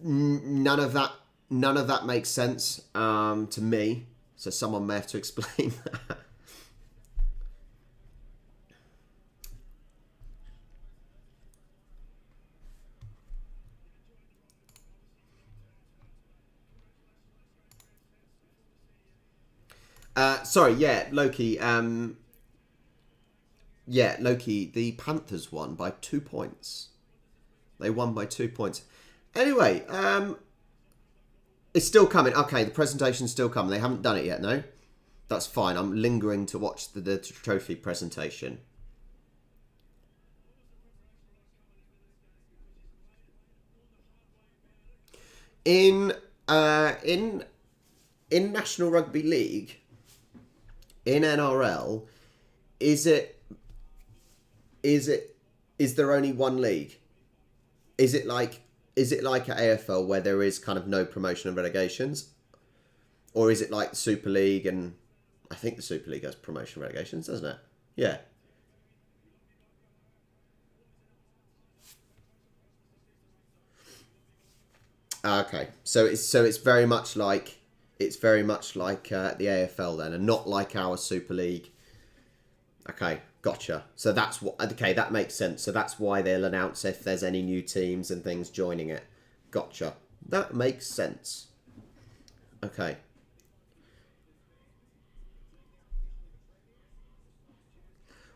None of that makes sense to me. So someone may have to explain that. Sorry, yeah, Loki. Yeah, Loki. The Panthers won by 2 points. They won by 2 points. Anyway, it's still coming. Okay, the presentation's still coming. They haven't done it yet, no? That's fine. I'm lingering to watch the trophy presentation. In National Rugby League, in NRL, is there only one league? Is it like at AFL where there is kind of no promotion and relegations? Or is it like Super League, and I think the Super League has promotion and relegations, doesn't it? Yeah. Okay. So it's very much like the AFL then, and not like our Super League. Okay, gotcha. So that's what. Okay, that makes sense. So that's why they'll announce if there's any new teams and things joining it. Gotcha. That makes sense. Okay.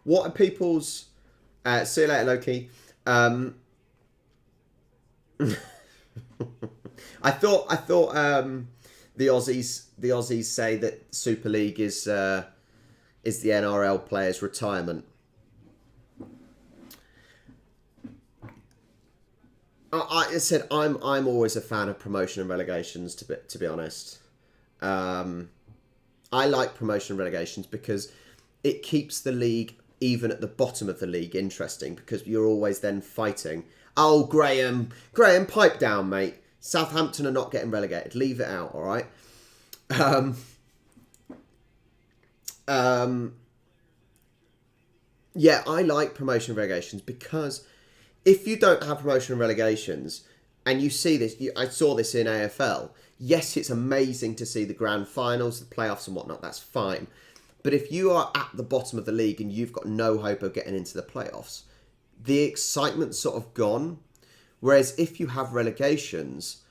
What are people's? See you later, Loki. I thought the Aussies say that Super League is the NRL players' retirement. I said I'm always a fan of promotion and relegations. To be honest, I like promotion and relegations because it keeps the league, even at the bottom of the league, interesting, because you're always then fighting. Oh, Graham, pipe down, mate. Southampton are not getting relegated. Leave it out, all right? Yeah, I like promotion and relegations because if you don't have promotion and relegations, and you see this, I saw this in AFL. Yes, it's amazing to see the grand finals, the playoffs and whatnot. That's fine. But if you are at the bottom of the league and you've got no hope of getting into the playoffs, the excitement's sort of gone. Whereas if you have relegations,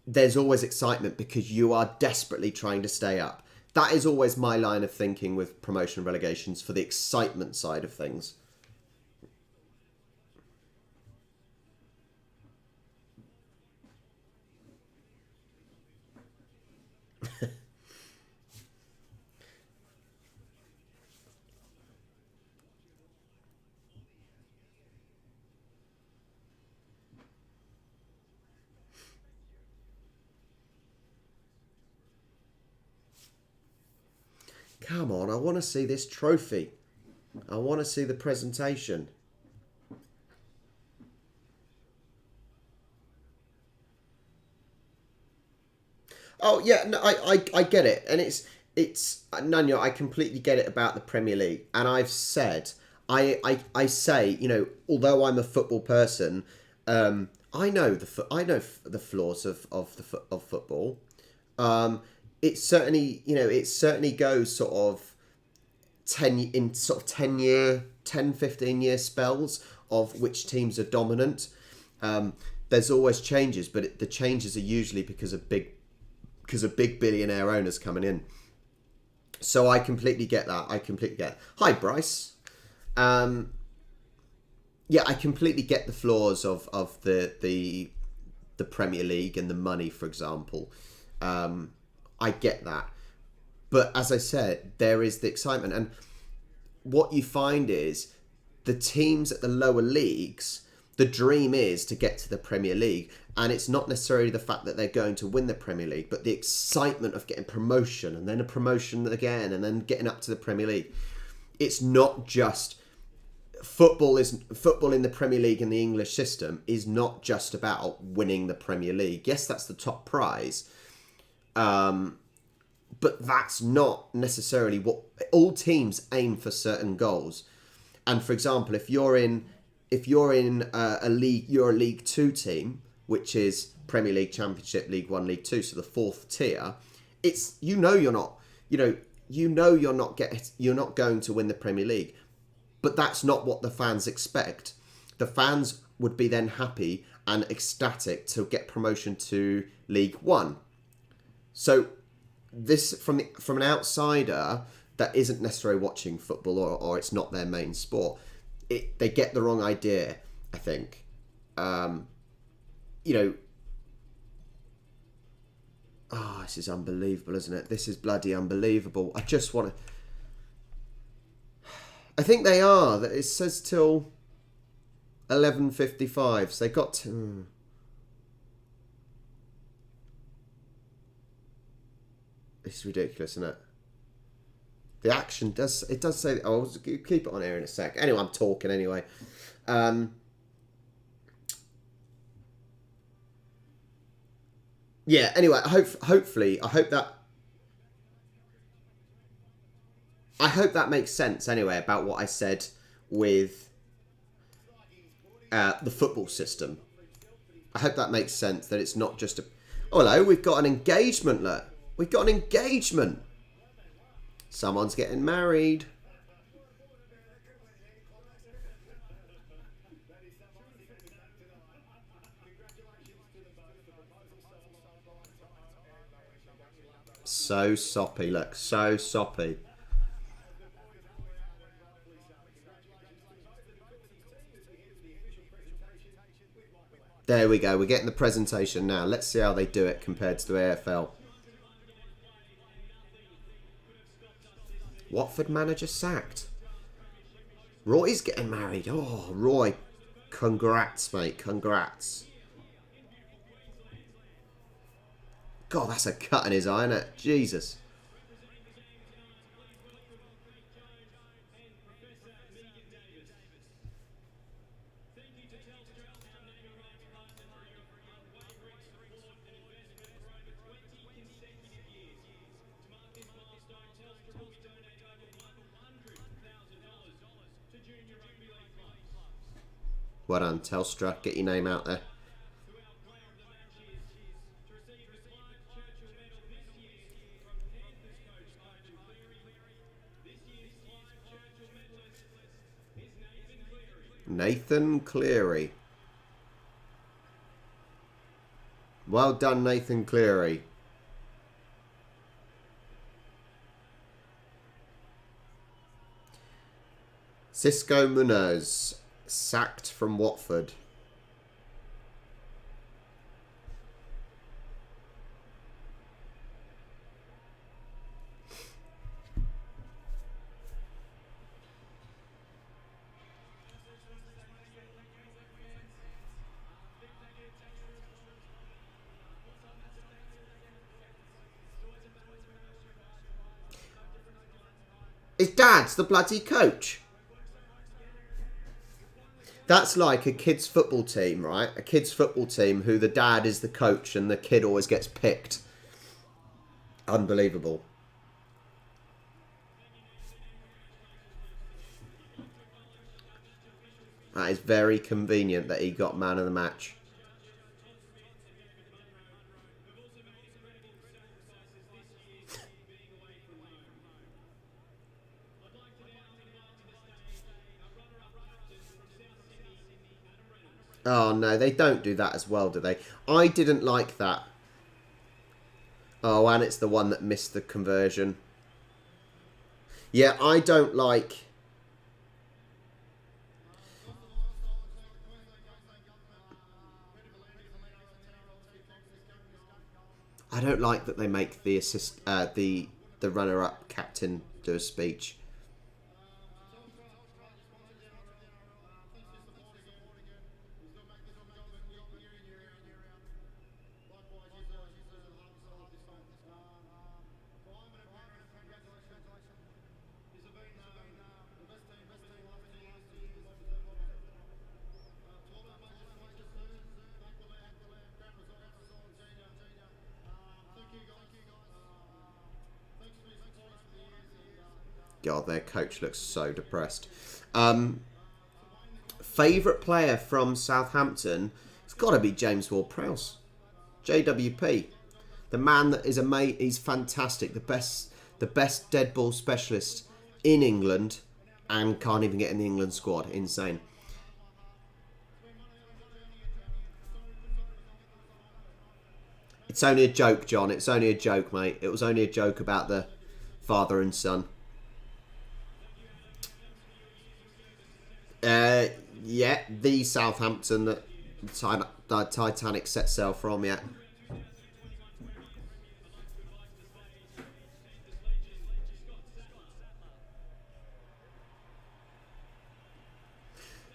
there's always excitement because you are desperately trying to stay up. That is always my line of thinking with promotion and relegations, for the excitement side of things. Come on, I want to see this trophy. I want to see the presentation. Oh yeah, no, I get it, and it's Nanya, I completely get it about the Premier League, and I've said I say, you know, although I'm a football person, I know the flaws of football. It certainly, you know, it certainly goes sort of 10 year, 10, 15 year spells of which teams are dominant. There's always changes, but the changes are usually because of big billionaire owners coming in. So I completely get that. I completely get it. Hi, Bryce. Yeah, I completely get the flaws of the Premier League and the money, for example. I get that. But as I said, there is the excitement. And what you find is the teams at the lower leagues, the dream is to get to the Premier League. And it's not necessarily the fact that they're going to win the Premier League, but the excitement of getting promotion and then a promotion again and then getting up to the Premier League. It's not just football in the Premier League in the English system is not just about winning the Premier League. Yes, that's the top prize. But that's not necessarily what all teams aim for. Certain goals, and for example, if you're in a league, you're a League Two team, which is Premier League, Championship, League One, League Two, so the fourth tier. It's you're not going to win the Premier League, but that's not what the fans expect. The fans would be then happy and ecstatic to get promotion to League One. So this from an outsider that isn't necessarily watching football or it's not their main sport, they get the wrong idea, I think. This is unbelievable, isn't it? This is bloody unbelievable. I just want to... I think they are. It says till 11:55, so they got to... It's ridiculous, isn't it? The action does say... I'll keep it on here in a sec. Anyway, I'm talking anyway. Yeah, anyway, hopefully, I hope that makes sense anyway about what I said with the football system. I hope that makes sense, that it's not just a... Oh, hello, we've got an engagement, look. We've got an engagement. Someone's getting married. So soppy, look. So soppy. There we go. We're getting the presentation now. Let's see how they do it compared to the AFL. Watford manager sacked. Roy's getting married. Oh, Roy. Congrats, mate. Congrats. God, that's a cut in his eye, isn't it? Jesus. Well done, Telstra. Get your name out there. Nathan Cleary. Well done, Nathan Cleary. Cisco Munoz sacked from Watford. His dad's the bloody coach. That's like a kids' football team, right? A kids' football team who the dad is the coach and the kid always gets picked. Unbelievable. That is very convenient that he got man of the match. Oh no, they don't do that as well, do they? I didn't like that. Oh, and it's the one that missed the conversion. Yeah, I don't like... I don't like that they make the the runner-up captain do a speech. God, their coach looks so depressed. Favourite player from Southampton? It's got to be James Ward-Prowse. JWP. The man that is he's fantastic. The best dead ball specialist in England and can't even get in the England squad. Insane. It's only a joke, John. It's only a joke, mate. It was only a joke about the father and son. Yeah, the Southampton that the Titanic set sail from, yeah.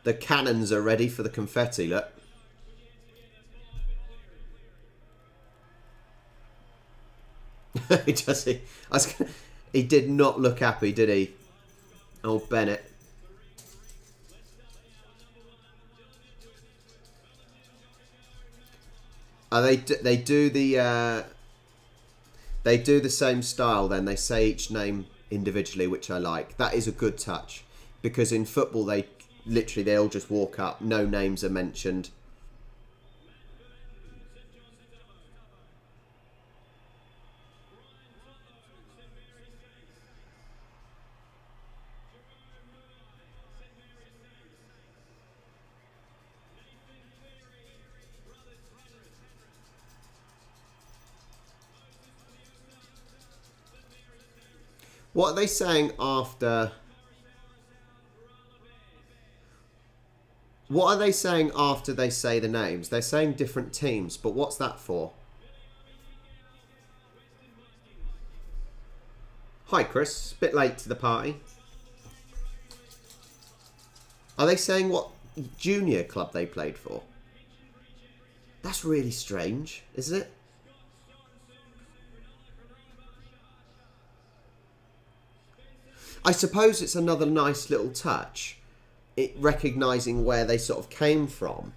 The cannons are ready for the confetti, look. He did not look happy, did he? Oh, Bennett. They do the same style. Then they say each name individually, which I like. That is a good touch, because in football they all just walk up. No names are mentioned. What are they saying after? What are they saying after they say the names? They're saying different teams, but what's that for? Hi, Chris. Bit late to the party. Are they saying what junior club they played for? That's really strange, isn't it? I suppose it's another nice little touch, recognising where they sort of came from.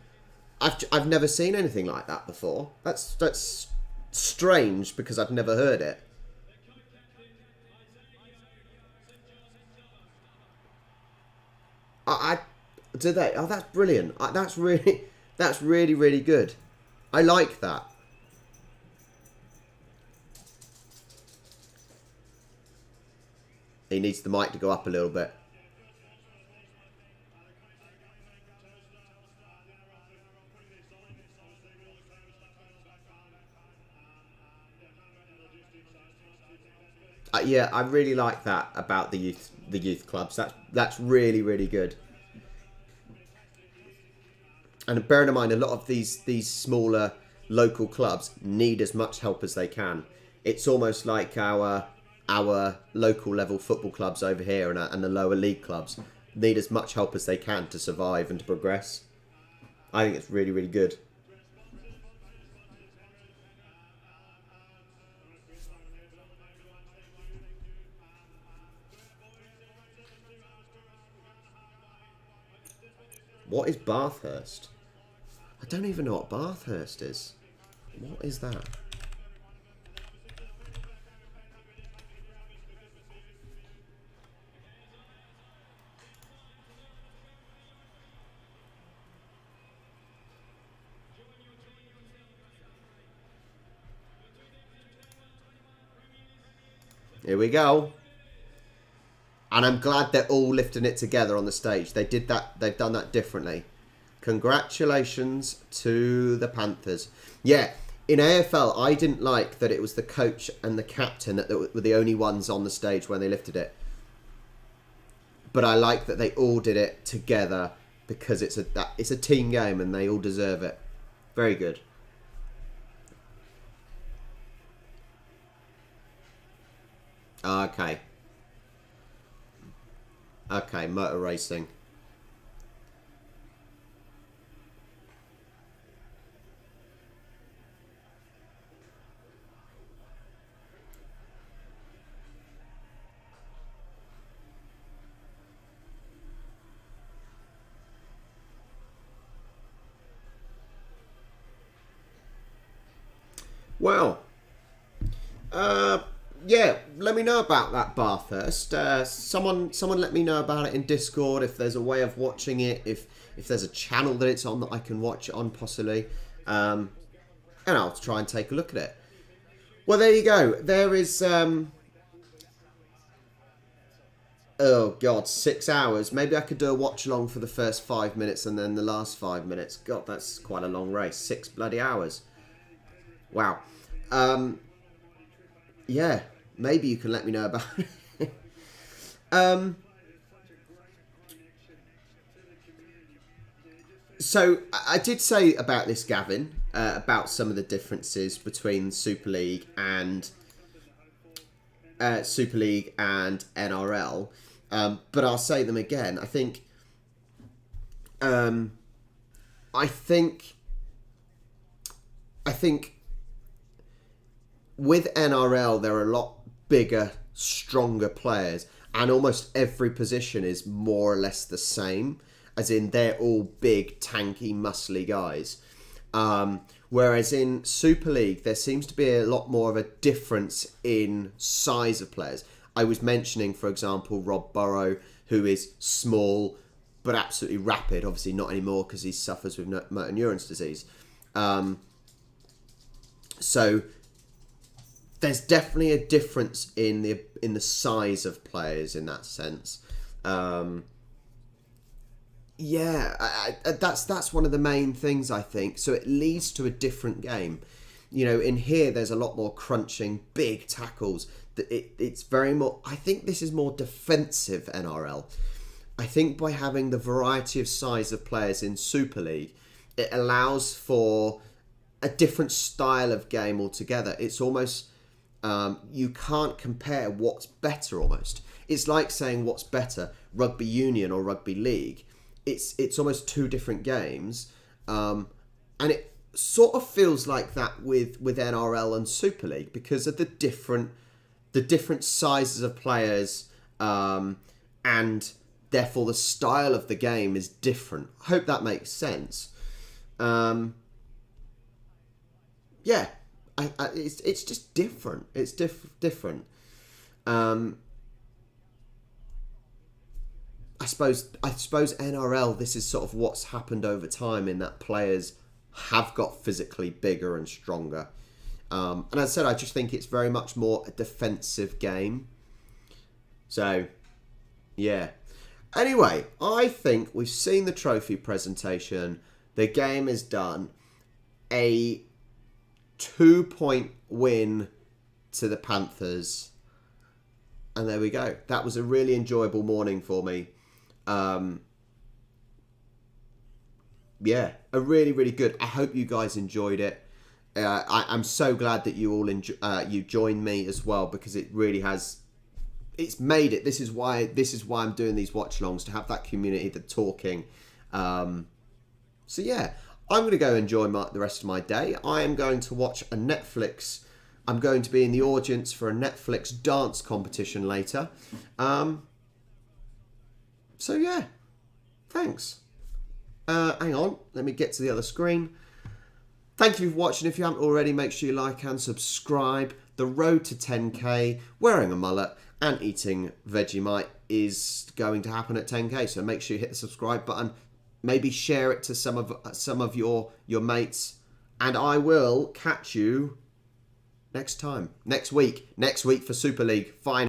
I've never seen anything like that before. That's strange because I've never heard it. Do they? Oh, that's brilliant. That's really really good. I like that. He needs the mic to go up a little bit. Yeah, I really like that about the youth clubs. That's really really good. And bearing in mind, a lot of these smaller local clubs need as much help as they can. It's almost like our local level football clubs over here and the lower league clubs need as much help as they can to survive and to progress. I think it's really, really good. What is Bathurst? I don't even know what Bathurst is. What is that? Here we go. And I'm glad they're all lifting it together on the stage. They did that. They've done that differently. Congratulations to the Panthers. Yeah, in AFL, I didn't like that it was the coach and the captain that were the only ones on the stage when they lifted it. But I like that they all did it together because it's a team game and they all deserve it. Very good. Okay. Okay, motor racing. Well, yeah, let me know about that Bathurst. Someone let me know about it in Discord if there's a way of watching it, if there's a channel that it's on that I can watch it on possibly, and I'll try and take a look at it. Well, there you go. There is, oh God, 6 hours. Maybe I could do a watch along for the first 5 minutes and then the last 5 minutes. God, that's quite a long race. 6 bloody hours. Wow. Yeah, maybe you can let me know about it. So I did say about this, Gavin, about some of the differences between Super League and NRL, but I'll say them again. I think with NRL, there are a lot bigger, stronger players, and almost every position is more or less the same, as in they're all big, tanky, muscly guys. Whereas in Super League, there seems to be a lot more of a difference in size of players. I was mentioning, for example, Rob Burrow, who is small but absolutely rapid. Obviously not anymore because he suffers with motor neurons disease. So there's definitely a difference in the size of players in that sense. That's one of the main things, I think. So it leads to a different game. You know, in here there's a lot more crunching, big tackles. It's very more. I think this is more defensive NRL. I think by having the variety of size of players in Super League, it allows for a different style of game altogether. It's almost you can't compare what's better. Almost, it's like saying what's better, rugby union or rugby league. It's almost two different games, and it sort of feels like that with NRL and Super League because of the different sizes of players, and therefore the style of the game is different. I hope that makes sense. It's just different. It's different. I suppose NRL, this is sort of what's happened over time in that players have got physically bigger and stronger. And as I said, I just think it's very much more a defensive game. So, yeah. Anyway, I think we've seen the trophy presentation. The game is done. A 2-point win to the Panthers. And there we go. That was a really enjoyable morning for me. A really, really good. I hope you guys enjoyed it. I'm so glad that you all you joined me as well, because it really has. It's made it. This is why I'm doing these watch-alongs, to have that community, the talking. So yeah, I'm going to go enjoy the rest of my day. I am going to watch a Netflix. I'm going to be in the audience for a Netflix dance competition later. So yeah, thanks. Hang on, let me get to the other screen. Thank you for watching. If you haven't already, make sure you like and subscribe. The road to 10k, wearing a mullet and eating Vegemite is going to happen at 10k. So make sure you hit the subscribe button. Maybe share it to some of your mates. And I will catch you next week for Super League final.